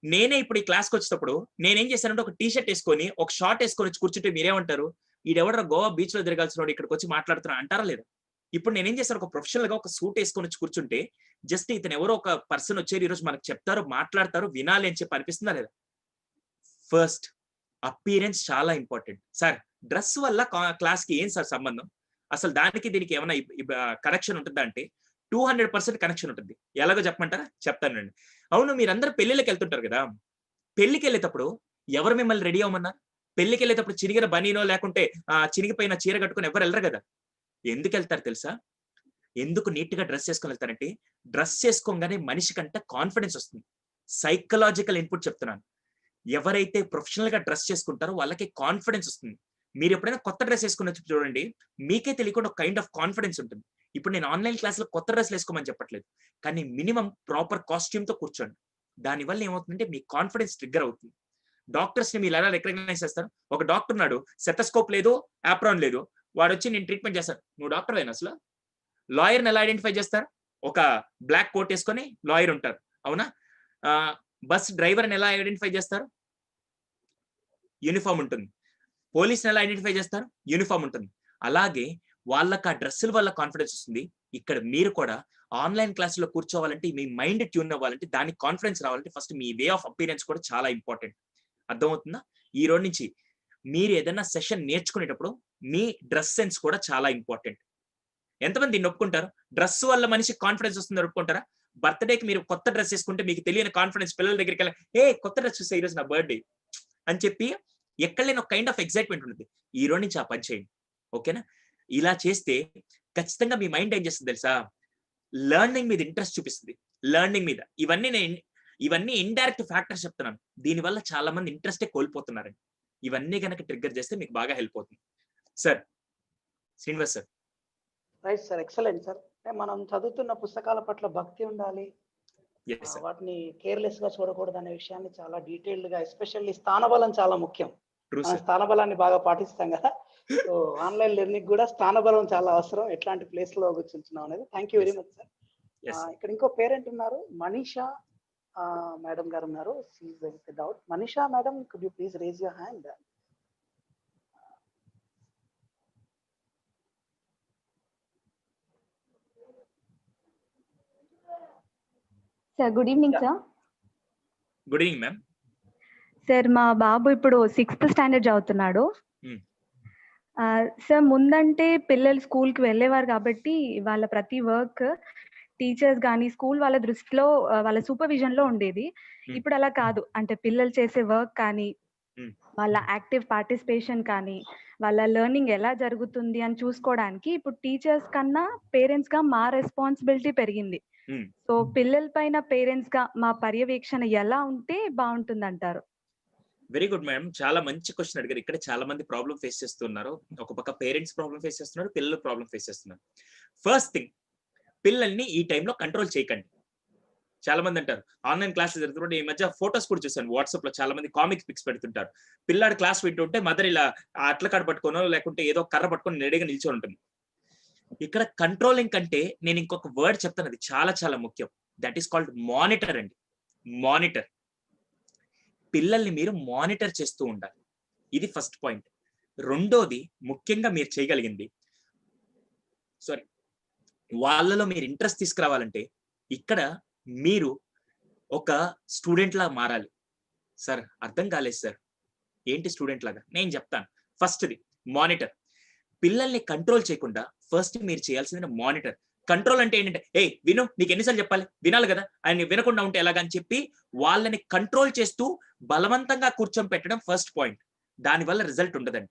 S2: నేనే ఇప్పుడు ఈ క్లాస్కి వచ్చేటప్పుడు నేనేం చేశానంటే ఒక టీ షర్ట్ వేసుకొని ఒక షార్ట్ వేసుకొని వచ్చి కూర్చుంటే మీరేమంటారు, ఈడెవడో గోవా బీచ్ లో తిరగాల్సిన వాడు ఇక్కడికి వచ్చి మాట్లాడుతున్నా అంటారా లేదా? ఇప్పుడు నేనేం చేశాను, ఒక ప్రొఫెషనల్ గా ఒక సూట్ వేసుకొని వచ్చి కూర్చుంటే జస్ట్ ఇతను ఎవరో ఒక పర్సన్ వచ్చారు ఈరోజు మనకు చెప్తారు, మాట్లాడతారు, వినాలి అని చెప్పి అనిపిస్తుందా లేదా? ఫస్ట్, అపీరెన్స్ చాలా ఇంపార్టెంట్. సార్ డ్రెస్ వల్ల క్లాస్ కి ఏం సార్ సంబంధం? అసలు దానికి దీనికి ఏమైనా కనెక్షన్ ఉంటుందా అంటే 200% కనెక్షన్ ఉంటుంది. ఎలాగో చెప్పమంటారా? చెప్తానండి. అవును, మీరందరూ పెళ్లిళ్ళకి వెళ్తుంటారు కదా, పెళ్లికి వెళ్ళేటప్పుడు ఎవరు మిమ్మల్ని రెడీ అవ్వమన్నారు? పెళ్లికి వెళ్ళేటప్పుడు చిరిగిన బనీనో లేకుంటే చిరిగిపోయిన చీర కట్టుకుని ఎవరు వెళ్ళరు కదా. ఎందుకు వెళ్తారు తెలుసా? ఎందుకు నీట్ గా డ్రెస్ చేసుకొని వెళ్తారంటే డ్రెస్ చేసుకోగానే మనిషి కంటే కాన్ఫిడెన్స్ వస్తుంది. సైకలాజికల్ ఇన్పుట్ చెప్తున్నాను. ఎవరైతే ప్రొఫెషనల్ గా డ్రెస్ చేసుకుంటారో వాళ్ళకి కాన్ఫిడెన్స్ వస్తుంది. మీరు ఎప్పుడైనా కొత్త డ్రెస్ వేసుకుని వచ్చి చూడండి, మీకే తెలియకుండా ఒక కైండ్ ఆఫ్ కాన్ఫిడెన్స్ ఉంటుంది. ఇప్పుడు నేను ఆన్లైన్ క్లాస్ లో కొత్త డ్రెస్ వేసుకోమని చెప్పట్లేదు, కానీ మినిమం ప్రాపర్ కాస్ట్యూమ్ తో కూర్చోండి. దానివల్ల ఏమవుతుందంటే మీ కాన్ఫిడెన్స్ ట్రిగ్గర్ అవుతుంది. డాక్టర్స్ ని మీరు ఎలా రికగ్నైజ్ చేస్తారు? ఒక డాక్టర్ ఉన్నాడు, సెటస్కోప్ లేదు, ఆప్రాన్ లేదు, వాడు వచ్చి నేను ట్రీట్మెంట్ చేస్తాను, నువ్వు డాక్టర్ అయినా అసలు? లాయర్ని ఎలా ఐడెంటిఫై చేస్తారు? ఒక బ్లాక్ కోట్ వేసుకొని లాయర్ ఉంటారు, అవునా? బస్ డ్రైవర్ని ఎలా ఐడెంటిఫై చేస్తారు? యూనిఫామ్ ఉంటుంది. పోలీస్ని ఎలా ఐడెంటిఫై చేస్తారు? యూనిఫామ్ ఉంటుంది. అలాగే వాళ్ళకి ఆ డ్రెస్సుల వల్ల కాన్ఫిడెన్స్ వస్తుంది. ఇక్కడ మీరు కూడా ఆన్లైన్ క్లాసులో కూర్చోవాలంటే, మీ మైండ్ ట్యూన్ అవ్వాలంటే, దానికి కాన్ఫిడెన్స్ రావాలంటే first me way of appearance కూడా చాలా ఇంపార్టెంట్. అర్థమవుతుందా? ఈ రోజు నుంచి మీరు ఏదైనా సెషన్ నేర్చుకునేటప్పుడు మీ డ్రెస్ సెన్స్ కూడా చాలా ఇంపార్టెంట్. ఎంతమంది దీన్ని ఒప్పుకుంటారు? డ్రెస్ వల్ల మనిషికి కాన్ఫిడెన్స్ వస్తుంది ఒప్పుకుంటారా? బర్త్డేకి మీరు కొత్త డ్రెస్ వేసుకుంటే మీకు తెలియని కాన్ఫిడెన్స్ పిల్లల దగ్గరికి వెళ్ళి ఏ కొత్త డ్రెస్ చూస్తే ఈరోజు నా బర్త్డే అని చెప్పి ఎక్కడ లేని ఒక కైండ్ ఆఫ్ ఎక్సైట్మెంట్ ఉంటుంది. ఈ రోజు నుంచి ఆ పని చేయండి, ఓకేనా? ఇలా చేస్తే ఖచ్చితంగా మీ మైండ్ ఏం చేస్తుంది తెలుసా? లెర్నింగ్ మీద ఇంట్రెస్ట్ చూపిస్తుంది. లెర్నింగ్ మీద. ఇవన్నీ ఇండైరెక్ట్ ఫ్యాక్టర్స్ చెప్తున్నాను. దీనివల్ల చాలా మంది ఇంట్రెస్టే కోల్పోతున్నారండి. ఇవన్నీ గనక ట్రిగ్గర్ చేస్తే మీకు బాగా హెల్ప్ అవుతుంది. Sir Srinivas sir.
S1: Right sir, excellent sir. మనం చదువుతున్న పుస్తకాల పట్ల భక్తి ఉండాలి,
S2: Yes, sir.
S1: వాటిని కేర్లెస్ గా చూడకూడదు అనే విషయాన్ని చాలా డీటెయిల్డ్ గా, ఎస్పెషల్లీ స్థానబలం చాలా ముఖ్యం.
S2: True,
S1: మనం
S2: sir.
S1: స్థానబలాన్ని బాగా పాటిస్తాం కదా, సో ఆన్లైన్ లెర్నింగ్ కూడా స్థానబలం చాలా అవసరం, ఎట్లాంటి ప్లేస్ లో కూర్చుంటున్నాం అనేది. Thank you very much sir.
S2: Yes, sir.
S1: ఇక్కడ ఇంకో పేరెంట్ ఉన్నారు, మనీషా మేడం గారు ఉన్నారు. Doubt, Manisha madam, could you please raise your hand?
S5: Sir good evening
S1: Yeah.
S5: Sir.
S2: Good evening ma'am.
S5: Sir మా బాబు ఇప్పుడు 6th స్టాండర్డ్ చదువుతున్నాడు.
S2: Hmm.
S5: సార్ ముందంటే పిల్లలు స్కూల్కి వెళ్ళేవారు కాబట్టి వాళ్ళ ప్రతి వర్క్ టీచర్స్ కానీ స్కూల్ వాళ్ళ దృష్టిలో వాళ్ళ సూపర్విజన్ లో ఉండేది.
S2: Hmm.
S5: ఇప్పుడు అలా కాదు. అంటే పిల్లలు చేసే వర్క్ కానీ
S2: Hmm.
S5: వాళ్ళ యాక్టివ్ పార్టిసిపేషన్ కానీ వాళ్ళ లెర్నింగ్ ఎలా జరుగుతుంది అని చూసుకోవడానికి ఇప్పుడు టీచర్స్ కన్నా పేరెంట్స్ గా మా రెస్పాన్సిబిలిటీ పెరిగింది.
S2: Hmm.
S5: సో పిల్లల పైన పేరెంట్స్ గా మా పర్యవేక్షణ ఎలా ఉంటే బాగుంటుంది అంటారు?
S2: వెరీ గుడ్ మేడం, చాలా మంచి క్వశ్చన్ అడిగారు. ఇక్కడ చాలా మంది ప్రాబ్లం ఫేస్ చేస్తున్నారు. ఒక పక్క పేరెంట్స్ ప్రాబ్లం ఫేస్ చేస్తున్నారు, పిల్లలు ప్రాబ్లం ఫేస్ చేస్తున్నారు. ఫస్ట్ థింగ్, పిల్లల్ని ఈ టైంలో కంట్రోల్ చేయకండి. చాలా మంది అంటారు ఆన్లైన్ క్లాసెస్ జరుగుతుంటే, ఈ మధ్య ఫోటోస్ కూడా చూసాను వాట్సాప్ లో, చాలా మంది కామిక్ పిక్స్ పెడుతుంటారు. పిల్లాడు క్లాస్ వింటుంటే మదర్ ఇలా అట్ల కాడ పట్టుకోనో లేకుంటే ఏదో కర్ర పట్టుకొని రెడీగా నిల్చొని ఉంటుంది. ఇక్కడ కంట్రోలింగ్ కంటే నేను ఇంకొక వర్డ్ చెప్తాను, అది చాలా చాలా ముఖ్యం. దట్ ఈస్ కాల్డ్ మానిటర్ అండి. మానిటర్. పిల్లల్ని మీరు మానిటర్ చేస్తూ ఉండాలి. ఇది ఫస్ట్ పాయింట్. రెండోది ముఖ్యంగా మీరు చేయగలిగింది, వాళ్ళలో మీరు ఇంట్రెస్ట్ తీసుకురావాలంటే ఇక్కడ మీరు ఒక స్టూడెంట్ లాగా మారాలి. సార్ అర్థం కాలేదు సార్, ఏంటి స్టూడెంట్ లాగా? నేను చెప్తాను. ఫస్ట్ది మానిటర్. పిల్లల్ని కంట్రోల్ చేయకుండా ఫస్ట్ మీరు చేయాల్సింది మానిటర్. కంట్రోల్ అంటే ఏంటంటే, విను, నీకు ఎన్నిసార్లు చెప్పాలి, వినాలి కదా, ఆయన వినకుండా ఉంటే ఎలాగని చెప్పి వాళ్ళని కంట్రోల్ చేస్తూ బలవంతంగా కూర్చొని పెట్టడం ఫస్ట్ పాయింట్. దానివల్ల రిజల్ట్ ఉండదండి.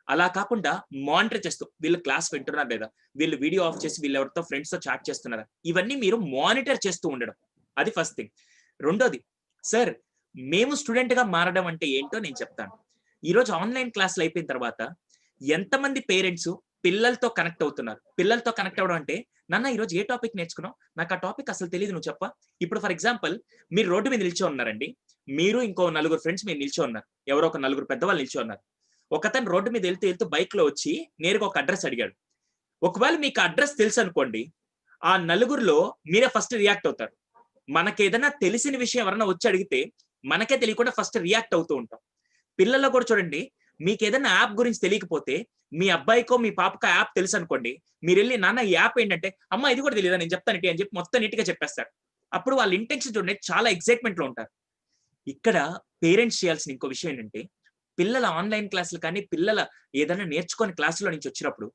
S2: అలా కాకుండా మానిటర్ చేస్తూ, వీళ్ళు క్లాస్ వింటున్నారు లేదా, వీళ్ళు వీడియో ఆఫ్ చేసి వీళ్ళు ఎవరితో ఫ్రెండ్స్ తో చాట్ చేస్తున్నారా, ఇవన్నీ మీరు మానిటర్ చేస్తూ ఉండడం. అది ఫస్ట్ థింగ్. రెండోది, సార్ మేము స్టూడెంట్ గా మారడం అంటే ఏంటో నేను చెప్తాను. ఈరోజు ఆన్లైన్ క్లాసులు అయిపోయిన తర్వాత ఎంతమంది పేరెంట్స్ పిల్లలతో కనెక్ట్ అవుతున్నారు? పిల్లలతో కనెక్ట్ అవ్వడం అంటే, నాన్న ఈరోజు ఏ టాపిక్ నేర్చుకున్నావు, నాకు ఆ టాపిక్ అసలు తెలియదు, నువ్వు చెప్పా. ఇప్పుడు ఫర్ ఎగ్జాంపుల్ మీరు రోడ్డు మీద నిల్చో ఉన్నారండి, మీరు ఇంకో 4 ఫ్రెండ్స్ మీరు నిల్చో ఉన్నారు, ఎవరో ఒక 4 పెద్దవాళ్ళు నిల్చో ఉన్నారు. ఒకతను రోడ్డు మీద వెళ్తూ బైక్ లో వచ్చి నేరుగా ఒక అడ్రస్ అడిగాడు. ఒకవేళ మీకు అడ్రస్ తెలుసు అనుకోండి, ఆ 4లో మీరే ఫస్ట్ రియాక్ట్ అవుతారు. మనకి ఏదైనా తెలిసిన విషయం ఎవరైనా వచ్చి అడిగితే మనకే తెలియకుండా ఫస్ట్ రియాక్ట్ అవుతూ ఉంటాం. పిల్లల్లో కూడా చూడండి, మీకు ఏదైనా యాప్ గురించి తెలియకపోతే మీ అబ్బాయికో మీ పాపకో యాప్ తెలుసు అనుకోండి, మీరు వెళ్ళి నాన్న ఈ యాప్ ఏంటంటే, అమ్మ ఇది కూడా తెలియదా, నేను చెప్తాను అని చెప్పి మొత్తం నీట్గా చెప్పేస్తారు. అప్పుడు వాళ్ళ ఇంటెన్షన్ చూడండి, చాలా ఎక్సైట్మెంట్ లో ఉంటారు. ఇక్కడ పేరెంట్స్ చేయాల్సిన ఇంకో విషయం ఏంటంటే, పిల్లల ఆన్లైన్ క్లాసులు కానీ పిల్లల ఏదైనా నేర్చుకునే క్లాసులో నుంచి వచ్చినప్పుడు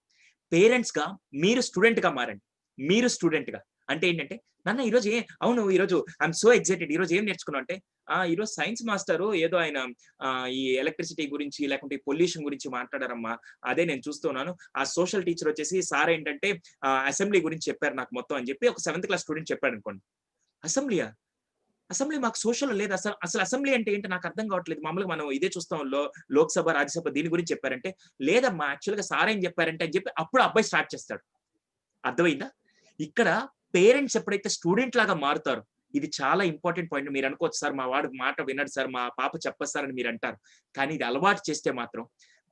S2: పేరెంట్స్ గా మీరు స్టూడెంట్ గా మారండి. మీరు స్టూడెంట్ గా అంటే ఏంటంటే, నాన్న ఈరోజు అవును ఈరోజు ఐఎమ్ సో ఎక్సైటెడ్, ఈరోజు ఏం నేర్చుకున్నావు అంటే, ఈరోజు సైన్స్ మాస్టర్ ఏదో ఆయన ఈ ఎలక్ట్రిసిటీ గురించి లేకుంటే పొల్యూషన్ గురించి మాట్లాడారమ్మా, అదే నేను చూస్తున్నాను. ఆ సోషల్ టీచర్ వచ్చేసి సార్ ఏంటంటే అసెంబ్లీ గురించి చెప్పారు నాకు మొత్తం అని చెప్పి ఒక 7th క్లాస్ స్టూడెంట్ చెప్పాడు అనుకోండి. అసెంబ్లీ మాకు సోషల్ లేదు, అసలు అసెంబ్లీ అంటే ఏంటి నాకు అర్థం కావట్లేదు, మామూలుగా మనం ఇదే చూస్తాం, లోక్సభ రాజ్యసభ దీని గురించి చెప్పారంటే, లేదమ్మా యాక్చువల్గా సార్ ఏం చెప్పారంటే అని చెప్పి అప్పుడు అబ్బాయి స్టార్ట్ చేస్తాడు. అర్థమైందా? ఇక్కడ పేరెంట్స్ ఎప్పుడైతే స్టూడెంట్ లాగా మారుతారో, ఇది చాలా ఇంపార్టెంట్ పాయింట్. మీరు అనుకోవచ్చు, సార్ మా వాడు మాట వినడు సార్, మా పాప చెప్పదు సార్ అని మీరు అంటారు. కానీ ఇది అలవాటు చేస్తే మాత్రం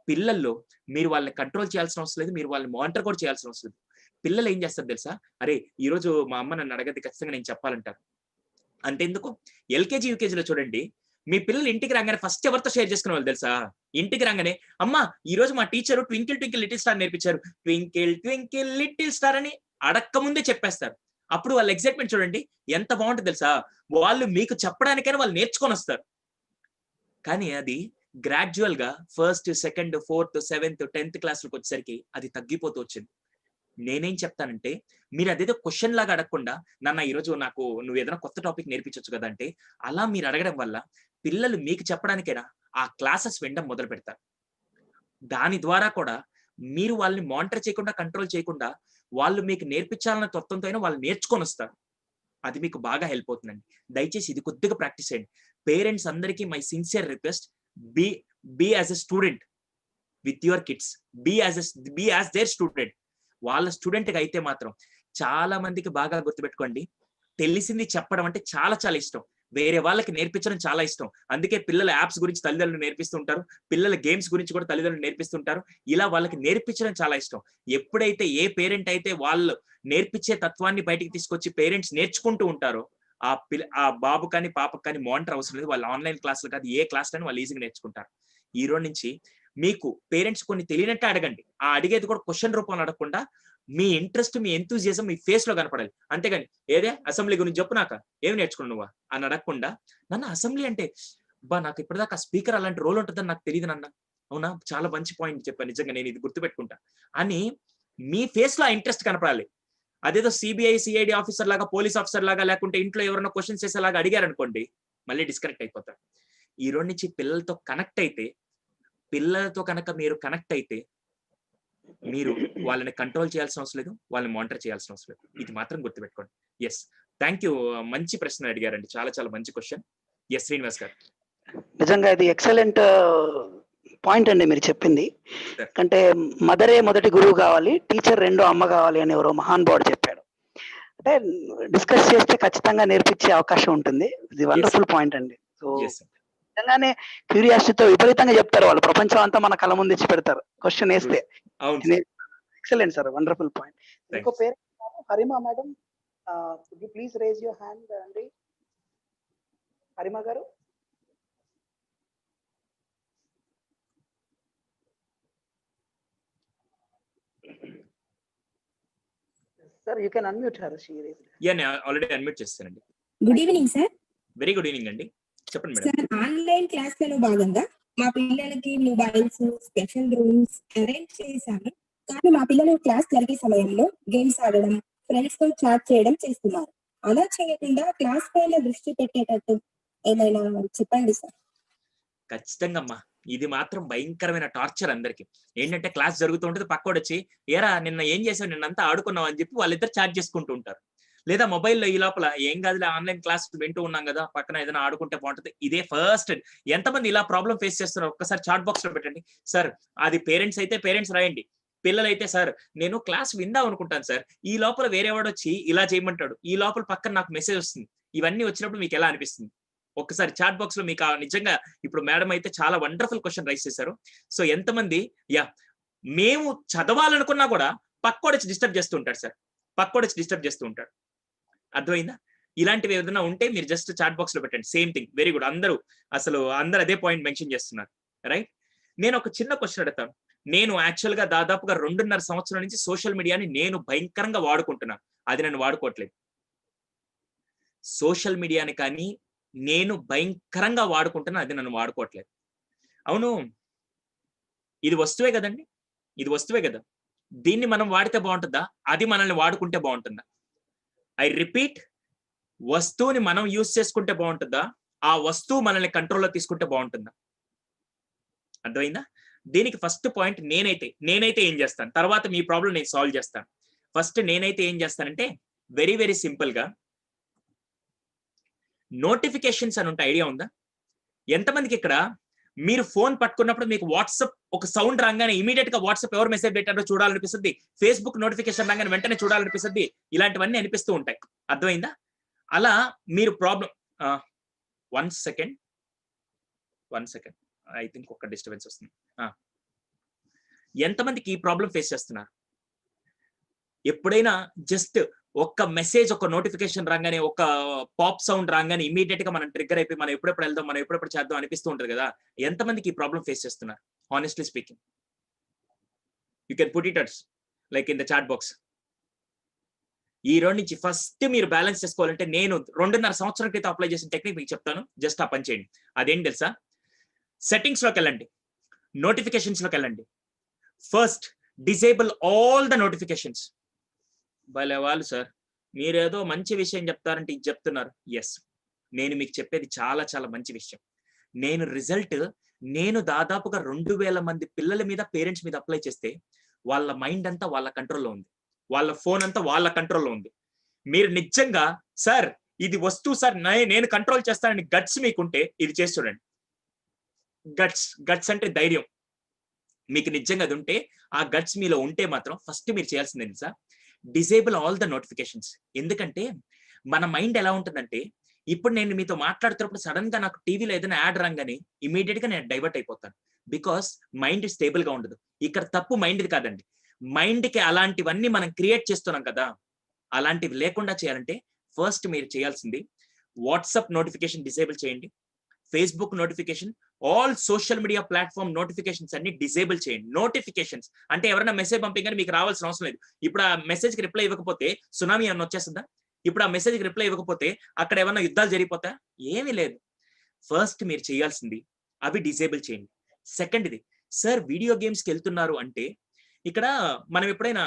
S2: పిల్లల్లో మీరు వాళ్ళని కంట్రోల్ చేయాల్సిన అవసరం లేదు, మీరు వాళ్ళని మానిటర్ కూడా చేయాల్సిన అవసరం లేదు. పిల్లలు ఏం చేస్తారు తెలుసా, అరే ఈ రోజు మా అమ్మ నన్ను అడగది, ఖచ్చితంగా నేను చెప్పాలంటారు. అంతెందుకు, ఎల్కేజీ యూకేజీలో చూడండి, మీ పిల్లలు ఇంటికి రాగానే ఫస్ట్ ఎవరితో షేర్ చేసుకునే వాళ్ళు తెలుసా? ఇంటికి రాగానే, అమ్మా ఈ రోజు మా teacher twinkle twinkle little star నేర్పించారు, ట్వింకిల్ ట్వింకిల్ లిటిల్ స్టార్ అని అడక్క ముందే చెప్పేస్తారు. అప్పుడు వాళ్ళ ఎక్సైట్మెంట్ చూడండి ఎంత బాగుంటుంది తెలుసా. వాళ్ళు మీకు చెప్పడానికైనా వాళ్ళు నేర్చుకొని వస్తారు. కానీ అది గ్రాడ్యువల్ గా 1st, 2nd, 4th, 7th, 10th క్లాసులకు వచ్చేసరికి అది తగ్గిపోతూ వచ్చింది. నేనేం చెప్తానంటే, మీరు అదేదో క్వశ్చన్ లాగా అడగకుండా, నాన్న ఈరోజు నాకు నువ్వు ఏదైనా కొత్త టాపిక్ నేర్పించవచ్చు కదా అంటే, అలా మీరు అడగడం వల్ల పిల్లలు మీకు చెప్పడానికైనా ఆ క్లాసెస్ వినడం మొదలు పెడతారు. దాని ద్వారా కూడా మీరు వాళ్ళని మానిటర్ చేయకుండా, కంట్రోల్ చేయకుండా, వాళ్ళు మీకు నేర్పించాలన్న తత్వంతో అయినా వాళ్ళు నేర్చుకొని వస్తారు. అది మీకు బాగా హెల్ప్ అవుతుందండి. దయచేసి ఇది కొద్దిగా ప్రాక్టీస్ చేయండి. పేరెంట్స్ అందరికీ my sincere request, be as a student with your kids, be as their student. వాళ్ళ స్టూడెంట్ గా అయితే మాత్రం చాలా మందికి బాగా గుర్తుపెట్టుకోండి, తెలిసింది చెప్పడం అంటే చాలా చాలా ఇష్టం, వేరే వాళ్ళకి నేర్పించడం చాలా ఇష్టం. అందుకే పిల్లల యాప్స్ గురించి తల్లిదండ్రులు నేర్పిస్తుంటారు, పిల్లల గేమ్స్ గురించి కూడా తల్లిదండ్రులు నేర్పిస్తుంటారు. ఇలా వాళ్ళకి నేర్పించడం చాలా ఇష్టం. ఎప్పుడైతే ఏ పేరెంట్ అయితే వాళ్ళు నేర్పించే తత్వాన్ని బయటికి తీసుకొచ్చి పేరెంట్స్ నేర్చుకుంటూ ఉంటారో, ఆ బాబు కానీ పాపకు కానీ మానిటర్ అవసరం లేదు. వాళ్ళు ఆన్లైన్ క్లాసులు కాదు, ఏ క్లాస్ అని వాళ్ళు ఈజీగా నేర్చుకుంటారు. ఈ రోజు నుంచి మీకు పేరెంట్స్ కొన్ని తెలియనట్టే అడగండి. ఆ అడిగేది కూడా క్వశ్చన్ రూపంలో అడగకుండా మీ ఇంట్రెస్ట్, మీ ఎంతూజియాజం మీ ఫేస్ లో కనపడాలి. అంతేగాని ఏదే అసెంబ్లీ గురించి చెప్పు, నాక ఏమి నేర్చుకున్నావు నువ్వా అని అడగకుండా, నన్ను అసెంబ్లీ అంటే బా నాకు ఇప్పటిదాకా స్పీకర్ అలాంటి రోల్ ఉంటుందని నాకు తెలియదు నాన్న, అవునా చాలా మంచి పాయింట్ చెప్పాను, నిజంగా నేను ఇది గుర్తుపెట్టుకుంటా అని మీ ఫేస్ లో ఆ ఇంట్రెస్ట్ కనపడాలి. అదేదో సిబిఐ సిఐడి ఆఫీసర్ లాగా, పోలీస్ ఆఫీసర్ లాగా, లేకుంటే ఇంట్లో ఎవరైనా క్వశ్చన్స్ చేసేలాగా అడిగారనుకోండి, మళ్ళీ డిస్కనెక్ట్ అయిపోతారు. ఈ రోజు నుంచి పిల్లలతో కనుక మీరు కనెక్ట్ అయితే మీరు వాళ్ళని కంట్రోల్ చేయాల్సిన అవసరం లేదు, వాళ్ళని మానిటర్ చేయాల్సిన అవసరం లేదు. ఇది మాత్రం గుర్తుపెట్టుకోండి. Yes, thank you. మంచి ప్రశ్న అడిగారండి, చాలా చాలా మంచి క్వశ్చన్. ఎస్ శ్రీనివాస్ గారు.
S1: నిజంగా ఇది ఎక్సలెంట్ పాయింట్ అండి మీరు చెప్పింది. అంటే మదరే మొదటి గురువు కావాలి, టీచర్ రెండో అమ్మ కావాలి అని ఎవరో మహానుభావుడు చెప్పాడు. అంటే డిస్కస్ చేస్తే ఖచ్చితంగా నేర్పించే అవకాశం ఉంటుంది. ఇది వండర్ఫుల్ పాయింట్ అండి. సో నిజంగానే క్యూరియాసిటీతో విపరీతంగా చెప్తారు వాళ్ళు, ప్రపంచం అంతా మన కళ్ళ ముందు ఇచ్చి పెడతారు క్వశ్చన్ వేస్తే. Excellent sir, wonderful point. ఇంకో పేరు Harima madam, please raise your hand అండి. Harima garu. Sir you can unmute her.
S2: Yeah, నేను ఆల్రెడీ అన్మ్యూట్ చేస్తానండి.
S6: Good evening sir.
S2: Very good evening అండి, చెప్పండి మేడం.
S6: సార్, ఆన్లైన్ క్లాస్లలో భాగంగా మా పిల్లలకి మొబైల్స్, స్పెషల్ రూమ్స్ అరేంజ్ చేశాను. కానీ మా పిల్లలు క్లాస్ జరిగే సమయంలో గేమ్స్ ఆడడం, ఫ్రెండ్స్ తో చాట్ చేయడం చేస్తున్నారు. అలా చేయకుండా క్లాస్ పైన దృష్టి పెట్టేటట్టు ఏమైనా చెప్పండి సార్.
S2: ఖచ్చితంగా అమ్మా, ఇది మాత్రం భయంకరమైన టార్చర్ అందరికి. ఏంటంటే క్లాస్ జరుగుతూ ఉంటుంది, పక్కోడు వచ్చి ఏరా నిన్న ఏం చేసావు, నిన్నంతా ఆడుకున్నావు అని చెప్పి వాళ్ళిద్దరు చాట్ చేసుకుంటూ ఉంటారు. లేదా మొబైల్లో ఈ లోపల ఏం కాదులే ఆన్లైన్ క్లాస్ వింటూ ఉన్నాం కదా, పక్కన ఏదైనా ఆడుకుంటే బాగుంటుంది. ఇదే ఫస్ట్. ఎంతమంది ఇలా ప్రాబ్లం ఫేస్ చేస్తున్నారు ఒక్కసారి చాట్ బాక్స్ లో పెట్టండి సార్. అది పేరెంట్స్ అయితే పేరెంట్స్ రాయండి, పిల్లలైతే సార్ నేను క్లాస్ విందాం అనుకుంటాను సార్, ఈ లోపల వేరేవాడు వచ్చి ఇలా చేయమంటాడు, ఈ లోపల పక్కన నాకు మెసేజ్ వస్తుంది. ఇవన్నీ వచ్చినప్పుడు మీకు ఎలా అనిపిస్తుంది ఒక్కసారి చాట్ బాక్స్ లో మీకు నిజంగా ఇప్పుడు మేడం అయితే చాలా వండర్ఫుల్ క్వశ్చన్ రైస్ చేశారు. సో ఎంతమంది మేము చదవాలనుకున్నా కూడా పక్కోడొచ్చి డిస్టర్బ్ చేస్తూ ఉంటాడు సార్, పక్కోడొచ్చి డిస్టర్బ్ చేస్తూ ఉంటాడు. అర్థమైందా? ఇలాంటివి ఏదైనా ఉంటే మీరు జస్ట్ చాట్ బాక్స్ లో పెట్టండి. Same thing, very good. అందరూ అదే పాయింట్ మెన్షన్ చేస్తున్నారు, రైట్? నేను ఒక చిన్న క్వశ్చన్ అడుగుతాను. నేను యాక్చువల్ గా దాదాపుగా 2.5 సంవత్సరాల నుంచి సోషల్ మీడియాని నేను భయంకరంగా వాడుకుంటున్నాను. అది నన్ను వాడుకోవట్లేదు. సోషల్ మీడియాని కానీ నేను భయంకరంగా వాడుకుంటున్నా, అది నన్ను వాడుకోవట్లేదు. అవును, ఇది వస్తువే కదండి, ఇది వస్తువే కదా. దీన్ని మనం వాడితే బాగుంటుందా, అది మనల్ని వాడుకుంటే బాగుంటుందా? ఐ రిపీట్, వస్తువుని మనం యూజ్ చేసుకుంటే బాగుంటుందా, ఆ వస్తువు మనల్ని కంట్రోల్లో తీసుకుంటే బాగుంటుందా? అర్థమైందా? దీనికి ఫస్ట్ పాయింట్ నేనైతే ఏం చేస్తాను, తర్వాత మీ ప్రాబ్లం నేను సాల్వ్ చేస్తాను. ఫస్ట్ నేనైతే ఏం చేస్తానంటే వెరీ వెరీ సింపుల్ గా నోటిఫికేషన్స్ అని ఉంటాయి, ఐడియా ఉందా? ఎంతమందికి ఇక్కడ మీరు ఫోన్ పట్టుకున్నప్పుడు మీకు వాట్సాప్ ఒక సౌండ్ రాగానే ఇమీడియట్ గా వాట్సాప్ ఎవరు మెసేజ్ పెట్టారో చూడాలనిపిస్తుంది, ఫేస్బుక్ నోటిఫికేషన్ రాగానే వెంటనే చూడాలనిపిస్తుంది, ఇలాంటివన్నీ అనిపిస్తూ ఉంటాయి. అర్థమైందా? అలా మీరు ప్రాబ్లం 1 సెకండ్ ఐ థింక్ ఒక డిస్టర్బెన్స్ వస్తుంది. ఎంతమందికి ఈ ప్రాబ్లం ఫేస్ చేస్తున్నారు? ఎప్పుడైనా జస్ట్ ఒక్క మెసేజ్, ఒక నోటిఫికేషన్ రాగానే, ఒక పాప్ సౌండ్ రాగానే ఇమీడియట్ గా మనం ట్రిగ్గర్ అయిపోయి మనం ఎప్పుడెప్పుడు వెళ్దాం, మనం ఎప్పుడెప్పుడు చేద్దాం అనిపిస్తూ ఉంటుంది కదా. ఎంతమందికి ఈ ప్రాబ్లం ఫేస్ చేస్తున్నారు? Honestly speaking, you can put it like in the chat box. ఈ రోజు నుంచి ఫస్ట్ మీరు బ్యాలెన్స్ చేసుకోవాలంటే నేను 2.5 సంవత్సరాల క్రితం అప్లై చేసిన టెక్నిక్ మీకు చెప్తాను, జస్ట్ ఆ పని చేయండి. అదేంటి తెలుసా? సెట్టింగ్స్ లోకి వెళ్ళండి, నోటిఫికేషన్స్ లోకి వెళ్ళండి. First disable all the notifications. భలే వాళ్ళు సార్, మీరేదో మంచి విషయం చెప్తారంటే ఇది చెప్తున్నారు. ఎస్, నేను మీకు చెప్పేది చాలా చాలా మంచి విషయం. నేను దాదాపుగా 2000 మంది పిల్లల మీద, పేరెంట్స్ మీద అప్లై చేస్తే వాళ్ళ మైండ్ అంతా వాళ్ళ కంట్రోల్లో ఉంది, వాళ్ళ ఫోన్ అంతా వాళ్ళ కంట్రోల్లో ఉంది. మీరు నిజంగా సార్ ఇది వస్తువు సార్ నేను కంట్రోల్ చేస్తానని గట్స్ మీకుంటే ఇది చేసి చూడండి. గట్స్ అంటే ధైర్యం. మీకు నిజంగా అది ఉంటే, ఆ గట్స్ మీలో ఉంటే మాత్రం ఫస్ట్ మీరు చేయాల్సింది తెలుసా, డిసేబుల్ ఆల్ ద నోటిఫికేషన్స్. ఎందుకంటే మన మైండ్ ఎలా ఉంటుందంటే, ఇప్పుడు నేను మీతో మాట్లాడుతున్నప్పుడు సడన్ గా నాకు టీవీలో ఏదైనా యాడ్ రాగానే ఇమీడియట్ గా నేను డైవర్ట్ అయిపోతాను. బికాస్ మైండ్ స్టేబుల్ గా ఉండదు. ఇక్కడ తప్పు మైండ్ది కాదండి, మైండ్ కి అలాంటివన్నీ మనం క్రియేట్ చేస్తున్నాం కదా. అలాంటివి లేకుండా చేయాలంటే ఫస్ట్ మీరు చేయాల్సింది వాట్సాప్ నోటిఫికేషన్ డిసేబుల్ చేయండి, Facebook notification, all social media platform notifications అన్ని డిసేబుల్ చేయండి. నోటిఫికేషన్స్ అంటే ఎవరైనా మెసేజ్ పంపించగానే మీకు రావాల్సిన అవసరం లేదు. ఇప్పుడు ఆ మెసేజ్ కి రిప్లై ఇవ్వకపోతే సునామీ ఏమన్నా వచ్చేస్తుందా? ఇప్పుడు ఆ మెసేజ్ కి రిప్లై ఇవ్వకపోతే అక్కడ ఏమన్నా యుద్ధాలు జరిగిపోతా? ఏమీ లేదు. ఫస్ట్ మీరు చేయాల్సింది అవి డిసేబుల్ చేయండి. సెకండ్ది, సార్ వీడియో గేమ్స్ కి వెళ్తున్నారు అంటే ఇక్కడ మనం ఎప్పుడైనా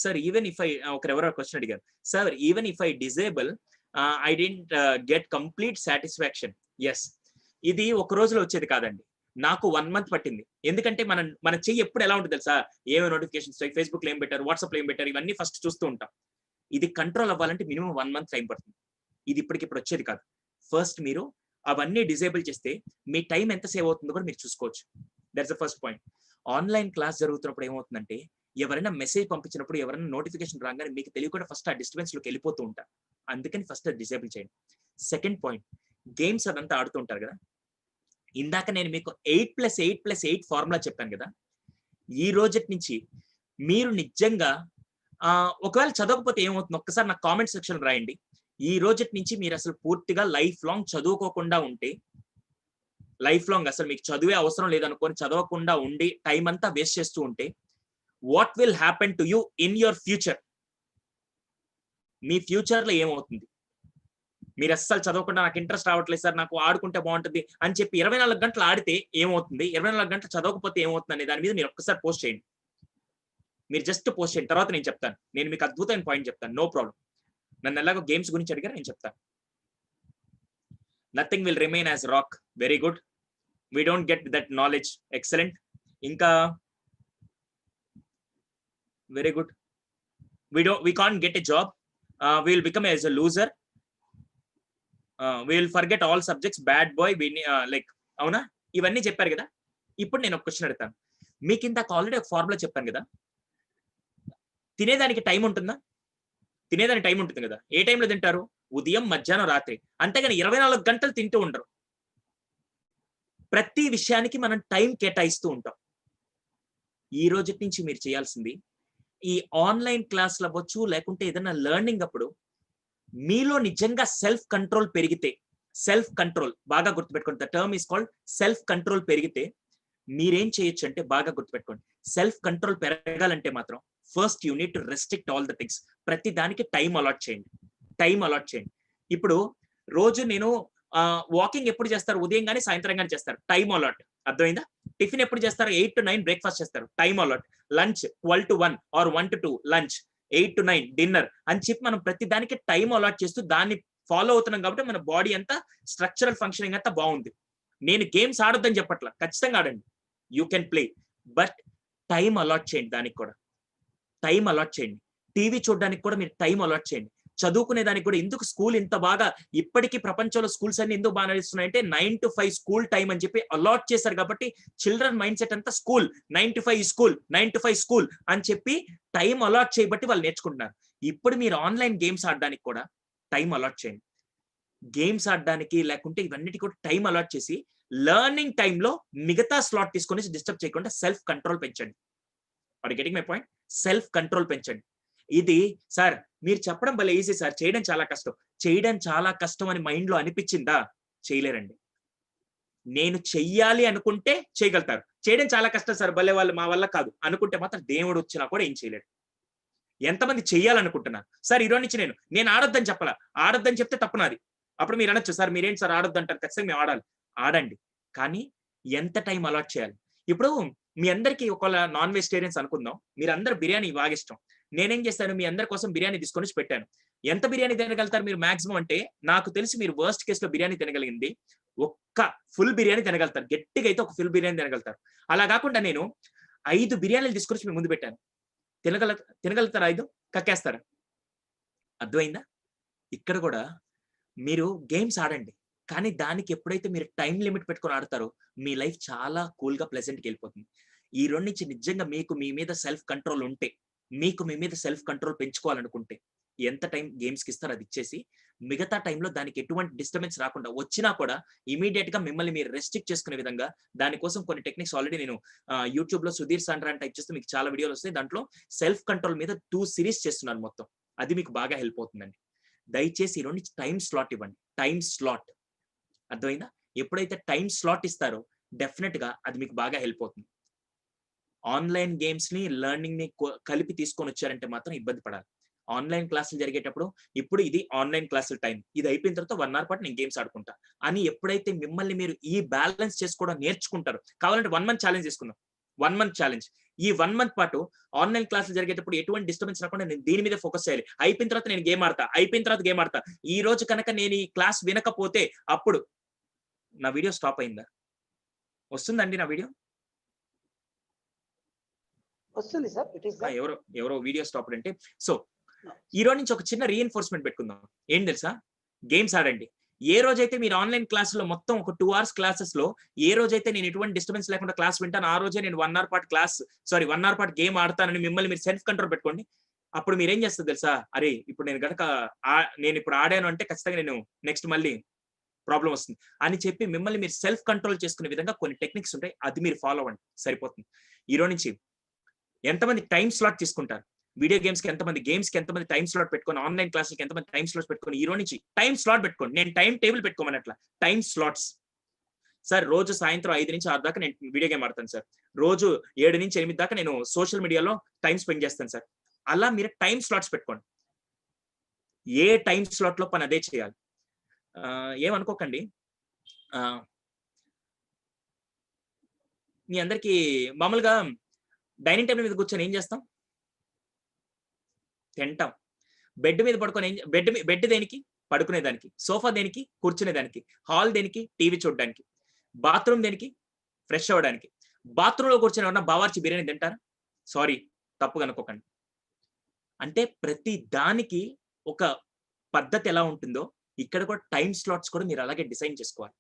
S2: సార్ ఈవెన్ ఇఫ్ ఐ ఒకరెవరో క్వశ్చన్ అడిగారు, sir even if I disable I didn't get complete satisfaction. Yes, ఇది ఒక రోజులో వచ్చేది కాదండి, నాకు 1 month పట్టింది. ఎందుకంటే మన చెయ్యి ఎప్పుడు ఎలా ఉంటుంది తెలుసా, ఏమో నోటిఫికేషన్స్, ఫేస్బుక్ లో ఏం పెట్టారు, వాట్సాప్ లో ఏం పెట్టారు, ఇవన్నీ ఫస్ట్ చూస్తూ ఉంటాం. ఇది కంట్రోల్ అవ్వాలంటే మినిమం 1 month టైం పడుతుంది. ఇది ఇప్పటికిప్పుడు వచ్చేది కాదు. ఫస్ట్ మీరు అవన్నీ డిసేబుల్ చేస్తే మీ టైం ఎంత సేవ్ అవుతుందో కూడా మీరు చూసుకోవచ్చు. That's the first point. Online class జరుగుతున్నప్పుడు ఏమవుతుందంటే, ఎవరైనా మెసేజ్ పంపించినప్పుడు, ఎవరైనా నోటిఫికేషన్ రాగానే మీకు తెలియకుండా ఫస్ట్ ఆ డిస్టర్బెన్స్ లోకి వెళ్ళిపోతూ ఉంటారు. అందుకని ఫస్ట్ అది డిసేబుల్ చేయండి. సెకండ్ పాయింట్, గేమ్స్ అదంతా ఆడుతూ ఉంటారు కదా. ఇందాక నేను మీకు 8+8+8 ఫార్ములా చెప్పాను కదా. ఈ రోజటి నుంచి మీరు నిజంగా ఒకవేళ చదవకపోతే ఏమవుతుంది ఒక్కసారి నాకు కామెంట్ సెక్షన్ రాయండి. ఈ రోజటి నుంచి మీరు అసలు పూర్తిగా లైఫ్ లాంగ్ చదువుకోకుండా ఉంటే, లైఫ్ లాంగ్ అసలు మీకు చదివే అవసరం లేదనుకొని చదవకుండా ఉండి టైం అంతా వేస్ట్ చేస్తూ ఉంటే, what will happen to you in your future? Me future లో ఏమవుతుంది? మీరు అస్సలు చదవకుండా నాకు ఇంట్రెస్ట్ రావట్లేదు సార్, నాకు ఆడుకుంటే బాగుంటుంది అని చెప్పి 24 గంటలు ఆడితే ఏమవుతుంది, 24 గంటలు చదవకపోతే ఏమవుతుంది అనే దాని మీద మీరు ఒక్కసారి పోస్ట్ చేయండి. మీరు జస్ట్ పోస్ట్ చేయండి, తర్వాత నేను చెప్తాను. నేను మీకు అద్భుతమైన పాయింట్ చెప్తాను, నో ప్రాబ్లం. నన్ను ఎలాగో గేమ్స్ గురించి అడిగారు, నేను చెప్తాను. Nothing will remain as rock. Very good. We don't get that knowledge. Excellent. ఇంకా very good. We can't get a job. We will become as a loser. We will forget all subjects. Bad boy. Like అవునా? ఇవన్నీ చెప్పారు కదా. ఇప్పుడు నేను ఒక question అడుగుతాను. మీకు ఇందాక ఆల్రెడీ ఒక ఫార్ములా చెప్పాను కదా. తినేదానికి టైం ఉంటుందా? తినేదానికి టైం ఉంటుంది కదా. ఏ టైంలో తింటారు? ఉదయం, మధ్యాహ్నం, రాత్రి. అంతేగాని 24 గంటలు తింటూ ఉండరు. ప్రతి విషయానికి మనం టైం కేటాయిస్తూ ఉంటాం. ఈ రోజు నుంచి మీరు చేయాల్సింది, ఈ ఆన్లైన్ క్లాసులు అవ్వచ్చు, లేకుంటే ఏదైనా లెర్నింగ్ అప్పుడు మీలో నిజంగా సెల్ఫ్ కంట్రోల్ పెరిగితే, సెల్ఫ్ కంట్రోల్ బాగా గుర్తుపెట్టుకోండి, the term is called self control పెరిగితే మీరేం చేయొచ్చు అంటే, బాగా గుర్తుపెట్టుకోండి, సెల్ఫ్ కంట్రోల్ పెరగాలంటే మాత్రం first you need to restrict all the things. ప్రతి దానికి టైం అలాట్ చేయండి. టైం అలాట్ చేయండి. ఇప్పుడు రోజు నేను వాకింగ్ ఎప్పుడు చేస్తారు? ఉదయం కానీ సాయంత్రం కానీ చేస్తారు. Time allot. అర్థమైందా? టిఫిన్ ఎప్పుడు చేస్తారు? 8 to 9 బ్రేక్ఫాస్ట్ చేస్తారు. Time allot. Lunch 12 to 1 or 1 to 2 lunch, 8 to 9 dinner అని చెప్పి మనం ప్రతి దానికి టైం అలాట్ చేస్తూ దాన్ని ఫాలో అవుతున్నాం కాబట్టి మన బాడీ అంతా స్ట్రక్చరల్ ఫంక్షనింగ్ అంతా బాగుంది. నేను గేమ్స్ ఆడొద్దని చెప్పట్లా, ఖచ్చితంగా ఆడండి, you can play, but time allot చేయండి. దానికి కూడా టైం అలాట్ చేయండి. టీవీ చూడడానికి కూడా మీరు టైం అలాట్ చేయండి. చదువుకునే దానికి కూడా. ఎందుకు స్కూల్ ఇంత బాగా ఇప్పటికీ ప్రపంచంలో స్కూల్స్ అన్ని ఎందుకు బాగా నడుస్తున్నాయంటే 9 to 5 స్కూల్ టైం అని చెప్పి అలాట్ చేశారు కాబట్టి చిల్డ్రన్ మైండ్ సెట్ అంతా school, 9 to 5 school, 9 to 5 school అని చెప్పి టైం అలాట్ చేయబట్టి వాళ్ళు నేర్చుకుంటున్నారు. ఇప్పుడు మీరు ఆన్లైన్ గేమ్స్ ఆడడానికి కూడా టైం అలాట్ చేయండి. గేమ్స్ ఆడడానికి లేకుంటే ఇవన్నిటి కూడా టైం అలాట్ చేసి లెర్నింగ్ టైంలో మిగతా స్లాట్ తీసుకొని డిస్టర్బ్ చేయకుండా సెల్ఫ్ కంట్రోల్ పెంచండి. Are you getting my point? Self control పెంచండి. ఇది సార్ మీరు చెప్పడం భలే ఈజీ సార్, చేయడం చాలా కష్టం. చేయడం చాలా కష్టం అని మైండ్ లో అనిపించిందా? చేయలేరండి. నేను చెయ్యాలి అనుకుంటే చేయగలుగుతారు. చేయడం చాలా కష్టం సార్, భలే వాళ్ళు మా వల్ల కాదు అనుకుంటే మాత్రం దేవుడు వచ్చినా కూడా ఏం చేయలేడు. ఎంతమంది చెయ్యాలనుకుంటున్నారు? సార్ ఈరోజు నుంచి నేను ఆడొద్దని చెప్పాలా, ఆడొద్దని చెప్తే తప్పు నాది. అప్పుడు మీరు అనొచ్చు, సార్ మీరేంటి సార్ ఆడొద్దు అంటారు. ఖచ్చితంగా మేము ఆడాలి. ఆడండి, కానీ ఎంత టైం అలాట్ చేయాలి? ఇప్పుడు మీ అందరికీ ఒకవేళ నాన్ వెజిటేరియన్స్ అనుకుందాం, మీరు అందరు బిర్యానీ బాగా ఇష్టం. నేనేం చేస్తాను, మీ అందరి కోసం బిర్యానీ తీసుకొని పెట్టాను. ఎంత బిర్యానీ తినగలుగుతారు మీరు మాక్సిమం అంటే? నాకు తెలిసి మీరు వర్స్ట్ కేస్ లో బిర్యానీ తినగలిగింది ఒక్క ఫుల్ బిర్యానీ తినగలుగుతారు. గట్టిగా అయితే ఒక ఫుల్ బిర్యానీ తినగలుగుతారు. అలా కాకుండా నేను 5 బిర్యానీలు తీసుకొచ్చి మీ ముందు పెట్టాను. తినగలుగుతారా? 5 కక్కేస్తారా? అర్థమైందా? ఇక్కడ కూడా మీరు గేమ్స్ ఆడండి. కానీ దానికి ఎప్పుడైతే మీరు టైమ్ లిమిట్ పెట్టుకొని ఆడతారో మీ లైఫ్ చాలా కూల్‌గా ప్లెజెంట్‌గా వెళ్ళిపోతుంది. ఈ 2 నుంచి నిజంగా మీకు మీ మీద సెల్ఫ్ కంట్రోల్ ఉంటే, మీకు మీ మీద సెల్ఫ్ కంట్రోల్ పెంచుకోవాలనుకుంటే, ఎంత టైం గేమ్స్‌కి ఇస్తారో అది ఇచ్చేసి, మిగతా టైంలో దానికి ఎటువంటి డిస్టర్బెన్స్ రాకుండా వచ్చినా కూడా ఇమ్మీడియేట్‌గా మిమ్మల్ని మీరు రెస్ట్రిక్ట్ చేసుకునే విధంగా దానికోసం కొన్ని టెక్నిక్స్ ఆల్రెడీ నేను యూట్యూబ్‌లో సుధీర్ సాండ్రా అని టైప్ చేస్తే మీకు చాలా వీడియోలు వస్తాయి. దాంట్లో సెల్ఫ్ కంట్రోల్ మీద 2 సిరీస్ చేస్తున్నాను మొత్తం. అది మీకు బాగా హెల్ప్ అవుతుందండి. దయచేసి ఈ 2 నుంచి టైమ్ స్లాట్ ఇవ్వండి. Time slot. అర్థమైందా? ఎప్పుడైతే టైమ్ స్లాట్ ఇస్తారో డెఫినెట్‌గా అది మీకు బాగా హెల్ప్ అవుతుంది. ఆన్‌లైన్ గేమ్స్‌ని, లెర్నింగ్‌ని కలిపి తీసుకొని వచ్చారంటే మాత్రం ఇబ్బంది పడాలి. ఆన్‌లైన్ క్లాసులు జరిగేటప్పుడు ఇప్పుడు ఇది ఆన్‌లైన్ క్లాసుల టైం. ఇది అయిపోయిన తర్వాత 1 అవర్ పాటు నేను గేమ్స్ ఆడుకుంటా అని ఎప్పుడైతే మిమ్మల్ని మీరు ఈ బ్యాలెన్స్ చేసుకోవడం నేర్చుకుంటారో, కావాలంటే 1 మంత్ ఛాలెంజ్ చేసుకుందాం. 1 మంత్ ఛాలెంజ్. ఈ 1 మంత్ పాటు ఆన్‌లైన్ క్లాసులు జరిగేటప్పుడు ఎటువంటి డిస్టర్బెన్స్ రాకుండా నేను దీని మీద ఫోకస్ చేయాలి. అయిపోయిన తర్వాత నేను గేమ్ ఆడతా. అయిపోయిన తర్వాత గేమ్ ఆడతా. ఈ రోజు కనుక నేను ఈ క్లాస్ వినకపోతే అప్పుడు నా వీడియో స్టాప్ అయిందా? వస్తుందండి నా వీడియో?
S1: వస్తుంది సార్. ఇట్ ఈస్
S2: ఎవరో వీడియో స్టాప్ అంటే సో ఈ రోజు నుంచి ఒక చిన్న రీఎన్ఫోర్స్మెంట్ పెట్టుకుందాం. ఏం తెలుసా? గేమ్స్ ఆడండి. ఏ రోజైతే మీరు ఆన్‌లైన్ క్లాస్‌లో మొత్తం ఒక 2 అవర్స్ క్లాసెస్‌లో ఏ రోజైతే నేను ఎటువంటి డిస్టర్బెన్స్ లేకుండా క్లాస్ వింటానో ఆ రోజే నేను 1 అవర్ పాటు 1 అవర్ పాటు గేమ్ ఆడతానని మిమ్మల్ని మీరు సెల్ఫ్ కంట్రోల్ పెట్టుకోండి. అప్పుడు మీరేం చేస్తారు తెలుసా? అరే! ఇప్పుడు నేను గనక నేను ఇప్పుడు ఆడాను అంటే ఖచ్చితంగా నేను నెక్స్ట్ మళ్ళీ ప్రాబ్లమ్ వస్తుంది అని చెప్పి మిమ్మల్ని మీరు సెల్ఫ్ కంట్రోల్ చేసుకునే విధంగా కొన్ని టెక్నిక్స్ ఉంటాయి. అది మీరు ఫాలో అవ్వండి. సరిపోతుంది. ఈ రోజు నుంచి ఎంతమంది టైమ్ స్లాట్ తీసుకుంటారు? వీడియో గేమ్స్‌కి ఎంతమంది, గేమ్స్‌కి ఎంతమంది టైమ్ స్లాట్ పెట్టుకొని, ఆన్‌లైన్ క్లాసులకి ఎంతమంది టైమ్ స్లాట్స్ పెట్టుకొని ఈ రోజు నుంచి టైమ్ స్లాట్ పెట్టుకోండి. నేను టైమ్ టేబుల్ పెట్టుకోమనట్లా. Time slots. సార్ రోజు సాయంత్రం 5 నుంచి 6 దాకా నేను వీడియో గేమ్ ఆడతాను సార్. రోజు 7 నుంచి 8 దాకా నేను సోషల్ మీడియాలో టైమ్ స్పెండ్ చేస్తాను సార్. అలా మీరు టైమ్ స్లాట్స్ పెట్టుకోండి. ఏ టైమ్ స్లాట్‌లో పని అదే చేయాలి. ఏమనుకోకండి. మీ అందరికీ మామూలుగా డైనింగ్ టేబుల్ మీద కూర్చొని ఏం చేస్తాం? తింటాం. బెడ్ మీద పడుకొని బెడ్ దేనికి? పడుకునేదానికి. సోఫా దేనికి? కూర్చునేదానికి. హాల్ దేనికి? టీవీ చూడడానికి. బాత్రూమ్ దేనికి? ఫ్రెష్ అవ్వడానికి. బాత్రూమ్‌లో కూర్చొని ఎవరన్నా బావర్చి బిర్యానీ తింటారా? సారీ, తప్పుగా అనుకోకండి. అంటే ప్రతి దానికి ఒక పద్ధతి ఎలా ఉంటుందో ఇక్కడ కూడా టైమ్ స్లాట్స్ కూడా మీరు అలాగే డిజైన్ చేసుకోవాలి.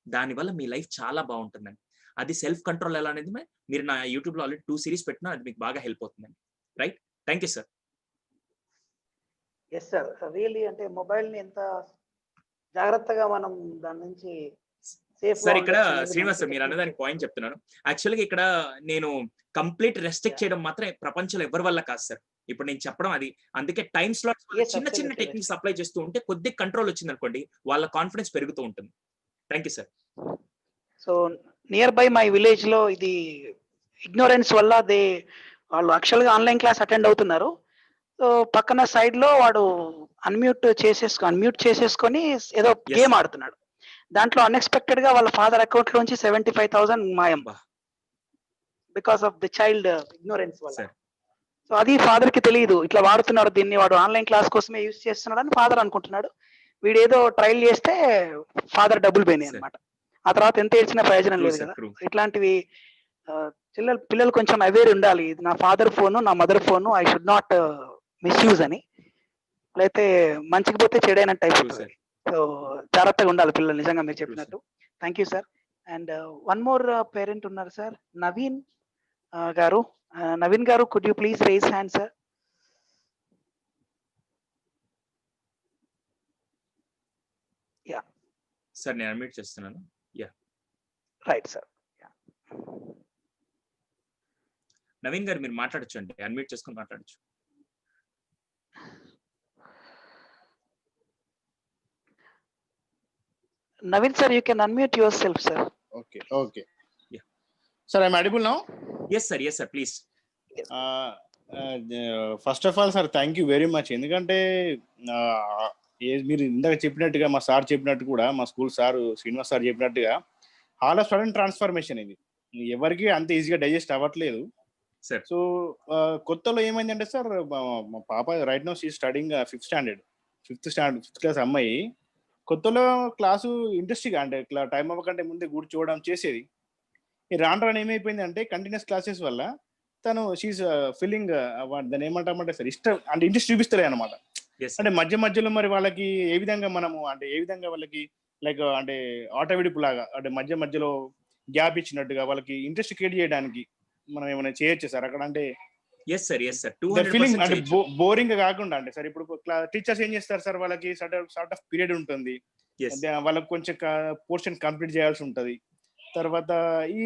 S2: దానివల్ల మీ లైఫ్ చాలా బాగుంటుందండి. అది సెల్ఫ్ కంట్రోల్ ఎలా అనేది మీరు నా యూట్యూబ్‌లో ఆల్రెడీ 2 సిరీస్ పెట్టినా అది మీకు బాగా హెల్ప్ అవుతుందండి. Right? Thank you sir.
S1: Yes sir. Really అంటే మొబైల్‌ని ఎంత జాగ్రత్తగా మనం దాని నుంచి సేఫ్‌గా
S2: సార్ ఇక్కడ
S1: ఉండొచ్చు అనేది
S2: శ్రీనివాస్ సార్
S1: మనకి
S2: మీరు అన్నదానికి పాయింట్ చెప్తున్నాను. యాక్చువల్‌గా ఇక్కడ నేను కంప్లీట్ రెస్ట్రిక్ట్ చేయడం మాత్రం ప్రపంచంలో ఎవరి వల్ల కాదు సార్. ఇప్పుడు నేను చెప్పడం అది. అందుకే టైమ్ స్లాట్స్
S1: Yes,
S2: చిన్న చిన్న
S1: absolutely.
S2: టెక్నిక్స్ అప్లై చేస్తూ ఉంటే కొద్దిగా కంట్రోల్ వచ్చిందనుకోండి వాళ్ళ కాన్ఫిడెన్స్ పెరుగుతూ ఉంటుంది. Thank you sir.
S1: So near by my విలేజ్‌లో ఇది ఇగ్నోరెన్స్ వల్ల వాళ్ళు యాక్చువల్‌గా ఆన్‌లైన్ క్లాస్ అటెండ్ అవుతున్నారు. సో పక్కన సైడ్‌లో వాడు అన్‌మ్యూట్ చేసేసుకొని ఏదో
S2: Yes.
S1: గేమ్ ఆడుతున్నాడు. దాంట్లో అన్‌ఎక్స్‌పెక్టెడ్‌గా వాళ్ళ ఫాదర్ అకౌంట్‌లోంచి 75,000 మాయం.
S2: అబ్బా!
S1: Because of the child ignorance వల్ల.
S2: సార్.
S1: సో అది ఫాదర్‌కి తెలీదు. ఇట్లా వాడుతున్నాడు దీన్ని, వాడు ఆన్‌లైన్ క్లాస్ కోసమే యూజ్ చేస్తున్నాడని ఫాదర్ అనుకుంటున్నాడు. వీడేదో ట్రైల్ చేస్తే ఫాదర్ డబ్బులు పోయినాయి
S2: Sir.
S1: అన్నమాట. ఆ తర్వాత ఎంత ఏడ్చినా ప్రయోజనం
S2: True,
S1: లేదు
S2: sir.
S1: కదా!
S2: True.
S1: ఇట్లాంటివి పిల్లలు కొంచెం అవేర్ ఉండాలి. ఇది నా ఫాదర్ ఫోను, నా mother phone, I should not misuse అని. లేతే మంచికి పోతే చెడైనట్టు
S2: True,
S1: అయిపోతది.
S2: sir.
S1: సో జాగ్రత్తగా ఉండాలి పిల్లలు నిజంగా మీరు
S2: True, sir.
S1: చెప్పినట్టు. Thank you sir. And one more parent ఉన్నారు sir. Naveen garu. Naveen garu, could you please raise hand sir? Yeah!
S2: Sir నేను అన్‌మ్యూట్ చేస్తున్నాను. Yeah!
S1: Right sir.
S2: Naveen garu మీరు మాట్లాడొచ్చు అండి. అన్‌మ్యూట్ చేసుకొని మాట్లాడొచ్చు.
S1: Naveen sir, you can unmute yourself, sir.
S7: Okay.
S2: Yeah.
S7: Sir, I'm audible now?
S2: Yes, sir. Please.
S7: First of all sir thank you very much. ఎందుకంటే మీరు ఇందాక చెప్పినట్టుగా మా సార్ చెప్పినట్టు కూడా మా స్కూల్ సార్ శ్రీనివాస్ సార్ చెప్పినట్టుగా హాల్ ఆఫ్ సడన్ ట్రాన్స్ఫర్మేషన్ ఇది ఎవరికి అంత ఈజీగా డైజెస్ట్ అవ్వట్లేదు. సో కొత్తలో ఏమైందంటే సార్ మా పాప right now she studying fifth class అమ్మాయి. కొత్తలో క్లాసు ఇంట్రెస్ట్గా అంటే ఇట్లా టైం అవ్వకంటే ముందే కూర్చోవడం చేసేది. రాను ఏమైపోయింది అంటే కంటిన్యూస్ క్లాసెస్ వల్ల తను షీఈ్ ఫీలింగ్ దాన్ని ఏమంటామంటే సార్ ఇష్టం అంటే ఇంట్రెస్ట్ చూపిస్తలే అనమాట. అంటే మధ్య మధ్యలో మరి వాళ్ళకి ఏ విధంగా మనము అంటే ఏ విధంగా వాళ్ళకి లైక్ అంటే ఆట విడుపు లాగా అంటే మధ్య మధ్యలో గ్యాప్ ఇచ్చినట్టుగా వాళ్ళకి ఇంట్రెస్ట్ క్రియేట్ చేయడానికి మనం ఏమైనా చేయొచ్చు సార్ అక్కడ? అంటే
S2: yes sir, yes sir,
S7: feeling
S2: 200%
S7: అంటే
S2: చేయొచ్చు.
S7: బోరింగ్ కాకుండా అంటే సార్ ఇప్పుడు టీచర్స్ ఏం చేస్తారు సార్, వాళ్ళకి సార్ట్ ఆఫ్ పీరియడ్ ఉంటుంది,
S2: Yes.
S7: వాళ్ళకి కొంచెం పోర్షన్ కంప్లీట్ చేయాల్సి ఉంటది, తర్వాత ఈ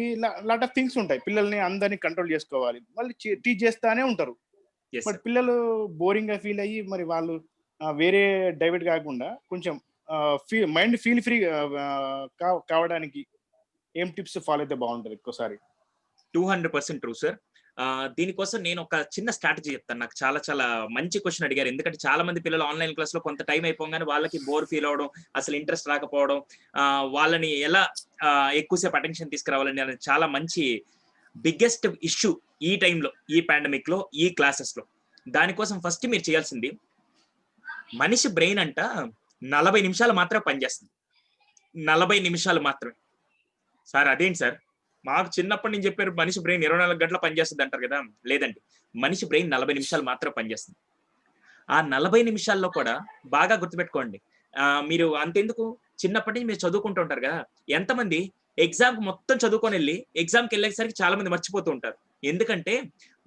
S7: లాట్ ఆఫ్ థింగ్స్ ఉంటాయి, పిల్లల్ని అందరినీ కంట్రోల్ చేసుకోవాలి, మళ్ళీ టీచ్ చేస్తానే ఉంటారు.
S2: Yes,
S7: but
S2: sir.
S7: పిల్లలు బోరింగ్ గా ఫీల్ అయ్యి మరి వాళ్ళు వేరే డైవర్ట్ కాకుండా కొంచెం మైండ్ ఫీల్ ఫ్రీ కావడానికి ఏం టిప్స్ ఫాలో అయితే బాగుంటది ఎక్కువసారి?
S2: 200% ట్రూ సార్. దీనికోసం నేను ఒక చిన్న స్ట్రాటజీ చెప్తాను. నాకు చాలా చాలా మంచి క్వశ్చన్ అడిగారు. ఎందుకంటే చాలా మంది పిల్లలు ఆన్లైన్ క్లాస్ లో కొంత టైం అయిపోగానే వాళ్ళకి బోర్ ఫీల్ అవడం, అసలు ఇంట్రెస్ట్ రాకపోవడం, వాళ్ళని ఎలా ఎక్కువసేపు అటెన్షన్ తీసుకురావాలని అనేది చాలా మంచి బిగ్గెస్ట్ ఇష్యూ ఈ టైంలో, ఈ పాండమిక్ లో, ఈ క్లాసెస్ లో. దానికోసం ఫస్ట్ మీరు చేయాల్సింది, మనిషి బ్రెయిన్ అంట 40 నిమిషాలు మాత్రమే పనిచేస్తుంది. 40 నిమిషాలు మాత్రమే. సార్ అదేంటి సార్, మాకు చిన్నప్పటి నుంచి చెప్పారు మనిషి బ్రెయిన్ 24 గంటలు పనిచేస్తుంది అంటారు కదా. లేదండి, మనిషి బ్రెయిన్ 40 నిమిషాలు మాత్రం పనిచేస్తుంది. ఆ 40 నిమిషాల్లో కూడా బాగా గుర్తుపెట్టుకోండి, మీరు అంతెందుకు చిన్నప్పటి నుంచి మీరు చదువుకుంటూ ఉంటారు కదా, ఎంతమంది ఎగ్జామ్ మొత్తం చదువుకొని వెళ్ళి ఎగ్జామ్కి వెళ్ళేసరికి చాలా మంది మర్చిపోతూ ఉంటారు. ఎందుకంటే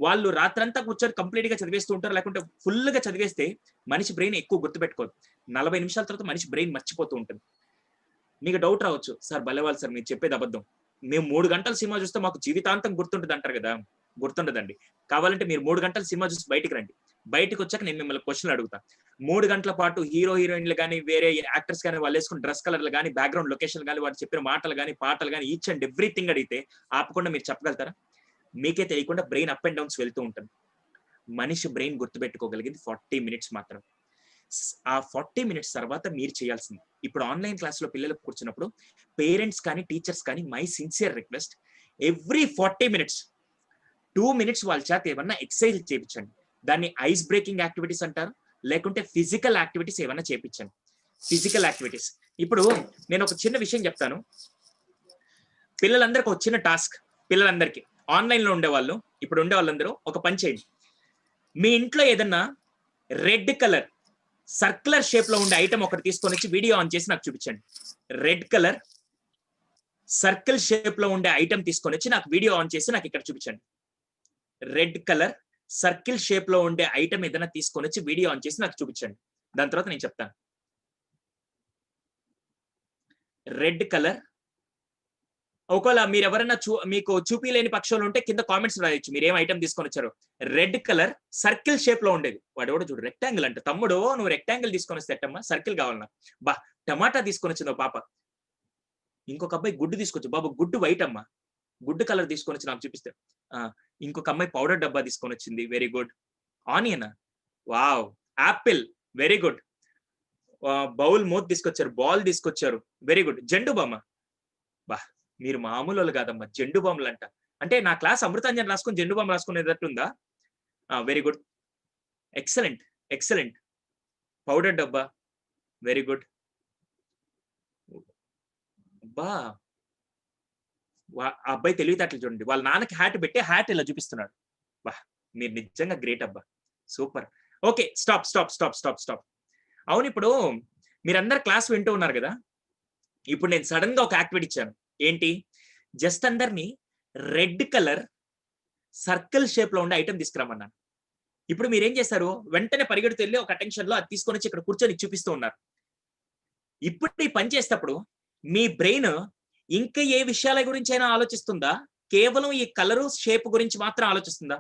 S2: వాళ్ళు రాత్రంతా కూర్చొని కంప్లీట్ గా చదివేస్తూ ఉంటారు, లేకుంటే ఫుల్ గా చదివేస్తే మనిషి బ్రెయిన్ ఎక్కువ గుర్తుపెట్టుకోదు. 40 నిమిషాల తర్వాత మనిషి బ్రెయిన్ మర్చిపోతూ ఉంటుంది. మీకు డౌట్ రావచ్చు, సార్ భలేవాళ్ళు సార్ మీరు చెప్పేది అబద్ధం, మేము 3 గంటల సినిమా చూస్తే మాకు జీవితాంతం గుర్తుంటుంది అంటారు కదా. గుర్తుండదండి. కావాలంటే మీరు 3 గంటల సినిమా చూసి బయటికి రండి. బయటకు వచ్చాక నేను మిమ్మల్ని క్వశ్చన్లు అడుగుతా. 3 గంటల పాటు హీరో హీరోయిన్లు కానీ, వేరే యాక్టర్స్ కానీ, వాళ్ళు వేసుకున్న డ్రెస్ కలర్లు కానీ, బ్యాక్గ్రౌండ్ లొకేషన్ కానీ, వాళ్ళు చెప్పిన మాటలు కానీ, పాటలు కానీ, ఈచ్ అండ్ ఎవ్రీథింగ్ అడిగితే ఆపకుండా మీరు చెప్పగలుగుతారా? మీకే తెలియకుండా బ్రెయిన్ అప్ అండ్ డౌన్స్ వెళ్తూ ఉంటుంది. మనిషి బ్రెయిన్ గుర్తుపెట్టుకోగలిగింది 40 మినిట్స్ మాత్రం. ఆ 40 మినిట్స్ తర్వాత మీరు చేయాల్సింది, ఇప్పుడు ఆన్లైన్ క్లాస్ లో పిల్లలు కూర్చున్నప్పుడు పేరెంట్స్ కానీ, టీచర్స్ కానీ, my sincere request, every 40 minutes 2 minutes వాళ్ళ చేత ఏమన్నా ఎక్సర్సైజ్ చేయించండి. దాన్ని ఐస్ బ్రేకింగ్ యాక్టివిటీస్ అంటారు, లేకుంటే ఫిజికల్ యాక్టివిటీస్ ఏమన్నా చేయించండి. Physical activities. ఇప్పుడు నేను ఒక చిన్న విషయం చెప్తాను. పిల్లలందరికీ ఒక చిన్న టాస్క్, పిల్లలందరికీ ఆన్లైన్ లో ఉండేవాళ్ళు, ఇప్పుడు ఉండే వాళ్ళందరూ ఒక పని చేయండి. మీ ఇంట్లో ఏదన్నా రెడ్ కలర్ సర్క్యులర్ షేప్ లో ఉండే ఐటమ్ ఒకటి తీసుకొని వచ్చి వీడియో ఆన్ చేసి నాకు చూపించండి. రెడ్ కలర్ సర్కిల్ షేప్ లో ఉండే ఐటమ్ తీసుకొని వచ్చి నాకు వీడియో ఆన్ చేసి నాకు ఇక్కడ చూపించండి. రెడ్ కలర్ సర్కిల్ షేప్ లో ఉండే ఐటమ్ ఏదైనా తీసుకొని వచ్చి వీడియో ఆన్ చేసి నాకు చూపించండి. దాని తర్వాత నేను చెప్తాను. రెడ్ కలర్, ఒకవేళ మీరు ఎవరైనా మీకు చూపిలేని పక్షంలో ఉంటే కింద కామెంట్స్ రాయొచ్చు మీరు ఏం ఐటమ్ తీసుకొని వచ్చారు. రెడ్ కలర్ సర్కిల్ షేప్ లో ఉండేది. వాడు ఎవడో చూడు రెక్టాంగిల్ అంటే, తమ్ముడు నువ్వు రెక్టాంగిల్ తీసుకొని వస్తే ఎట్టమ్మా, సర్కిల్ కావాలన్నా. బా టమాటా తీసుకొని వచ్చిందో పాప. ఇంకొక అబ్బాయి గుడ్డు తీసుకొచ్చు, బాబు గుడ్డు వైట్ అమ్మా, గుడ్డు కలర్ తీసుకొని వచ్చి నాకు చూపిస్తే. ఇంకొక అమ్మాయి పౌడర్ డబ్బా తీసుకొని వచ్చింది, very good. Onion, wow. Apple, very good. Bowl మోత్ తీసుకొచ్చారు, బాల్ తీసుకొచ్చారు, వెరీ గుడ్. జెండు బామ్మ, బా మీరు మామూలు వాళ్ళు కాదమ్మా, జెండు బాంబులు అంట. అంటే నా క్లాస్ అమృతాంజన్ రాసుకొని జెండు బాంబు రాసుకునేటట్టుందా? Very good, excellent excellent. Powder డబ్బా, వెరీ గుడ్. బా అబ్బాయి తెలివితేటలు చూడండి, వాళ్ళ నాన్నకి హ్యాట్ పెట్టి హ్యాట్ ఇలా చూపిస్తున్నాడు. బా మీరు నిజంగా గ్రేట్ అబ్బా, super. Okay, stop stop stop stop stop. అవును, ఇప్పుడు మీరందరు క్లాస్ వింటూ ఉన్నారు కదా, ఇప్పుడు నేను సడన్ గా ఒక యాక్టివిటీ ఇచ్చాను. ఏంటి? జస్ట్ అందరినీ రెడ్ కలర్ సర్కిల్ షేప్ లో ఉండే ఐటమ్ తీసుకురమ్మన్నాను. ఇప్పుడు మీరేం చేశారు? వెంటనే పరిగెడుతూ వెళ్ళి ఒక అటెన్షన్ లో అది తీసుకొని వచ్చి ఇక్కడ కూర్చొని చూపిస్తూ ఉన్నారు. ఇప్పుడు ఈ పని చేసేటప్పుడు మీ బ్రెయిన్ ఇంకా ఏ విషయాల గురించి అయినా ఆలోచిస్తుందా? కేవలం ఈ కలరు షేప్ గురించి మాత్రం ఆలోచిస్తుందా?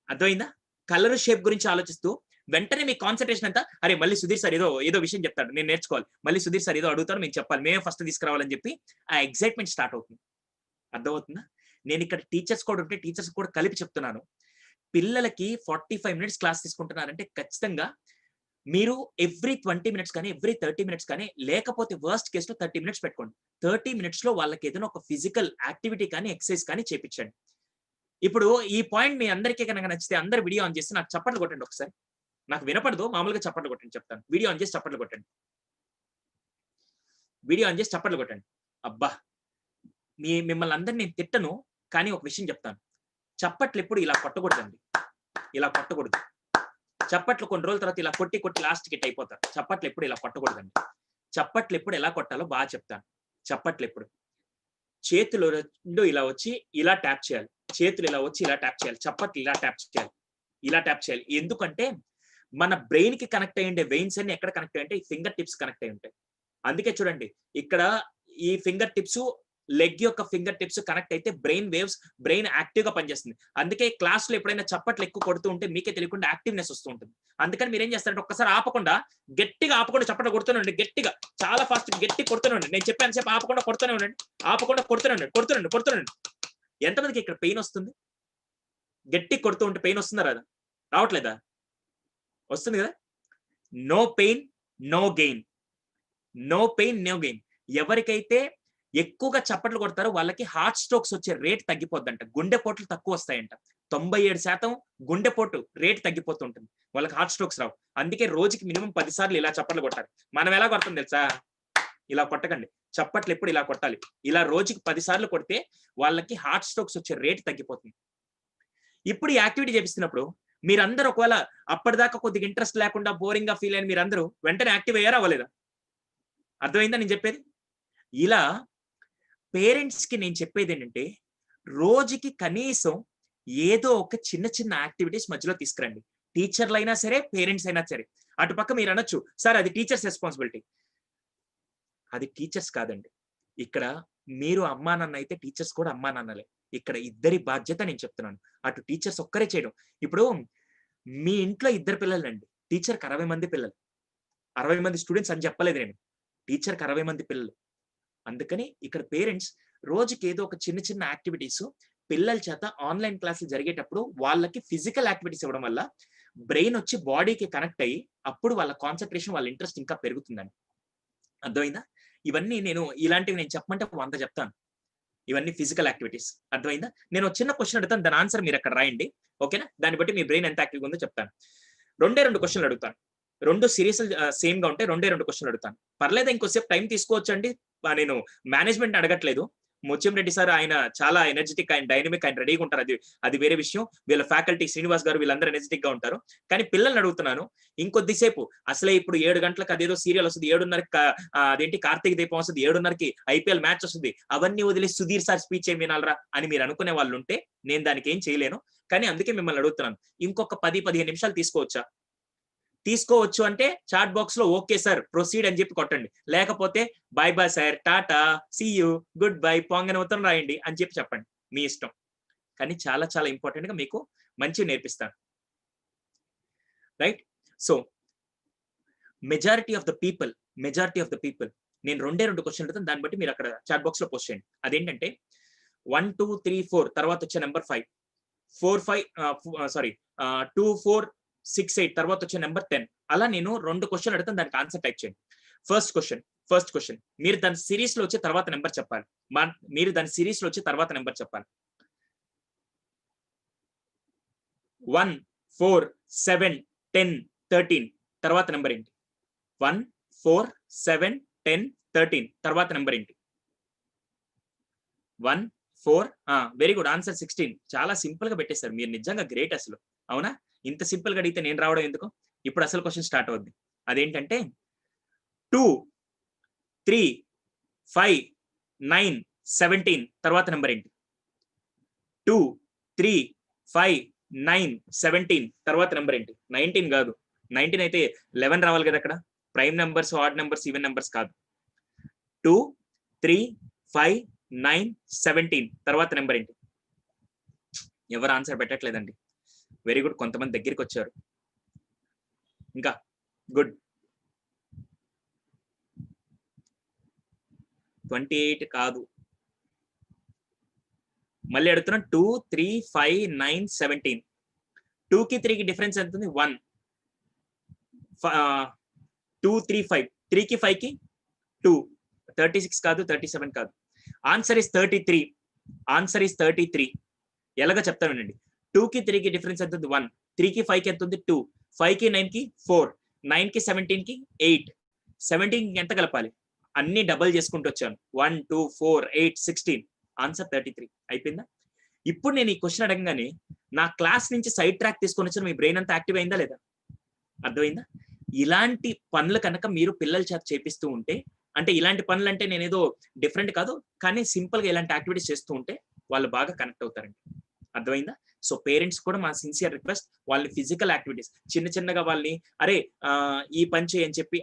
S2: అర్థమైందా? కలర్ షేప్ గురించి ఆలోచిస్తూ వెంటనే మీ కాన్సన్ట్రేషన్ అంతా, అరే మళ్ళీ సుధీర్ సార్ ఏదో విషయం చెప్తాడు, నేను నేర్చుకోవాలి, మళ్ళీ సుధీర్ సార్ ఏదో అడుగుతారు, మేము చెప్పాలి, మేమే ఫస్ట్ తీసుకురావాలని చెప్పి ఆ ఎగ్జైట్మెంట్ స్టార్ట్ అవుతుంది. అర్థమవుతుందా? నేను ఇక్కడ టీచర్స్ కూడా ఉంటే టీచర్స్ కూడా కలిపి చెప్తున్నాను. పిల్లలకి 45 మినిట్స్ క్లాస్ తీసుకుంటున్నారంటే ఖచ్చితంగా మీరు ఎవ్రీ 20 మినిట్స్ కానీ, ఎవ్రీ 30 మినిట్స్ కానీ, లేకపోతే వర్స్ట్ కేసులో 30 మినిట్స్ పెట్టుకోండి. 30 మినిట్స్ లో వాళ్ళకి ఏదైనా ఒక ఫిజికల్ యాక్టివిటీ కానీ, ఎక్సర్సైజ్ కానీ చేపించండి. ఇప్పుడు ఈ పాయింట్ మీ అందరికీ కనుక నచ్చితే అందరు వీడియో ఆన్ చేసి నాకు చప్పట్లు కొట్టండి ఒకసారి. నాకు వినపడదు, మామూలుగా చప్పట్లు కొట్టండి చెప్తాను. వీడియో ఆన్ చేసి చప్పట్లు కొట్టండి, వీడియో ఆన్ చేసి చప్పట్లు కొట్టండి. అబ్బా, మిమ్మల్ని అందరినీ నేను తిట్టను, కానీ ఒక విషయం చెప్తాను. చప్పట్లు ఎప్పుడు ఇలా కొట్టకూడదండి, ఇలా కొట్టకూడదు. చప్పట్లు కొన్ని రోజుల తర్వాత ఇలా కొట్టి కొట్టి లాస్ట్ కిట్ అయిపోతారు. చప్పట్లు ఎప్పుడు ఇలా కొట్టకూడదండి. చప్పట్లు ఎప్పుడు ఎలా కొట్టాలో బాగా చెప్తాను. చప్పట్లు ఎప్పుడు చేతులు రెండు ఇలా వచ్చి ఇలా ట్యాప్ చేయాలి, చేతులు ఇలా వచ్చి ఇలా ట్యాప్ చేయాలి, చప్పట్లు ఇలా ట్యాప్ చేయాలి, ఇలా ట్యాప్ చేయాలి. ఎందుకంటే మన బ్రెయిన్ కి కనెక్ట్ అయ్యే వెయిన్స్ అన్ని ఎక్కడ కనెక్ట్ అయ్యి ఉంటాయి? ఫింగర్ టిప్స్ కనెక్ట్ అయ్యి ఉంటాయి. అందుకే చూడండి ఇక్కడ ఈ ఫింగర్ టిప్స్, లెగ్ యొక్క ఫింగర్ టిప్స్ కనెక్ట్ అయితే బ్రెయిన్ వేవ్స్, బ్రెయిన్ యాక్టివ్ గా పనిచేస్తుంది. అందుకే క్లాస్ లో ఎప్పుడైనా చప్పట్లు ఎక్కువ కొడుతూ ఉంటే మీకే తెలియకుండా యాక్టివ్నెస్ వస్తూ ఉంటుంది. అందుకని మీరు ఏం చేస్తారంటే ఒక్కసారి ఆపకుండా, గట్టిగా ఆపకుండా చప్పట్లు కొడుతూనే ఉండండి, గట్టిగా చాలా ఫాస్ట్ గట్టి కొడుతూనే ఉండండి. నేను చెప్పాను సేపు ఆపకుండా కొడుతూనే ఉండండి, ఆపకుండా కొడుతూనే ఉండండి, కొడుతుండండి కొడుతుండండి. ఎంతమందికి ఇక్కడ పెయిన్ వస్తుంది? గట్టి కొడుతూ ఉంటే పెయిన్ వస్తుందా రాదా? రావట్లేదా? వస్తుంది కదా. No pain no gain, no pain no gain. ఎవరికైతే ఎక్కువగా చప్పట్లు కొడతారో వాళ్ళకి హార్ట్ స్ట్రోక్స్ వచ్చే రేట్ తగ్గిపోద్దంట, గుండెపోట్లు తక్కువ వస్తాయంట. 97% గుండెపోటు రేట్ తగ్గిపోతుంటుంది, వాళ్ళకి హార్ట్ స్ట్రోక్స్ రావు. అందుకే రోజుకి మినిమం 10 సార్లు ఇలా చప్పట్లు కొట్టాలి. మనం ఎలా కొడతాం తెలుసా? ఇలా కొట్టకండి, చప్పట్లు ఎప్పుడు ఇలా కొట్టాలి. ఇలా రోజుకి 10 సార్లు కొడితే వాళ్ళకి హార్ట్ స్ట్రోక్స్ వచ్చే రేట్ తగ్గిపోతుంది. ఇప్పుడు ఈ యాక్టివిటీ చేపిస్తున్నప్పుడు మీరందరూ ఒకవేళ అప్పటిదాకా కొద్దిగా ఇంట్రెస్ట్ లేకుండా బోరింగ్ గా ఫీల్ అయిన మీరందరూ వెంటనే యాక్టివ్ అయ్యారా అవ్వలేదా? అర్థమైందా నేను చెప్పేది? ఇలా పేరెంట్స్ కి నేను చెప్పేది ఏంటంటే రోజుకి కనీసం ఏదో ఒక చిన్న చిన్న యాక్టివిటీస్ మధ్యలో తీసుకురండి. టీచర్లు అయినా సరే, పేరెంట్స్ అయినా సరే. అటుపక్క మీరు అనొచ్చు సార్ అది టీచర్స్ రెస్పాన్సిబిలిటీ. అది టీచర్స్ కాదండి. ఇక్కడ మీరు అమ్మా నాన్న అయితే టీచర్స్ కూడా అమ్మా నాన్నలే. ఇక్కడ ఇద్దరి బాధ్యత నేను చెప్తున్నాను. అటు టీచర్స్ ఒక్కరే చేయడం. ఇప్పుడు మీ ఇంట్లో 2 పిల్లలండి, టీచర్కి 60 మంది పిల్లలు, 60 మంది స్టూడెంట్స్ అని చెప్పలేదు నేను, టీచర్కి 60 మంది పిల్లలు. అందుకని ఇక్కడ పేరెంట్స్ రోజుకి ఏదో ఒక చిన్న చిన్న యాక్టివిటీస్ పిల్లల చేత ఆన్లైన్ క్లాసులు జరిగేటప్పుడు వాళ్ళకి ఫిజికల్ యాక్టివిటీస్ ఇవ్వడం వల్ల బ్రెయిన్ వచ్చి బాడీకి కనెక్ట్ అయ్యి అప్పుడు వాళ్ళ కాన్సన్ట్రేషన్, వాళ్ళ ఇంట్రెస్ట్ ఇంకా పెరుగుతుందండి. అర్థమైందా? ఇవన్నీ నేను ఇలాంటివి నేను చెప్పమంటే 100 చెప్తాను. ఇవన్నీ ఫిజికల్ యాక్టివిటీస్. అర్థమైందా? నేను చిన్న క్వశ్చన్ అడుగుతాను, దాని ఆన్సర్ మీరు అక్కడ రాయండి, ఓకేనా? దాన్ని బట్టి మీ బ్రెయిన్ ఎంత యాక్టివ్గా ఉందో చెప్తాను. 2 క్వశ్చన్లు అడుగుతాను, 2 సిరీస్ సేమ్ గా ఉంటే 2 క్వశ్చన్లు అడుగుతాను. పర్లేదా? ఇంకోసేపు టైం తీసుకోవచ్చు అండి. నేను మేనేజ్మెంట్ అడగట్లేదు. ముత్యం రెడ్డి సార్ ఆయన చాలా ఎనర్జెటిక్, ఆయన డైనమిక్, ఆయన రెడీగా ఉంటారు, అది వేరే విషయం. వీళ్ళ ఫ్యాకల్టీ శ్రీనివాస్ గారు వీళ్ళందరూ ఎనర్జెటిక్ గా ఉంటారు. కానీ పిల్లల్ని అడుగుతున్నాను ఇంకొద్దిసేపు. అసలే ఇప్పుడు 7 గంటలకు అదేదో సీరియల్ వస్తుంది, 7:30కి అదేంటి కార్తీక దీపం వస్తుంది, 7:30కి IPL మ్యాచ్ వస్తుంది, అవన్నీ వదిలేసి సుధీర్ సార్ స్పీచ్ ఏం వినాలరా అని మీరు అనుకునే వాళ్ళు ఉంటే నేను దానికి ఏం చేయలేను. కానీ అందుకే మిమ్మల్ని అడుగుతున్నాను, ఇంకొక 10-15 నిమిషాలు తీసుకోవచ్చా? తీసుకోవచ్చు అంటే చాట్ బాక్స్ లో ఓకే సార్ ప్రొసీడ్ అని చెప్పి కొట్టండి, లేకపోతే bye bye sir, tata, see you, good bye, పొంగన ఉత్తరం రాయండి అని చెప్పి చెప్పండి, మీ ఇష్టం. కానీ చాలా చాలా ఇంపార్టెంట్ గా మీకు మంచిగా నేర్పిస్తాను, right? So majority of the people నేను 2 క్వశ్చన్ అడుగుతాను, దాన్ని బట్టి మీరు అక్కడ చాట్ బాక్స్ లో పోస్ట్ చేయండి. అదేంటంటే 1 2 3 4 తర్వాత వచ్చే నెంబర్ 5 4 5 సారీ 2 4 6 8 తర్వాత వచ్చే నెంబర్ 10. అలా నేను 2 క్వశ్చన్ అడుగుతాను, దానికి ఆన్సర్ టైప్ చేయండి. ఫస్ట్ క్వశ్చన్ మీరు దాని సిరీస్ లో వచ్చే తర్వాత నెంబర్ చెప్పాలి. మీరు దాని సిరీస్ లో వచ్చే తర్వాత నెంబర్ చెప్పాలి. 1 4 7 10 13 తర్వాత నెంబర్ ఏంటి? 1 4 7 10 13 తర్వాత నెంబర్ ఏంటి? 1 4 వెరీ గుడ్, ఆన్సర్ 16. చాలా సింపుల్ గా పెట్టేశారు మీరు, నిజంగా గ్రేట్ అసలు. అవునా? ఇంత సింపుల్ గా అడిగితే నేను రావడం ఎందుకు? ఇప్పుడు అసలు క్వశ్చన్ స్టార్ట్ అవుద్ది. అదేంటంటే 2 3 5 9 17 తర్వాత నెంబర్ ఏంటి? 2 3 5 9 17 తర్వాత నెంబర్ ఏంటి? 19 కాదు, 19 అయితే 11 రావాలి కదా అక్కడ. Prime numbers, odd numbers, even numbers కాదు. 2 3 5 9 17 తర్వాత నెంబర్ ఏంటి? ఎవరు ఆన్సర్ పెట్టట్లేదండి. వెరీ గుడ్, కొంతమంది దగ్గరికి వచ్చారు. ఇంకా గుడ్. 28 కాదు, మళ్ళీ అడుగుతున్నా. 2 3 5 9 17 2 కి 3 కి డిఫరెన్స్ ఎంత ఉంది? 1 2 3 5 3 కి 5 కి 2 36 కాదు, 37 కాదు. Answer is 33. Answer is 33. ఎలాగో చెప్తాను వినండి. 2 కి 3 కి డిఫరెన్స్ ఎంత ఉంది? 1. 3 కి 5 కి ఎంత ఉంది? 2. 5 కి 9 కి 4. 9 కి 17 కి 8. 17 కి ఎంత కలపాలి? అన్ని డబల్ చేసుకుంటూ వచ్చాను. 1 2 4 8 16. ఆన్సర్ 33. అయిపోయిందా? ఇప్పుడు నేను ఈ క్వశ్చన్ అడగగానే నా క్లాస్ నుంచి సైడ్ ట్రాక్ తీసుకొని వచ్చిన మీ బ్రెయిన్ అంతా యాక్టివ్ అయిందా లేదా? అర్థమైందా? ఇలాంటి పనులు కనుక మీరు పిల్లల చేత చేపిస్తూ ఉంటే, అంటే ఇలాంటి పనులు అంటే నేను ఏదో డిఫరెంట్ కాదు, కానీ సింపుల్ గా ఇలాంటి యాక్టివిటీస్ చేస్తూ ఉంటే వాళ్ళు బాగా కనెక్ట్ అవుతారండి. అర్థమైందా? సో పేరెంట్స్ కూడా మా సిన్సియర్ రిక్వెస్ట్, వాళ్ళని ఫిజికల్ యాక్టివిటీస్ చిన్నగా వాళ్ళని అరే ఈ పని చేయని చెప్పి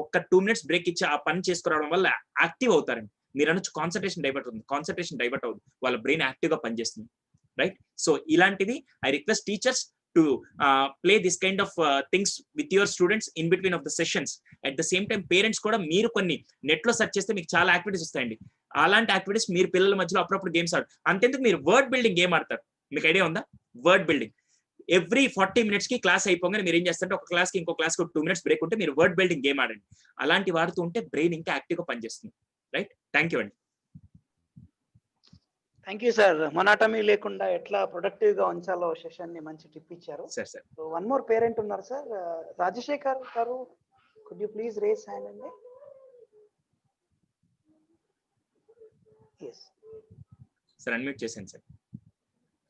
S2: ఒక్క 2 minutes బ్రేక్ ఇచ్చి ఆ పని చేసుకురావడం వల్ల యాక్టివ్ అవుతారండి. మీరు అనొచ్చు కాన్సన్ట్రేషన్ డైవర్ట్ అవుతుంది, వాళ్ళ బ్రెయిన్ యాక్టివ్ గా పనిచేస్తుంది, రైట్? సో ఇలాంటివి I request teachers to play this kind of things with your students in between of the sessions. At the same time parents కూడా మీరు కొన్ని నెట్ లో సెర్చ్ చేస్తే మీకు చాలా యాక్టివిటీస్ వస్తాయండి. అలాంటి యాక్టివిటీస్ మీరు పిల్లల మధ్యలో అప్పుడప్పుడు గేమ్స్ ఆడు. అంతెందుకు మీరు వర్డ్ బిల్డింగ్ గేమ్ ఆడతారు, మీకు ఐడియా ఉందా? వర్డ్ బిల్డింగ్ ఎవ్రీ 40 minutes కి క్లాస్ అయిపోగానే మీరు ఏం చేస్తారంటే ఒక క్లాస్ కి ఇంకో క్లాస్ కి 2 minutes బ్రేక్ ఉంటే మీరు వర్డ్ బిల్డింగ్ గేమ్ ఆడండి. అలాంటి వాడుతూ ఉంటే బ్రెయిన్ ఇంకా యాక్టివ్ గా పనిచేస్తుంది, రైట్? థ్యాంక్ యూ అండి.
S1: Thank you sir. మొనాటమీ లేకుండా ఎట్లా ప్రొడక్టివ్ గా ఉంచాలో సెషన్ ని మంచి టిప్ ఇచ్చారు.
S2: Sir
S1: so one more parent ఉన్నారు sir, Rajasekhar garu, could you please raise hand అండి? yes
S2: సార్ అన్మ్యూట్ చేశాను sir.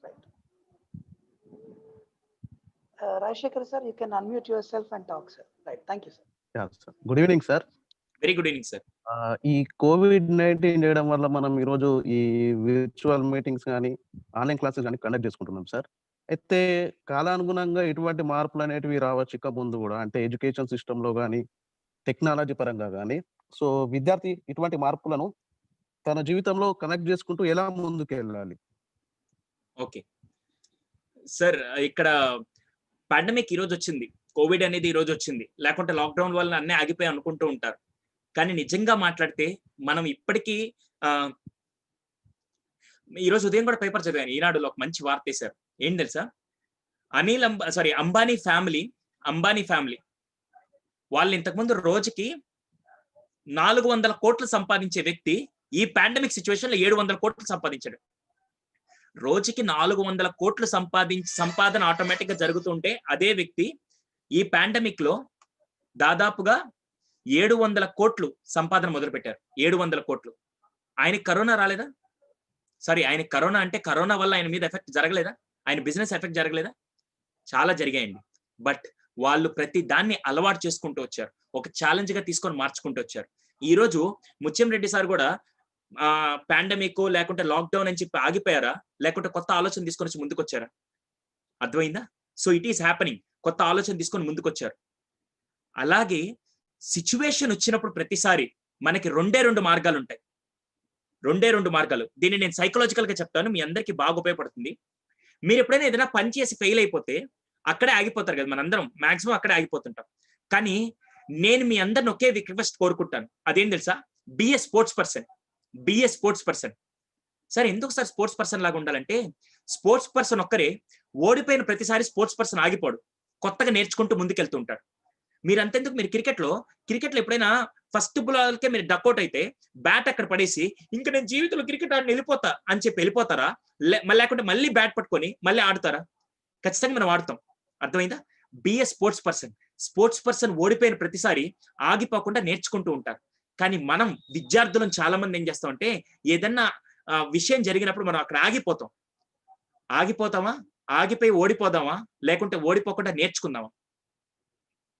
S1: Right. Rajasekhar sir, you can unmute yourself and talk sir. Right, thank you sir.
S8: Good evening sir.
S2: Very good evening sir.
S8: ఈ COVID-19 చేయడం వల్ల మనం ఈరోజు ఈ virtual meetings కానీ online classes కానీ కండక్ట్ చేసుకుంటున్నాం సార్. అయితే కాలానుగుణంగా ఇటువంటి మార్పులు అనేటివి రావచ్చు ఇక ముందు కూడా, అంటే ఎడ్యుకేషన్ సిస్టంలో కానీ టెక్నాలజీ పరంగా కానీ. సో విద్యార్థి ఇటువంటి మార్పులను తన జీవితంలో కనెక్ట్ చేసుకుంటూ ఎలా ముందుకు వెళ్ళాలి?
S2: ఓకే సార్, ఇక్కడ పాండమిక్ ఈ రోజు వచ్చింది, కోవిడ్ అనేది ఈ రోజు వచ్చింది, లేకుంటే లాక్డౌన్ వల్ల అన్నీ ఆగిపోయి అనుకుంటూ ఉంటారు. కానీ నిజంగా మాట్లాడితే మనం ఇప్పటికీ ఈరోజు ఉదయం కూడా పేపర్ చదివాను, ఈనాడులో ఒక మంచి వార్త వేశారు. ఏం తెలుసా? అంబానీ ఫ్యామిలీ వాళ్ళు ఇంతకుముందు రోజుకి 400 కోట్లు సంపాదించే వ్యక్తి ఈ పాండమిక్ సిచ్యువేషన్ లో 700 కోట్లు సంపాదించాడు. రోజుకి 400 కోట్లు సంపాదన ఆటోమేటిక్ గా జరుగుతుంటే అదే వ్యక్తి ఈ పాండమిక్ లో దాదాపుగా 700 కోట్లు సంపాదన మొదలు పెట్టారు. 700 కోట్లు. ఆయనకి కరోనా రాలేదా? ఆయన కరోనా అంటే కరోనా వల్ల ఆయన మీద ఎఫెక్ట్ జరగలేదా? ఆయన బిజినెస్ ఎఫెక్ట్ జరగలేదా? చాలా జరిగాయండి. బట్ వాళ్ళు ప్రతి దాన్ని అలవాటు చేసుకుంటూ వచ్చారు, ఒక ఛాలెంజ్ గా తీసుకొని మార్చుకుంటూ వచ్చారు. ఈ రోజు ముత్యం రెడ్డి సార్ కూడా పాండమిక్ లేకుంటే లాక్డౌన్ అని చెప్పి ఆగిపోయారా, లేకుంటే కొత్త ఆలోచన తీసుకొని వచ్చి ముందుకు వచ్చారా? అర్థమైందా? So it is happening. కొత్త ఆలోచన తీసుకొని ముందుకు వచ్చారు. అలాగే సిచ్యువేషన్ వచ్చినప్పుడు ప్రతిసారి మనకి రెండే రెండు మార్గాలు ఉంటాయి. దీన్ని నేను సైకలాజికల్ గా చెప్తాను, మీ అందరికీ బాగా ఉపయోగపడుతుంది. మీరు ఎప్పుడైనా ఏదైనా పని చేసి ఫెయిల్ అయిపోతే అక్కడే ఆగిపోతారు కదా, మనందరం మాక్సిమం అక్కడే ఆగిపోతుంటాం. కానీ నేను మీ అందరిని ఒకే రిక్వెస్ట్ కోరుకుంటాను, అదేం తెలుసా? బి ఏ స్పోర్ట్స్ పర్సన్. సార్ ఎందుకు సార్ స్పోర్ట్స్ పర్సన్ లాగా ఉండాలంటే, స్పోర్ట్స్ పర్సన్ ఒక్కరే ఓడిపోయిన ప్రతిసారి స్పోర్ట్స్ పర్సన్ ఆగిపోడు, కొత్తగా నేర్చుకుంటూ ముందుకెళ్తూ ఉంటాడు. మీరు అంతెందుకు, మీరు క్రికెట్ లో ఎప్పుడైనా ఫస్ట్ బాల్కే మీరు డక్అవుట్ అయితే బ్యాట్ అక్కడ పడేసి ఇంకా నేను జీవితంలో క్రికెట్ ఆడిని వెళ్ళిపోతా అని చెప్పి వెళ్ళిపోతారా? లేకుంటే మళ్ళీ బ్యాట్ పట్టుకొని మళ్ళీ ఆడతారా? ఖచ్చితంగా మనం ఆడతాం. అర్థమైందా? బి ఏ స్పోర్ట్స్ పర్సన్ ఓడిపోయిన ప్రతిసారి ఆగిపోకుండా నేర్చుకుంటూ ఉంటారు. కానీ మనం విద్యార్థులను చాలా మంది ఏం చేస్తామంటే, ఏదన్నా విషయం జరిగినప్పుడు మనం అక్కడ ఆగిపోతామా, ఆగిపోయి ఓడిపోదామా, లేకుంటే ఓడిపోకుండా నేర్చుకుందామా?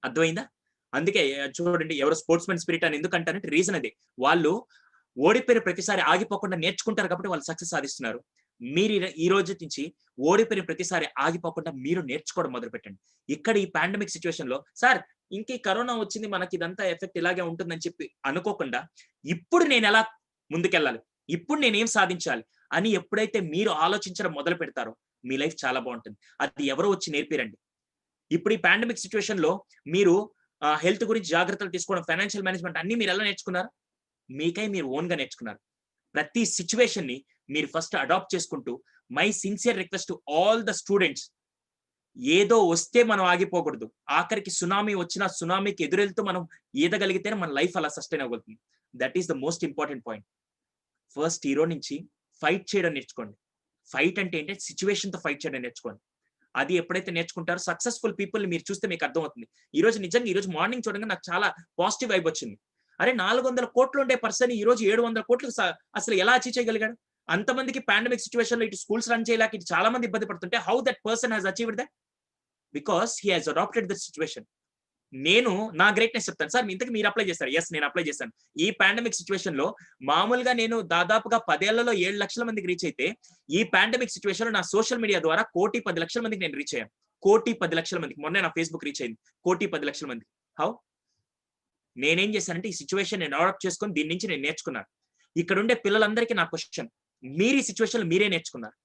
S2: అర్థమైందా? అందుకే చూడండి, ఎవరు స్పోర్ట్స్ మెన్ స్పిరిట్ అని ఎందుకంటారంటే రీజన్ అదే. వాళ్ళు ఓడిపోయిన ప్రతిసారి ఆగిపోకుండా నేర్చుకుంటారు కాబట్టి వాళ్ళు సక్సెస్ సాధిస్తున్నారు. మీరు ఈ రోజు నుంచి ఓడిపోయిన ప్రతిసారి ఆగిపోకుండా మీరు నేర్చుకోవడం మొదలు పెట్టండి. ఇక్కడ ఈ పాండమిక్ సిచ్యువేషన్ లో సార్ ఇంకే కరోనా వచ్చింది, మనకి ఇదంతా ఎఫెక్ట్ ఇలాగే ఉంటుందని చెప్పి అనుకోకుండా ఇప్పుడు నేను ఎలా ముందుకెళ్ళాలి, ఇప్పుడు నేనేం సాధించాలి అని ఎప్పుడైతే మీరు ఆలోచించడం మొదలు పెడతారో మీ లైఫ్ చాలా బాగుంటుంది. అది ఎవరో వచ్చి నేర్పిరండి. ఇప్పుడు ఈ పాండమిక్ సిచ్యువేషన్ లో మీరు హెల్త్ గురించి జాగ్రత్తలు తీసుకోవడం, ఫైనాన్షియల్ మేనేజ్మెంట్ అన్ని మీరు ఎలా నేర్చుకున్నారు? మీకై మీరు ఓన్ గా నేర్చుకున్నారు. ప్రతి సిచ్యువేషన్ ని మీరు ఫస్ట్ అడాప్ట్ చేసుకుంటూ, my sincere request to all the students, ఏదో వస్తే మనం ఆగిపోకూడదు. ఆఖరికి సునామీ వచ్చినా సునామీకి ఎదురెళ్తూ మనం ఈదగలిగితేనే మన లైఫ్ అలా సస్టైన్ అవ్వగలుగుతుంది. That is the most important point. First hero నుంచి ఫైట్ చేయడం నేర్చుకోండి. ఫైట్ అంటే ఏంటంటే సిచ్యువేషన్ తో ఫైట్ చేయడం నేర్చుకోండి. అది ఎప్పుడైతే నేర్చుకుంటారో సక్సెస్ఫుల్ పీపుల్ మీరు చూస్తే మీకు అర్థమవుతుంది. ఈ రోజు మార్నింగ్ చూడగా నాకు చాలా పాజిటివ్ వైబ్ వచ్చింది. అరే 400 కోట్లు ఉండే పర్సన్ ఈ రోజు 700 కోట్లు అసలు ఎలా అచీవ్ చేయగలిగాడు? అంతమందికి పాండమిక్ సిచ్యువేషన్ లో ఇటు స్కూల్స్ రన్ చేయలేక ఇటు చాలా మంది ఇబ్బంది పడుతుంటే how that person has achieved that? Because he has adapted that situation. నేను నా గ్రేట్నెస్ చెప్తాను సార్, ఇంతకు మీరు అప్లై చేస్తారు. ఎస్, నేను అప్లై చేశాను. ఈ పాండమిక్ సిచ్యువేషన్ లో మామూలుగా నేను దాదాపుగా 10 ఏళ్లలో 7 లక్షల మందికి రీచ్ అయితే, ఈ పాండమిక్ సిచ్యువేషన్ లో నా సోషల్ మీడియా ద్వారా 1,10,00,000 మందికి నేను రీచ్ అయ్యాను. 1,10,00,000 మందికి. మొన్నే నా ఫేస్బుక్ రీచ్ అయింది 1,10,00,000 మందికి. హౌ? నేనేం చేశానంటే ఈ సిచ్యువేషన్ నేను అడాప్ట్ చేసుకొని దీని నుంచి నేను నేర్చుకున్నాను. ఇక్కడ ఉండే పిల్లలందరికీ నా క్వశ్చన్, మీరు ఈ సిచ్యువేషన్ లో మీరే నేర్చుకున్నారు.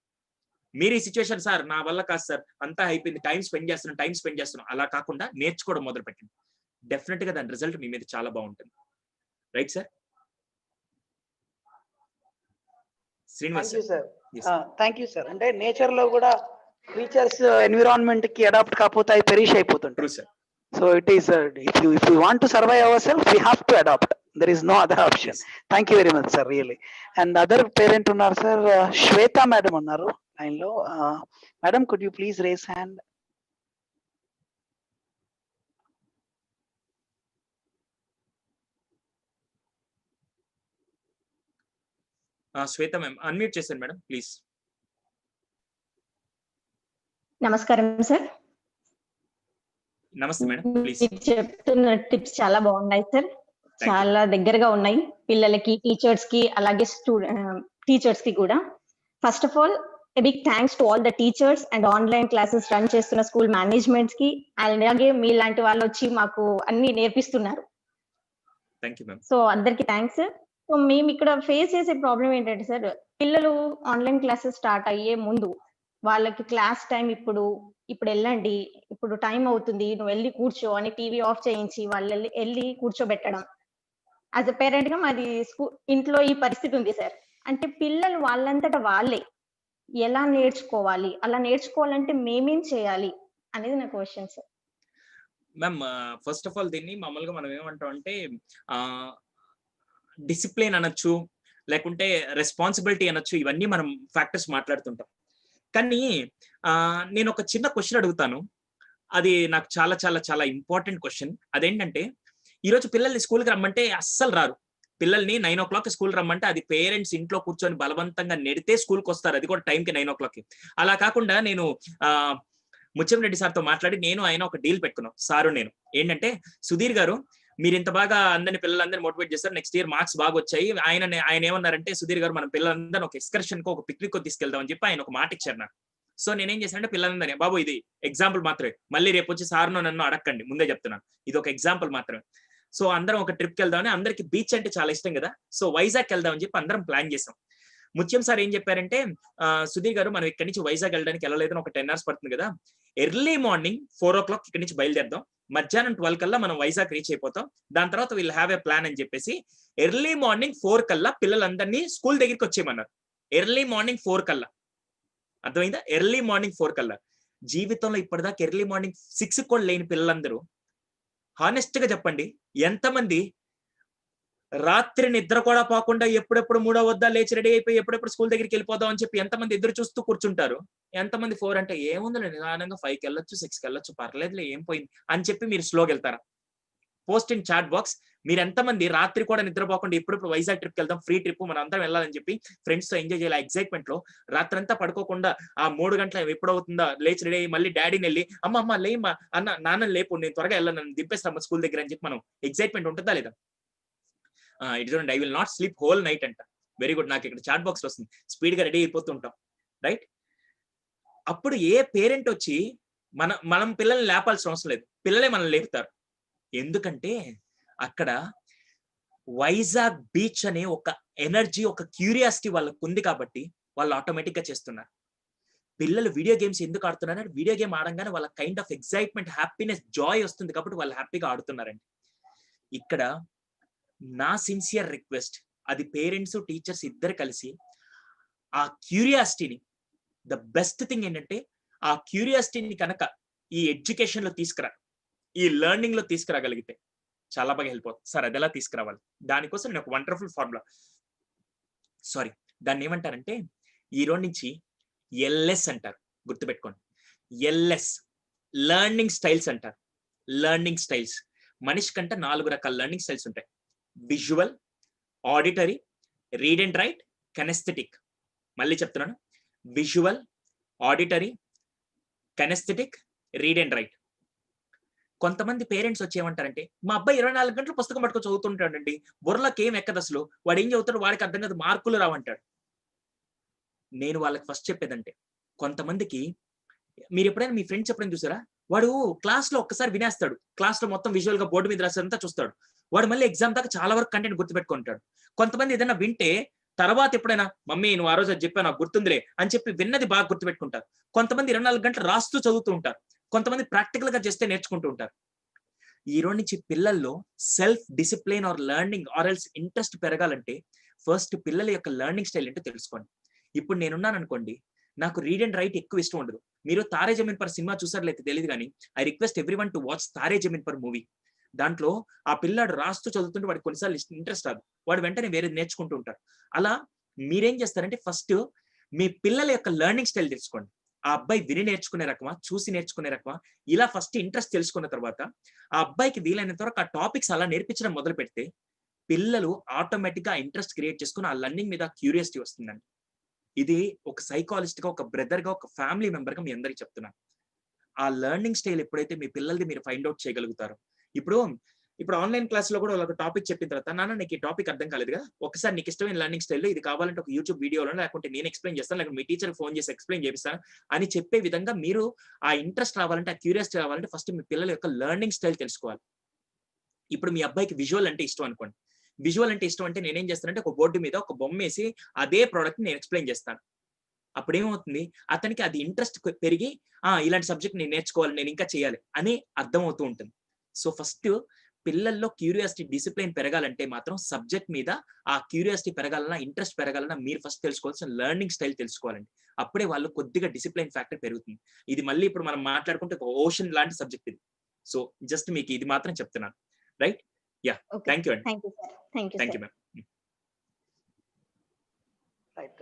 S2: మీరు ఈ సిచ్యువేషన్ సార్ నా వల్ల కాదు సార్, అంతా అయిపోయింది, టైం స్పెండ్ చేస్తున్నాం అలా కాకుండా నేర్చుకోవడం మొదలు పెట్టండి. డెఫినెట్ గా దాని రిజల్ట్ మీ మీద చాలా బాగుంటుంది. Right sir? Srinivas sir.
S1: Thank you sir. అంటే నేచర్ లో కూడా క్రీచర్స్ ఎన్విరాన్మెంట్ కి అడాప్ట్ కాకపోతే అవి పెరిష్ అయిపోతుంటారు.
S2: Sir.
S1: So it is if you want to survive ourselves, we have to adopt. There is no other option. Thank you very much, sir. Really. And other parent unnaru sir, Shweta madam unnaru line lo. Madam, could you please raise hand?
S2: Shweta ma'am unmute చేశాను madam, please.
S9: నమస్కారం sir.
S2: నమస్తే madam, please.
S9: చెప్తున్న tips చాలా బాగున్నాయి sir, చాలా దగ్గరగా ఉన్నాయి పిల్లలకి, టీచర్స్ కి, అలాగే టీచర్స్ కి కూడా. First of all big thanks to all the teachers and online classes run చేస్తున్న స్కూల్ మేనేజ్మెంట్స్ కి, అలాగే మీలాంటి వాళ్ళు వచ్చి మాకు అన్ని నేర్పిస్తున్నారు. సో అందరికి థ్యాంక్స్. సో మేము ఇక్కడ ఫేస్ చేసే ప్రాబ్లం ఏంటంటే సార్, పిల్లలు ఆన్లైన్ క్లాసెస్ స్టార్ట్ అయ్యే ముందు వాళ్ళకి క్లాస్ టైం ఇప్పుడు వెళ్ళండి, ఇప్పుడు టైం అవుతుంది, నువ్వు వెళ్ళి కూర్చో అని టీవీ ఆఫ్ చేయించి వాళ్ళు వెళ్ళి కూర్చోబెట్టడం. యాజ్ అ పేరెంట్ గా మాది ఇంట్లో ఈ పరిస్థితి ఉంది సార్. అంటే పిల్లలు వాళ్ళంతటా వాళ్ళే ఎలా నేర్చుకోవాలి, అలా నేర్చుకోవాలంటే మేమేం చేయాలి అనేది నా question sir.
S2: Ma'am first of all దీన్ని మామూలుగా మనం ఏమంటాం అంటే డిసిప్లిన్ అనొచ్చు, లేకుంటే రెస్పాన్సిబిలిటీ అనొచ్చు, ఇవన్నీ మనం ఫ్యాక్టర్స్ మాట్లాడుతుంటాం. కానీ నేను ఒక చిన్న క్వశ్చన్ అడుగుతాను, అది నాకు చాలా చాలా చాలా ఇంపార్టెంట్ క్వశ్చన్. అదేంటంటే ఈరోజు పిల్లల్ని స్కూల్కి రమ్మంటే అస్సలు రారు. పిల్లల్ని 9 o'clock స్కూల్ రమ్మంటే అది పేరెంట్స్ ఇంట్లో కూర్చొని బలవంతంగా నెడితే స్కూల్కి వస్తారు, అది కూడా టైంకి 9 o'clock. అలా కాకుండా నేను ముత్యంరెడ్డి సార్తో మాట్లాడి నేను ఆయన ఒక డీల్ పెట్టుకున్నాం, సారు నేను. ఏంటంటే సుధీర్ గారు మీరు ఇంత బాగా అందరిని పిల్లలందరినీ మోటివేట్ చేస్తారు, నెక్స్ట్ ఇయర్ మార్క్స్ బాగా వచ్చాయి. ఆయన ఏమన్నారంటే సుధీర్ గారు మనం పిల్లలందరూ ఒక ఎక్స్కర్షన్ కు, ఒక పిక్నిక్ తీసుకెళ్దాం అని చెప్పి ఆయన ఒక మాట ఇచ్చారు నాకు. సో నేనేం చేశానంటే పిల్లలందరినీ, బాబు ఇది ఎగ్జాంపుల్ మాత్రమే, మళ్ళీ రేపు వచ్చి సార్ను నన్ను అడగండి, ముందే చెప్తున్నాను, ఇది ఒక ఎగ్జాంపుల్ మాత్రమే. సో అందరం ఒక ట్రిప్కి వెళ్దామని, అందరికి బీచ్ అంటే చాలా ఇష్టం కదా, సో వైజాగ్ వెళ్దామని చెప్పి అందరం ప్లాన్ చేసాం. ముత్యం సార్ ఏం చెప్పారంటే, సుధీర్ గారు మనం ఇక్కడి నుంచి వైజాగ్ వెళ్ళడానికి వెళ్ళలేదని ఒక 10 hours పడుతుంది కదా, ఎర్లీ మార్నింగ్ 4 o'clock ఇక్కడి నుంచి బయలుదేరదాం, మధ్యాహ్నం 12 కల్లా మనం వైజాగ్ రీచ్ అయిపోతాం, దాని తర్వాత వీళ్ళు హ్యావ్ ఏ ప్లాన్ అని చెప్పేసి ఎర్లీ మార్నింగ్ 4 కల్లా పిల్లలందరినీ స్కూల్ దగ్గరికి వచ్చేయమన్నారు. ఎర్లీ మార్నింగ్ 4 కల్లా, అర్థమైందా? ఎర్లీ మార్నింగ్ 4 కల్లా. జీవితంలో ఇప్పటిదాకా ఎర్లీ మార్నింగ్ 6 కూడా లేని పిల్లలందరూ హానెస్ట్ గా చెప్పండి, ఎంతమంది రాత్రి నిద్ర కూడా పోకుండా ఎప్పుడెప్పుడు 3 వద్ద లేచి రెడీ అయిపోయి ఎప్పుడెప్పుడు స్కూల్ దగ్గరికి వెళ్ళిపోదాం అని చెప్పి ఎంతమంది ఎదురు చూస్తూ కూర్చుంటారు? ఎంతమంది 4 అంటే ఏముంది నిదానంగా 5కి వెళ్ళొచ్చు, 6కి వెళ్ళొచ్చు, పర్లేదులే ఏం పోయింది అని చెప్పి మీరు స్లోకి వెళ్తారా? పోస్ట్ ఇన్ చాట్ బాక్స్ మీరు ఎంతమంది రాత్రి కూడా నిద్రపోకుండా ఎప్పుడెప్పుడు వైజాగ్ ట్రిప్కి వెళ్దాం, ఫ్రీ ట్రిప్ మనం అందరం వెళ్ళాలని చెప్పి ఫ్రెండ్స్ తో ఎంజాయ్ చేయాలి ఎక్సైట్మెంట్ లో, రాత్రంతా పడుకోకుండా ఆ 3 గంటల ఎప్పుడవుతుందా లేచి రెడీ అయ్యి మళ్ళీ డాడీని వెళ్ళి అమ్మ లేమ్మా అన్న నాన్న లేపు నేను త్వరగా వెళ్ళాను, నన్ను దింపేస్తాను స్కూల్ దగ్గర అని చెప్పి మనం ఎక్సైట్మెంట్ ఉంటుందా లేదా? I will not sleep whole night అంట. వెరీ గుడ్, నాకు ఇక్కడ చాట్ బాక్స్ వస్తుంది, స్పీడ్ గా రెడీ అయిపోతుంటాం, రైట్? అప్పుడు ఏ పేరెంట్ వచ్చి మనం పిల్లల్ని లేపాల్సిన అవసరం లేదు, పిల్లలే మనల్ని లేపుతారు. ఎందుకంటే అక్కడ వైజాగ్ బీచ్ అనే ఒక ఎనర్జీ, ఒక క్యూరియాసిటీ వాళ్ళకు ఉంది కాబట్టి వాళ్ళు ఆటోమేటిక్ గా చేస్తున్నారు. పిల్లలు వీడియో గేమ్స్ ఎందుకు ఆడుతున్నారు? వీడియో గేమ్ ఆడంగానే వాళ్ళ kind of excitement, happiness, Joy వస్తుంది కాబట్టి వాళ్ళు హ్యాపీగా ఆడుతున్నారండి. ఇక్కడ నా సిన్సియర్ రిక్వెస్ట్, అది పేరెంట్స్ టీచర్స్ ఇద్దరు కలిసి ఆ క్యూరియాసిటీని, ద బెస్ట్ థింగ్ ఏంటంటే ఆ క్యూరియాసిటీని కనుక ఈ ఎడ్యుకేషన్ లో తీసుకురా, ఈ లెర్నింగ్ లో తీసుకురాగలిగితే చాలా బాగా హెల్ప్ అవుతుంది. సార్ అది ఎలా తీసుకురావాలి? దానికోసం నేను ఒక వండర్ఫుల్ ఫార్ములా, దాన్ని ఏమంటారంటే ఈ రోజు నుంచి ఎల్ఎస్ అంటారు, గుర్తుపెట్టుకోండి. ఎల్ఎస్, లెర్నింగ్ స్టైల్స్ అంటారు. లెర్నింగ్ స్టైల్స్, మనిషి కంటే 4 రకాల లెర్నింగ్ స్టైల్స్ ఉంటాయి: visual, auditory, read and write, kinesthetic. మళ్ళీ చెప్తున్నాను, visual, auditory, kinesthetic, read and write. కొంతమంది పేరెంట్స్ వచ్చి ఏమంటారంటే, మా అబ్బాయి 24 గంటలు పుస్తకం పట్టుకొని చదువుతుంటాడండి, బుర్రలోకి ఏం ఎక్కదు, అసలు వాడు ఏం చదువుతాడు వాడికి అర్థం కాదు, మార్కులు రావంటాడు. నేను వాళ్ళకి ఫస్ట్ చెప్పేదంటే, కొంతమందికి మీరు ఎప్పుడైనా మీ ఫ్రెండ్స్ ఎప్పుడైనా చూసారా, వాడు క్లాస్ లో ఒక్కసారి వినేస్తాడు, క్లాస్ లో మొత్తం విజువల్ గా బోర్డు మీద రాసేదంతా చూస్తాడు, వాడు మళ్ళీ ఎగ్జామ్ దాకా చాలా వరకు కంటెంట్ గుర్తుపెట్టుకుంటాడు. కొంతమంది ఏదైనా వింటే తర్వాత ఎప్పుడైనా, మమ్మీ నువ్వు ఆ రోజు అది చెప్పా నాకు గుర్తుందిలే అని చెప్పి విన్నది బాగా గుర్తుపెట్టుకుంటారు. కొంతమంది 24 గంటలు రాస్తూ చదువుతూ ఉంటారు, కొంతమంది ప్రాక్టికల్ గా చేస్తే నేర్చుకుంటూ ఉంటారు. ఈ రోజు నుంచి పిల్లల్లో self discipline or learning or else interest పెరగాలంటే ఫస్ట్ పిల్లల యొక్క లెర్నింగ్ స్టైల్ ఏంటో తెలుసుకోండి. ఇప్పుడు నేనున్నాను అనుకోండి, నాకు రీడ్ అండ్ రైట్ ఎక్కువ ఇష్టం ఉండదు. మీరు తారే జమీన్ పర్ సినిమా చూసారులైతే తెలియదు, కానీ I request everyone to watch Taare Zameen Par movie. దాంట్లో ఆ పిల్లాడు రాస్తూ చదువుతుంటే వాడికి కొన్నిసార్లు ఇంట్రెస్ట్ రాదు, వాడు వెంటనే వేరే నేర్చుకుంటూ ఉంటారు. అలా మీరేం చేస్తారంటే ఫస్ట్ మీ పిల్లల యొక్క లెర్నింగ్ స్టైల్ తెలుసుకోండి. ఆ అబ్బాయి విని నేర్చుకునే రకమా, చూసి నేర్చుకునే రకమా, ఇలా ఫస్ట్ ఇంట్రెస్ట్ తెలుసుకున్న తర్వాత ఆ అబ్బాయికి వీలైనంత వరకు ఆ టాపిక్స్ అలా నేర్పించడం మొదలు పెడితే పిల్లలు ఆటోమేటిక్ గా ఇంట్రెస్ట్ క్రియేట్ చేసుకుని ఆ లెర్నింగ్ మీద క్యూరియాసిటీ వస్తుందండి. ఇది ఒక సైకాలజిస్ట్ గా, ఒక బ్రదర్ గా, ఒక ఫ్యామిలీ మెంబర్ గా మీ అందరికి చెప్తున్నాను. ఆ లెర్నింగ్ స్టైల్ ఎప్పుడైతే మీ పిల్లలది మీరు ఫైండ్ అవుట్ చేయగలుగుతారో, ఇప్పుడు ఆన్లైన్ క్లాస్ లో కూడా ఒక టాపిక్ చెప్పిన తర్వాత, నాన్న నీకు ఈ టాపిక్ అర్థం కాలేదు కదా, ఒకసారి నీకు ఇష్టమైన లెర్నింగ్ స్టైల్లో ఇది కావాలంటే ఒక యూట్యూబ్ వీడియోలో, లేకుంటే నేను ఎక్స్ప్లెయిన్ చేస్తాను, లేకపోతే మీ టీచర్ ఫోన్ చేసి ఎక్స్ప్లెయిన్ చేపిస్తాను అని చెప్పే విధంగా మీరు ఆ ఇంట్రెస్ట్ రావాలంటే, ఆ క్యూరియాసిటీ రావాలంటే ఫస్ట్ మీ పిల్లల యొక్క లెర్నింగ్ స్టైల్ తెలుసుకోవాలి. ఇప్పుడు మీ అబ్బాయికి విజువల్ అంటే ఇష్టం అనుకోండి, విజువల్ అంటే ఇష్టం అంటే నేనేం చేస్తానంటే ఒక బోర్డు మీద ఒక బొమ్మ వేసి అదే ప్రోడక్ట్ నేను ఎక్స్ప్లెయిన్ చేస్తాను. అప్పుడు ఏమవుతుంది, అతనికి అది ఇంట్రెస్ట్ పెరిగి ఇలాంటి సబ్జెక్ట్ నేను నేర్చుకోవాలి, నేను ఇంకా చేయాలి అని అర్థం అవుతూ ఉంటుంది. సో ఫస్ట్ పిల్లల్లో క్యూరియాసిటీ, డిసిప్లిన్ పెరగాలంటే మాత్రం సబ్జెక్ట్ మీద ఆ క్యూరియాసిటీ పెరగాలన్నా, ఇంట్రెస్ట్ పెరగాలన్నా మీరు ఫస్ట్ తెలుసుకోవాల్సిన లెర్నింగ్ స్టైల్ తెలుసుకోవాలండి. అప్పుడే వాళ్ళు కొద్దిగా డిసిప్లిన్ ఫ్యాక్టర్ పెరుగుతుంది. ఇది మళ్ళీ ఇప్పుడు మనం మాట్లాడుకుంటే ఒక ఓషన్ లాంటి సబ్జెక్ట్ ఇది. సో జస్ట్ మీకు ఇది మాత్రం చెప్తున్నాను, రైట్? యా, థ్యాంక్ యూ అండి. Thank you ma'am.
S1: Right,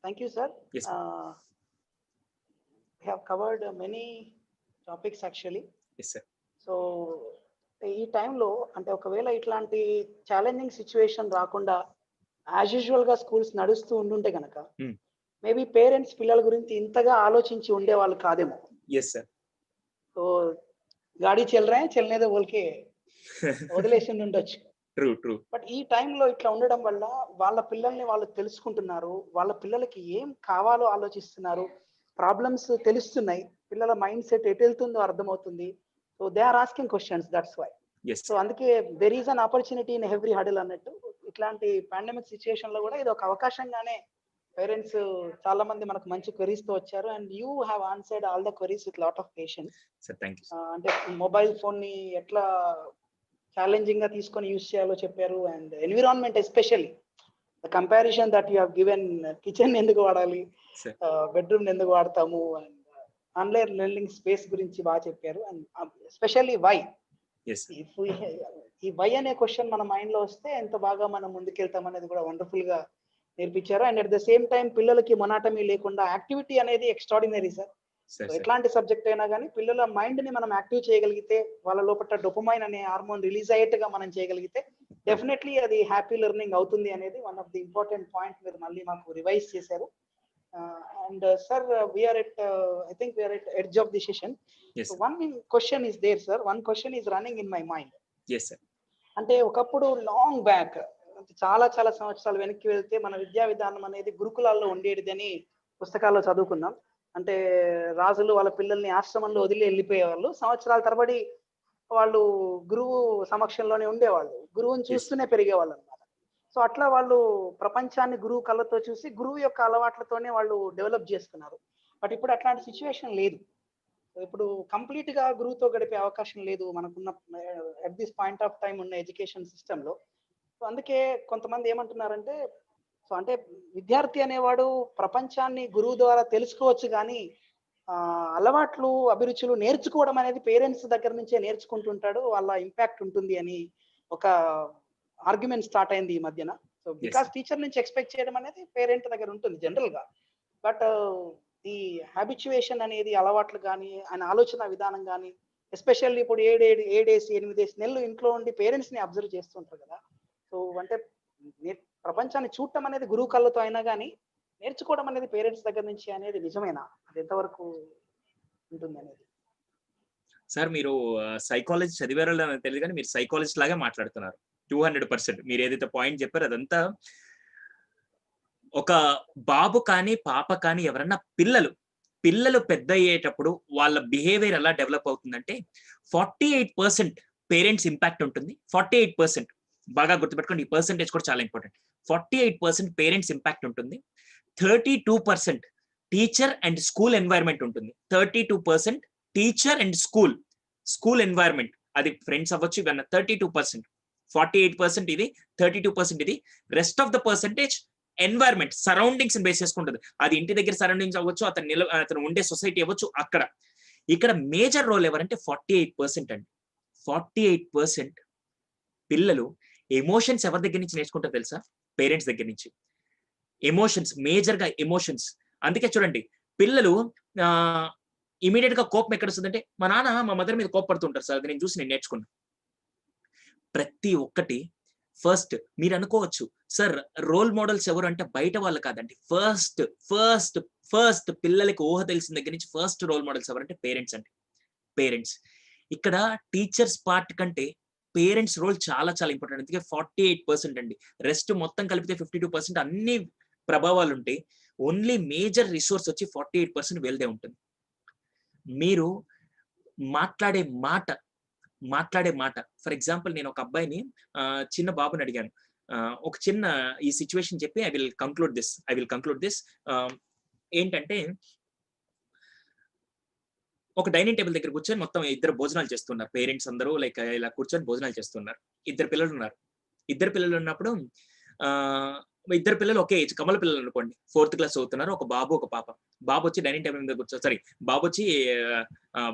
S1: thank you sir.
S2: Yes,
S1: We have covered many topics actually.
S2: Yes, sir.
S1: So ఈ టైంలో అంటే ఒకవేళ ఇట్లాంటి ఛాలెంజింగ్ సిచ్యువేషన్ రాకుండా యాజ్ యూజువల్ గా స్కూల్స్ నడుస్తూ ఉండుంటే కనుక మేబీ పేరెంట్స్ పిల్లల గురించి ఇంతగా ఆలోచించి ఉండేవాళ్ళు కాదేమో.
S2: Yes, sir.
S1: సో గాడి చెల్లనేదో వాళ్ళకి వదిలేసి ఉండొచ్చు.
S2: ట్రూ.
S1: బట్ ఈ టైంలో ఇట్లా ఉండడం వల్ల వాళ్ళ పిల్లల్ని వాళ్ళు తెలుసుకుంటున్నారు, వాళ్ళ పిల్లలకి ఏం కావాలో ఆలోచిస్తున్నారు, ప్రాబ్లమ్స్ తెలుస్తున్నాయి, పిల్లల మైండ్ సెట్ ఎటు వెళ్తుందో అర్థమవుతుంది. So they are asking questions, that's why. So అందుకే there is an opportunity in every hurdle అన్నట్టు ఇట్లాంటి పాండమిక్ సిచ్యుయేషన్ లో కూడా ఇది ఒక అవకాశంగానే పేరెంట్స్ చాలా మంది మనకు మంచి క్వరీస్ తో వచ్చారు. And you have answered all the queries with lot of patience. అంటే మొబైల్ ఫోన్ ని ఎట్లా ఛాలెంజింగ్ గా తీసుకొని యూజ్ చేయాలో చెప్పారు. And environment especially the comparison that you have given, kitchen ఎందుకు వాడాలి, బెడ్రూమ్ ఎందుకు వాడతాము, అండ్ ఆన్లైన్ లెర్నింగ్ స్పేస్ గురించి బాగా చెప్పారు. అండ్ ఎస్పెషల్లీ వై, ఈ వై అనే క్వశ్చన్ మన మైండ్ లో వస్తే ఎంత బాగా మనం ముందుకెళ్తాం అనేది కూడా వండర్ఫుల్ గా నేర్పించారు. And at the same time పిల్లలకి మొనాటమీ లేకుండా యాక్టివిటీ అనేది ఎక్స్ట్రాడినరీ సార్. ఎట్లాంటి సబ్జెక్ట్ అయినా కానీ పిల్లల మైండ్ ని మనం యాక్టివ్ చేయగలిగితే, వాళ్ళ లోపల డోపమైన్ అనే హార్మోన్ రిలీజ్ అయ్యేట్టుగా మనం చేయగలిగితే డెఫినెట్లీ అది హ్యాపీ లెర్నింగ్ అవుతుంది అనేది one of the important point మీరు మళ్ళీ మాకు రివైజ్ చేశారు. And sir, we are at I think we are at edge of the session.
S2: Yes,
S1: so one question is there, sir. One question is running in my mind.
S2: Yes, sir.
S1: అంటే ఒకప్పుడు long back, చాలా సంవత్సరాలు వెనక్కి వెళ్తే మన విద్యా విధానం అనేది గురుకులాల్లో ఉండేదని పుస్తకాల్లో చదువుకున్నాం. అంటే రాజులు వాళ్ళ పిల్లల్ని ఆశ్రమంలో వదిలి వెళ్ళిపోయేవాళ్ళు, సంవత్సరాల తరబడి వాళ్ళు గురువు సమక్షంలోనే ఉండేవాళ్ళు, గురువుని చూస్తూనే పెరిగేవాళ్ళు అనమాట. సో అట్లా వాళ్ళు ప్రపంచాన్ని గురువు కళ్ళతో చూసి గురువు యొక్క అలవాట్లతోనే వాళ్ళు డెవలప్ చేసుకున్నారు. బట్ ఇప్పుడు అట్లాంటి సిచ్యువేషన్ లేదు. ఇప్పుడు కంప్లీట్ గా గురువుతో గడిపే అవకాశం లేదు మనకున్న at this point of time ఉన్న ఎడ్యుకేషన్ సిస్టమ్ లో. సో అందుకే కొంతమంది ఏమంటున్నారంటే, సో అంటే విద్యార్థి అనేవాడు ప్రపంచాన్ని గురువు ద్వారా తెలుసుకోవచ్చు, కానీ అలవాట్లు, అభిరుచులు నేర్చుకోవడం అనేది పేరెంట్స్ దగ్గర నుంచే నేర్చుకుంటుంటాడు, వాళ్ళ ఇంపాక్ట్ ఉంటుంది అని ఒక ఆర్గ్యుమెంట్ స్టార్ట్ అయింది ఈ మధ్యన. సో బికాస్ టీచర్ నుంచి ఎక్స్పెక్ట్ చేయడం అనేది పేరెంట్ దగ్గర ఉంటుంది జనరల్ గా. బట్ ఈ హ్యాబిచువేషన్ అనేది అలవాట్లు కానీ, ఆయన ఆలోచన విధానం కానీ, ఎస్పెషల్లీ ఇప్పుడు 7 8 నెలలు ఇంట్లో ఉండి పేరెంట్స్ ని అబ్జర్వ్ చేస్తుంటారు కదా. సో అంటే ప్రపంచాన్ని చూడటం అనేది గురువు కళ్ళతో అయినా కానీ నేర్చుకోవడం అనేది పేరెంట్స్ దగ్గర నుంచి అనేది నిజమేనా? అది ఎంతవరకు ఉంటుంది అనేది.
S2: సార్ మీరు సైకాలజీ చదివారో లేదో నాకు తెలియదు కానీ మీరు సైకాలజిస్ట్ లాగా మాట్లాడుతున్నారు 200%. మీరు ఏదైతే పాయింట్ చెప్పారో అదంతా ఒక బాబు కానీ పాప కానీ ఎవరన్నా పిల్లలు పెద్ద అయ్యేటప్పుడు వాళ్ళ బిహేవియర్ ఎలా డెవలప్ అవుతుందంటే 48% పేరెంట్స్ ఇంపాక్ట్ ఉంటుంది. 48% బాగా గుర్తుపెట్టుకోండి, ఈ పర్సెంటేజ్ కూడా చాలా ఇంపార్టెంట్. 48% పేరెంట్స్ ఇంపాక్ట్ ఉంటుంది. 32% టీచర్ అండ్ స్కూల్ ఎన్వైరన్మెంట్ ఉంటుంది. 32% టీచర్ అండ్ స్కూల్ ఎన్వైరన్మెంట్, అది ఫ్రెండ్స్ అవ్వచ్చు ఇవన్న. 32%, 48% ఇది, 32% ఇది. Rest of the percentage environment, surroundings base చేసుకుంటుంది. అది ఇంటి దగ్గర సరౌండింగ్స్ అవ్వచ్చు, అతను ఉండే సొసైటీ అవ్వచ్చు. అక్కడ ఇక్కడ మేజర్ రోల్ ఎవరంటే 48% అండి. 48% పిల్లలు ఎమోషన్స్ ఎవరి దగ్గర నుంచి నేర్చుకుంటారు తెలుసా? పేరెంట్స్ దగ్గర నుంచి. ఎమోషన్స్, మేజర్ గా ఎమోషన్స్. అందుకే చూడండి, పిల్లలు ఇమీడియట్ గా కోపం ఎక్కడ వస్తుందంటే మా నాన్న మా మదర్ మీద కోపడుతుంటారు సార్, అది నేను చూసి నేను నేర్చుకున్నా. ప్రతి ఒక్కటి ఫస్ట్ మీరు అనుకోవచ్చు సార్ రోల్ మోడల్స్ ఎవరు అంటే బయట వాళ్ళు కాదండి. ఫస్ట్ పిల్లలకి ఊహ తెలిసిన దగ్గర నుంచి ఫస్ట్ రోల్ మోడల్స్ ఎవరంటే పేరెంట్స్ అండి. పేరెంట్స్. ఇక్కడ టీచర్స్ పార్ట్ కంటే పేరెంట్స్ రోల్ చాలా చాలా ఇంపార్టెంట్. అందుకే 48% అండి. రెస్ట్ మొత్తం కలిపితే 52% అన్ని ప్రభావాలు ఉంటాయి. ఓన్లీ మేజర్ రిసోర్స్ వచ్చి 48% వెళ్దే ఉంటుంది. మీరు మాట్లాడే మాట ఫర్ ఎగ్జాంపుల్, నేను ఒక అబ్బాయిని చిన్న బాబుని అడిగాను, ఒక చిన్న ఈ సిచ్యువేషన్ చెప్పి ఐ విల్ కంక్లూడ్ దిస్. ఏంటంటే ఒక డైనింగ్ టేబుల్ దగ్గర కూర్చొని మొత్తం ఇద్దరు భోజనాలు చేస్తున్నారు. పేరెంట్స్ అందరూ లైక్ ఇలా కూర్చొని భోజనాలు చేస్తున్నారు. ఇద్దరు పిల్లలు ఉన్నప్పుడు ఇద్దరు పిల్లలు ఒకే ఏజ్, కమల పిల్లలు అనుకోండి, 4th క్లాస్ చదువుతున్నారు. ఒక బాబు ఒక పాప. బాబు వచ్చి డైనింగ్ టేబుల్ మీద బాబు వచ్చి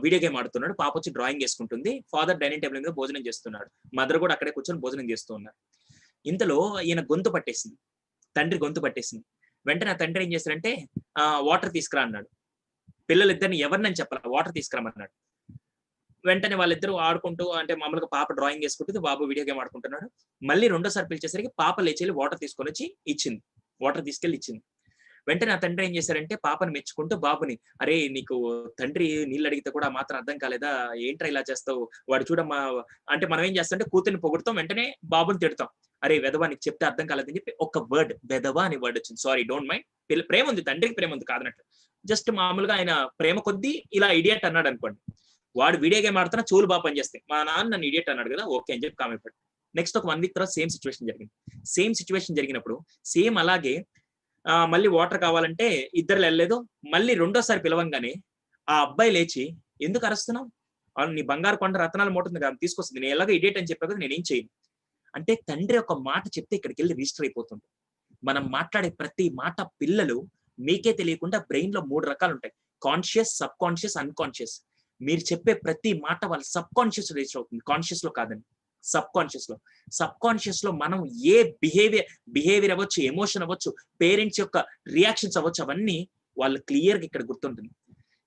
S2: వీడియో గేమ్ ఆడుతున్నాడు, పాప వచ్చి డ్రాయింగ్ చేసుకుంటుంది. ఫాదర్ డైనింగ్ టేబుల్ మీద భోజనం చేస్తున్నాడు. మదర్ కూడా అక్కడే కూర్చొని భోజనం చేస్తూ ఉన్నారు. ఇంతలో ఈయన తండ్రి గొంతు పట్టేసింది. వెంటనే ఆ తండ్రి ఏం చేశారంటే వాటర్ తీసుకురా అన్నాడు. పిల్లలిద్దరిని ఎవరినని చెప్పాలి, వాటర్ తీసుకురామన్నాడు. వెంటనే వాళ్ళిద్దరూ ఆడుకుంటూ, అంటే మామూలుగా పాప డ్రాయింగ్ చేసుకుంటుంది, బాబు వీడియో గేమ్ ఆడుకుంటున్నాడు. మళ్ళీ రెండోసారి పిలిచేసరికి పాప లేచి వాటర్ తీసుకొని వచ్చి ఇచ్చింది. వాటర్ తీసుకెళ్లి ఇచ్చింది. వెంటనే ఆ తండ్రి ఏం చేశారంటే పాపని మెచ్చుకుంటూ బాబుని, అరే నీకు తండ్రి నీళ్ళు అడిగితే కూడా మాత్రం అర్థం కాలేదా, ఏంట్రా ఇలా చేస్తావు, వాడు చూడమ్మా అంటే మనం ఏం చేస్తామంటే కూతుర్ని పొగుడుతాం, వెంటనే బాబుని తిడతాం, అరే వెధవా నీకు చెప్తే అర్థం కాలేదని చెప్పి ఒక వర్డ్, వెధవా అని వర్డ్ వచ్చింది. Sorry, don't mind. ప్రేమ ఉంది, తండ్రికి ప్రేమ ఉంది కాదన్నట్టు. జస్ట్ మామూలుగా ఆయన ప్రేమ కొద్దీ ఇలా ఇడియట్ అన్నాడు అనుకోండి. వాడు వీడియో గేమ్ ఆడుతున్నా చూలు బాబు అని చేస్తే మా నాన్న నన్ను ఇడియట్ అన్నాడు కదా, ఓకే అని చెప్పి కామెంట్. నెక్స్ట్ ఒక 1 వీక్ తర్వాత సేమ్ సిచ్యువేషన్ జరిగినప్పుడు సేమ్ అలాగే మళ్ళీ వాటర్ కావాలంటే ఇద్దరు వెళ్ళలేదు. మళ్ళీ రెండోసారి పిలవంగానే ఆ అబ్బాయి లేచి, ఎందుకు అరుస్తున్నావు, నీ బంగారు కొండ రత్నాల మూట తీసుకొస్తుంది, నేను ఎలాగో ఇడియట్ అని చెప్పా కదా, నేనేం చేయను అంటే తండ్రి ఒక మాట చెప్తే ఇక్కడికి వెళ్ళి రిజిస్టర్ అయిపోతుంది. మనం మాట్లాడే ప్రతి మాట పిల్లలు మీకే తెలియకుండా బ్రెయిన్ లో 3 రకాలు ఉంటాయి, కాన్షియస్, సబ్ కాన్షియస్, అన్కాన్షియస్. మీరు చెప్పే ప్రతి మాట వాళ్ళ సబ్ కాన్షియస్ రిజిస్టర్ అవుతుంది, కాన్షియస్ లో కాదండి, సబ్ కాన్షియస్ లో మనం ఏ బిహేవియర్ అవ్వచ్చు, ఎమోషన్ అవ్వచ్చు, పేరెంట్స్ యొక్క రియాక్షన్స్ అవ్వచ్చు, అవన్నీ వాళ్ళు క్లియర్ గా ఇక్కడ గుర్తుంటుంది.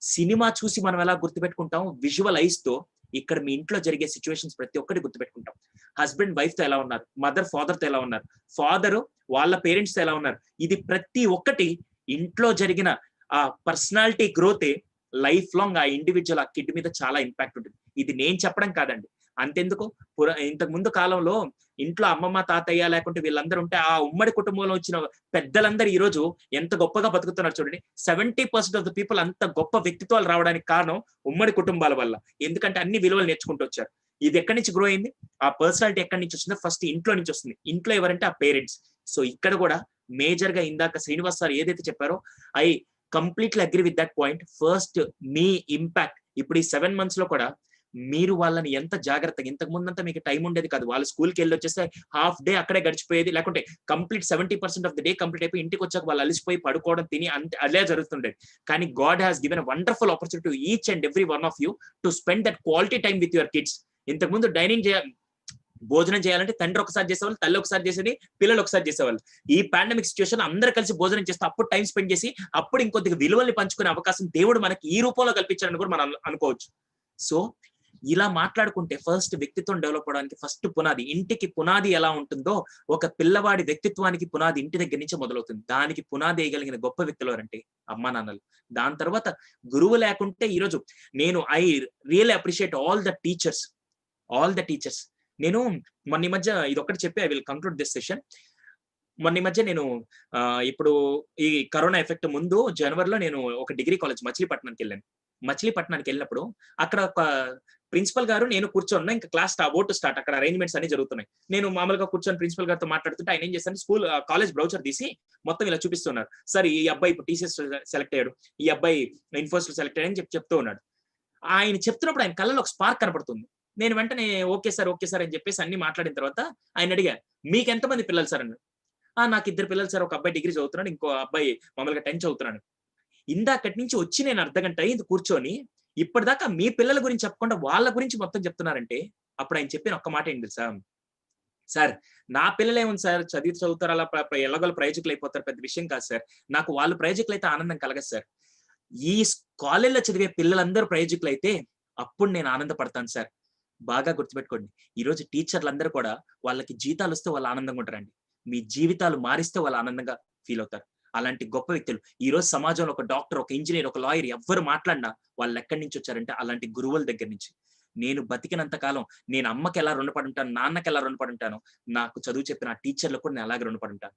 S2: సినిమా చూసి మనం ఎలా గుర్తుపెట్టుకుంటాం, విజువల్ ఐస్ తో ఇక్కడ మీ ఇంట్లో జరిగే సిచ్యువేషన్స్ ప్రతి ఒక్కటి గుర్తుపెట్టుకుంటాం. హస్బెండ్ వైఫ్ తో ఎలా ఉన్నారు, మదర్ ఫాదర్ తో ఎలా ఉన్నారు, ఫాదర్ వాళ్ళ పేరెంట్స్ తో ఎలా ఉన్నారు, ఇది ప్రతి ఒక్కటి ఇంట్లో జరిగిన ఆ పర్సనాలిటీ గ్రోతే లైఫ్ లాంగ్ ఆ ఇండివిజువల్, ఆ కిడ్ మీద చాలా ఇంపాక్ట్ ఉంటుంది. ఇది నేను చెప్పడం కాదండి. అంతెందుకు, ఇంతకు ముందు కాలంలో ఇంట్లో అమ్మమ్మ తాతయ్య లేకుంటే వీళ్ళందరూ ఉంటే ఆ ఉమ్మడి కుటుంబంలో వచ్చిన పెద్దలందరూ ఈ రోజు ఎంత గొప్పగా బతుకుతున్నారు చూడండి. 70% ఆఫ్ ద పీపుల్ అంత గొప్ప వ్యక్తిత్వాలు రావడానికి కారణం ఉమ్మడి కుటుంబాల వల్ల. ఎందుకంటే అన్ని విలువలు నేర్చుకుంటూ వచ్చారు. ఇది ఎక్కడి నుంచి గ్రో అయింది, ఆ పర్సనాలిటీ ఎక్కడి నుంచి వస్తుందో ఫస్ట్ ఇంట్లో నుంచి వస్తుంది. ఇంట్లో ఎవరంటే ఆ పేరెంట్స్. సో ఇక్కడ కూడా మేజర్ గా ఇందాక శ్రీనివాస్ సార్ ఏదైతే చెప్పారో I completely agree with that point. First me impact ఇప్పుడు ఈ 7 months లో కూడా మీరు వాళ్ళని ఎంత జాగ్రత్తగా, ఇంతకు ముందంతా మీకు టైం ఉండేది కాదు, వాళ్ళు స్కూల్కి వెళ్ళి వచ్చేస్తే హాఫ్ డే అక్కడే గడిచిపోయేది, లేకుంటే complete 70% of the day complete అయిపోయి ఇంటికి వచ్చాక వాళ్ళు అలిసిపోయి పడుకోవడం, తిని అదే జరుగుతుండేది. కానీ God has given wonderful opportunity to each and every one of you to spend that quality time with your kids. ఇంతకు ముందు భోజనం చేయాలంటే తండ్రి ఒకసారి చేసేవాళ్ళు, తల్లి ఒకసారి చేసేది, పిల్లలు ఒకసారి చేసేవాళ్ళు. ఈ పాండమిక్ సిచ్యువేషన్ అందరూ కలిసి భోజనం చేస్తే అప్పుడు టైం స్పెండ్ చేసి అప్పుడు ఇంకొద్దిగా విలువల్ని పంచుకునే అవకాశం దేవుడు మనకి ఈ రూపంలో కల్పించారని కూడా మనం అనుకోవచ్చు. సో ఇలా మాట్లాడుకుంటే ఫస్ట్ వ్యక్తిత్వం డెవలప్ అవడానికి ఫస్ట్ పునాది, ఇంటికి పునాది ఎలా ఉంటుందో ఒక పిల్లవాడి వ్యక్తిత్వానికి పునాది ఇంటి దగ్గర నుంచి మొదలవుతుంది. దానికి పునాది వేయగలిగిన గొప్ప వ్యక్తులు అంటే అమ్మా నాన్నలు. దాని తర్వాత గురువు లేకుంటే ఈరోజు నేను I really appreciate all the teachers. నేను మొన్న ఈ మధ్య ఇది ఒక్కటి చెప్పి I will conclude this session. మొన్న ఈ మధ్య నేను ఇప్పుడు ఈ కరోనా ఎఫెక్ట్ ముందు జనవరిలో నేను ఒక డిగ్రీ కాలేజ్ మచిలీపట్నానికి వెళ్ళాను. మచిలీపట్నానికి వెళ్ళినప్పుడు అక్కడ ఒక ప్రిన్సిపల్ గారు నేను కూర్చోన్నా, ఇంకా క్లాస్ ఓటు స్టార్ట్, అక్కడ అరేంజ్మెంట్స్ అన్ని జరుగుతున్నాయి. నేను మామూలుగా కూర్చొని ప్రిన్సిపల్ గారితో మాట్లాడుతుంటే ఆయన ఏం చేశాను, కాలేజ్ బ్రౌచర్ తీసి మొత్తం ఇలా చూపిస్తున్నారు. సార్ ఈ అబ్బాయి ఇప్పుడు టీసీఎస్ సెలెక్ట్ అయ్యాడు, ఈ అబ్బాయి ఇన్ఫోసిస్ సెలెక్ట్ అయ్యాడు అని చెప్తూ ఉన్నాడు. ఆయన చెప్తున్నప్పుడు ఆయన కళ్ళలో ఒక స్పార్క్ కనపడుతుంది. నేను వెంటనే ఓకే సార్ అని చెప్పేసి అన్ని మాట్లాడిన తర్వాత ఆయన అడిగా, మీకు ఎంతమంది పిల్లలు సార్ అన్నాడు. నాకు 2 పిల్లలు సార్, ఒక అబ్బాయి డిగ్రీ చదువుతున్నాడు, ఇంకో అబ్బాయి మామూలుగా 10th చదువుతున్నాడు. ఇందాకటి నుంచి వచ్చి నేను అర్ధగంట అయింది కూర్చొని, ఇప్పటిదాకా మీ పిల్లల గురించి చెప్పకుండా వాళ్ళ గురించి మొత్తం చెప్తున్నారంటే అప్పుడు ఆయన చెప్పిన ఒక్క మాట ఏంటి సార్ నా పిల్లలు ఏముంది సార్, చదువుతారు, అలా ఎలాగోలు ప్రయోజకులు అయిపోతారు, పెద్ద విషయం కాదు సార్, నాకు వాళ్ళు ప్రయోజకులు అయితే ఆనందం కలగదు సార్, ఈ కాలేజీలో చదివే పిల్లలందరూ ప్రయోజకులు అయితే అప్పుడు నేను ఆనందపడతాను సార్. బాగా గుర్తుపెట్టుకోండి, ఈ రోజు టీచర్లందరూ కూడా వాళ్ళకి జీతాలు వస్తే వాళ్ళు ఆనందంగా ఉంటారండి, మీ జీవితాలు మారిస్తే వాళ్ళు ఆనందంగా ఫీల్ అవుతారు. అలాంటి గొప్ప వ్యక్తులు ఈ రోజు సమాజంలో ఒక డాక్టర్, ఒక ఇంజనీర్, ఒక లాయర్ ఎవ్వరు మాట్లాడినా వాళ్ళు ఎక్కడి నుంచి వచ్చారంటే అలాంటి గురువుల దగ్గర నుంచి. నేను బతికినంత కాలం నేను అమ్మకి ఎలా రుణపడి ఉంటాను, నాన్నకి ఎలా రుణపడి ఉంటాను, నాకు చదువు చెప్పిన ఆ టీచర్లకు కూడా నేను అలాగే రుణపడి ఉంటాను.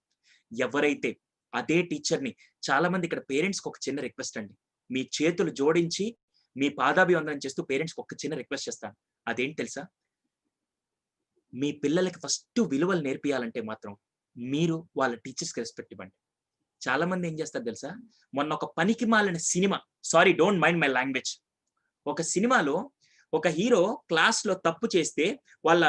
S2: ఎవరైతే అదే టీచర్ని, చాలా మంది ఇక్కడ పేరెంట్స్కి ఒక చిన్న రిక్వెస్ట్ అండి, మీ చేతులు జోడించి మీ పాదాభివందనం చేస్తూ పేరెంట్స్కి ఒక చిన్న రిక్వెస్ట్ చేస్తాను. అదేంటి తెలుసా, మీ పిల్లలకి ఫస్ట్ విలువలు నేర్పియాలంటే మాత్రం మీరు వాళ్ళ టీచర్స్కి రెస్పెక్ట్ ఇవ్వండి. చాలా మంది ఏం చేస్తారు తెలుసా, మొన్న ఒక పనికి మాలిన cinema, sorry don't mind my language, ఒక సినిమాలో ఒక హీరో క్లాస్ లో తప్పు చేస్తే వాళ్ళ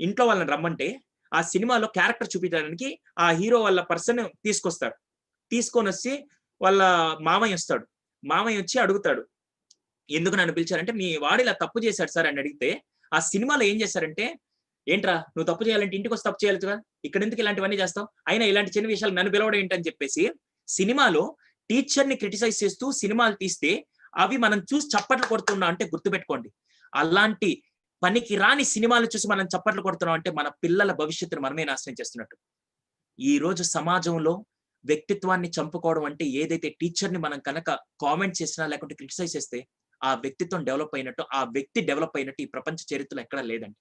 S2: ఇంట్లో వాళ్ళని రమ్మంటే ఆ సినిమాలో క్యారెక్టర్ చూపించడానికి ఆ హీరో వాళ్ళ పర్సన్ తీసుకొని వచ్చి వాళ్ళ మామయ్య వస్తాడు. మామయ్య వచ్చి అడుగుతాడు, ఎందుకు నన్ను పిలిచారంటే, మీ వాడు ఇలా తప్పు చేశాడు సార్ అని అడిగితే ఆ సినిమాలో ఏం చేశారంటే, ఏంట్రా నువ్వు తప్పు చేయాలంటే ఇంటికి వచ్చి తప్పు చేయాలి కదా, ఇక్కడ ఎందుకు ఇలాంటివన్నీ చేస్తావు, అయినా ఇలాంటి చిన్న విషయాలు నన్ను పిలవడం ఏంటని చెప్పేసి సినిమాలో టీచర్ ని క్రిటిసైజ్ చేస్తూ సినిమాలు తీస్తే అవి మనం చూసి చప్పట్లు కొడుతున్నాం అంటే గుర్తుపెట్టుకోండి, అలాంటి పనికి రాని సినిమాలు చూసి మనం చప్పట్లు కొడుతున్నాం అంటే మన పిల్లల భవిష్యత్తును మనమే నాశనం చేస్తున్నట్టు. ఈ రోజు సమాజంలో వ్యక్తిత్వాన్ని చంపుకోవడం అంటే ఏదైతే టీచర్ ని మనం కనుక కామెంట్ చేసినా లేకుంటే క్రిటిసైజ్ చేస్తే ఆ వ్యక్తిత్వం డెవలప్ అయినట్టు, ఆ వ్యక్తి డెవలప్ అయినట్టు ఈ ప్రపంచ చరిత్రలో ఎక్కడా లేదండి.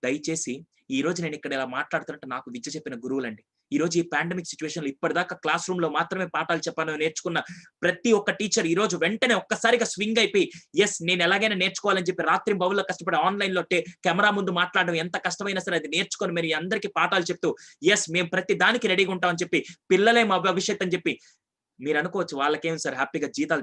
S2: దయచేసి ఈ రోజు నేను ఇక్కడ ఇలా మాట్లాడుతున్నట్టు నాకు విద్య చెప్పిన గురువులండి. ఈ రోజు ఈ పాండమిక్ సిచ్యువేషన్ లో ఇప్పటిదాకా క్లాస్ రూమ్ లో మాత్రమే పాఠాలు చెప్పాలని నేర్చుకున్న ప్రతి ఒక్క టీచర్ ఈ రోజు వెంటనే ఒక్కసారిగా స్వింగ్ అయిపోయి ఎస్ నేను ఎలాగైనా నేర్చుకోవాలని చెప్పి రాత్రి బౌల్లో కష్టపడి ఆన్లైన్ లో కెమెరా ముందు మాట్లాడడం ఎంత కష్టమైనా సరే అది నేర్చుకొని మీరు అందరికీ పాఠాలు చెప్తూ ఎస్ మేము ప్రతి దానికి రెడీగా ఉంటామని చెప్పి, పిల్లలే మా భవిష్యత్ అని చెప్పి మీరు అనుకోవచ్చు, వాళ్ళకేం సార్ హ్యాపీగా జీతాలు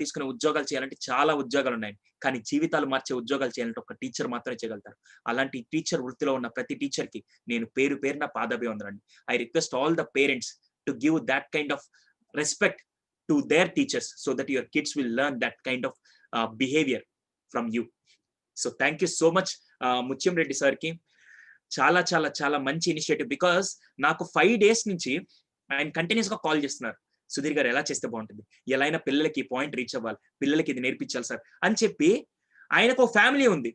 S2: తీసుకుని ఉద్యోగాలు చేయాలంటే చాలా ఉద్యోగాలు ఉన్నాయి, కానీ జీవితాలు మార్చే ఉద్యోగాలు చేయాలంటే ఒక టీచర్ మాత్రమే చేయగలుగుతారు. అలాంటి టీచర్ వృత్తిలో ఉన్న ప్రతి టీచర్ కి నేను పేరున పాదాభివందనండి. I request all the parents to give that kind of respect to their teachers so that your kids will learn that kind of behaviour from you. So thank you so much Muthyam Reddy sir కి, చాలా చాలా చాలా మంచి initiative. Because నాకు 5 days నుంచి ఆయన continuous గా call చేస్తున్నారు, సుధీర్ గారు ఎలా చేస్తే బాగుంటుంది, ఎలా అయినా పిల్లలకి ఈ పాయింట్ రీచ్ అవ్వాలి, పిల్లలకి ఇది నేర్పించాలి సార్ అని చెప్పి. ఆయనకు ఒక ఫ్యామిలీ ఉంది,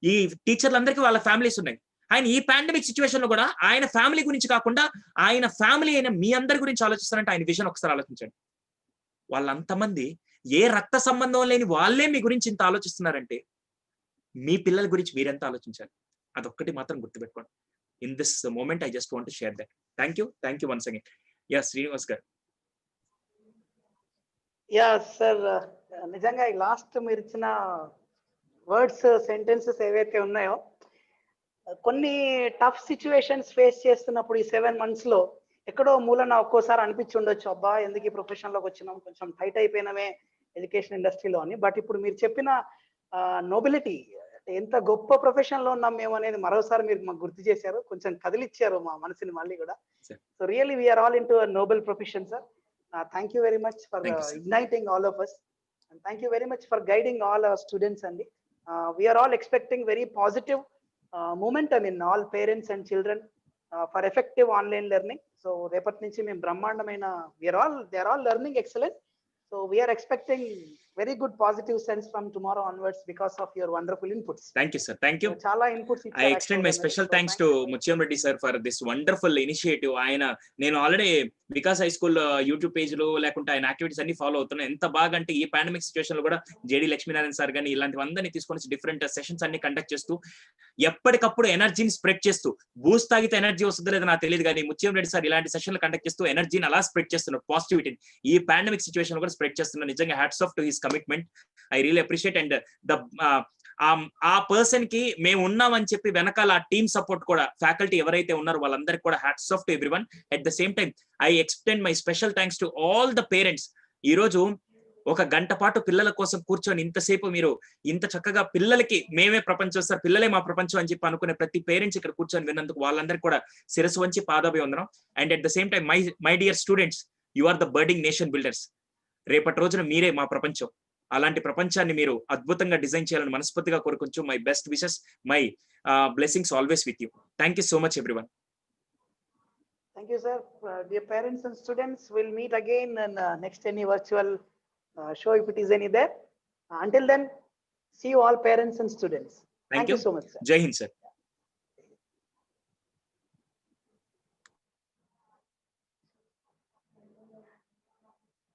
S2: ఈ టీచర్లందరికీ వాళ్ళ ఫ్యామిలీస్ ఉన్నాయి. ఆయన ఈ పాండమిక్ సిచ్యువేషన్ లో కూడా ఆయన ఫ్యామిలీ గురించి కాకుండా ఆయన ఫ్యామిలీ అయిన మీ అందరి గురించి ఆలోచిస్తారంటే ఆయన విజన్ ఒకసారి ఆలోచించండి. వాళ్ళంతమంది ఏ రక్త సంబంధం లేని వాళ్ళే మీ గురించి ఇంత ఆలోచిస్తున్నారంటే మీ పిల్లల గురించి మీరెంత ఆలోచించాలి, అదొక్కటి మాత్రం గుర్తుపెట్టుకోండి. In this moment I just want to share that. Thank you once again. Yeah Srinivas గారు.
S1: యా సార్, నిజంగా లాస్ట్ మీరు ఇచ్చిన వర్డ్స్, సెంటెన్సెస్ ఏవైతే ఉన్నాయో, కొన్ని టఫ్ సిచ్యువేషన్స్ ఫేస్ చేస్తున్నప్పుడు ఈ 7 months లో ఎక్కడో మూలన ఒక్కోసారి అనిపించి ఉండొచ్చు, అబ్బా ఎందుకు ఈ ప్రొఫెషన్ లోకి వచ్చినాం, కొంచెం టైట్ అయిపోయినామే ఎడ్యుకేషన్ ఇండస్ట్రీలో అని. బట్ ఇప్పుడు మీరు చెప్పిన నోబిలిటీ, ఎంత గొప్ప ప్రొఫెషన్ లో ఉన్నాం మేము అనేది మరోసారి మీరు మాకు గుర్తు చేశారు, కొంచెం కదిలిచ్చారు మా మనసుని మళ్ళీ కూడా. So really we're all in to noble profession sir. Thank you very much for igniting all of us, and thank you very much for guiding all our students. And we are all expecting very positive momentum in all parents and children for effective online learning. So repati nunchi mem brahmandamaina they are all learning excellent. So we are expecting very good positive sense from tomorrow onwards because of your wonderful inputs.
S2: Thank you, sir. Thank you.
S1: Chala inputs
S2: I extend my special thanks to Mutyam Reddy sir for this wonderful initiative. ఆయన నేను already Vikas high school YouTube page లో లేకుంటే ఆయన activities అన్ని follow అవుతున్నాను. ఎంత బాగా అంటే ఈ పాండమిక్ సిచువేషన్ లో కూడా జేడి లక్ష్మీనారాయణ సార్ గానీ ఇలాంటివందరినీ తీసుకొని డిఫరెంట్ సెషన్స్ అన్ని కండక్ట్ చేస్తూ ఎప్పటికప్పుడు ఎనర్జీని స్ప్రెడ్ చేస్తూ, బూస్ట్ తాగితే ఎనర్జీ వస్తుందో లేదో నాకు తెలియదు కానీ ముత్యం రెడ్డి సార్ ఇలాంటి సెషన్లు కండక్ట్ చేస్తూ ఎనర్జీని అలా స్ప్రెడ్ చేస్తున్నారు, పాజిటివిటీని ఈ పాండమిక్ సిచువేషన్ కూడా స్ప్రెడ్ చేస్తున్నారు. నిజంగా hats off to his commitment. I really appreciate. And ఆ పర్సన్ కి మేము ఉన్నామని చెప్పి వెనకాల ఆ టీమ్ సపోర్ట్ కూడా ఫ్యాకల్టీ ఎవరైతే ఉన్నారో వాళ్ళందరికీ కూడా hats off to everyone. At the same time I extend my special thanks to all the parents. ఈ రోజు ఒక గంట పాటు పిల్లల కోసం కూర్చొని ఇంతసేపు మీరు ఇంత చక్కగా పిల్లలకి మేమే ప్రపంచం సార్, పిల్లలే మా ప్రపంచం అని చెప్పి అనుకునే ప్రతి పేరెంట్స్ ఇక్కడ కూర్చొని విన్నందుకు వాళ్ళందరికీ కూడా శిరస్సు వంచి పాదాభివందనం. And at the same time my dear students, you are the budding nation builders. రేపటి రోజున మీరే మా ప్రపంచం. అలాంటి ప్రపంచాన్ని మీరు అద్భుతంగా డిజైన్ చేయాలని మనస్ఫూర్తిగా కోరుకుంటూ my best wishes, my blessings always with you. Thank you so much everyone.
S1: Thank you, sir. Dear parents and students, we'll meet again in next any virtual show if it is any there. Until then, see you all parents and students.
S2: Thank
S1: you
S2: you
S1: so much, sir.
S2: Jai Hind, sir.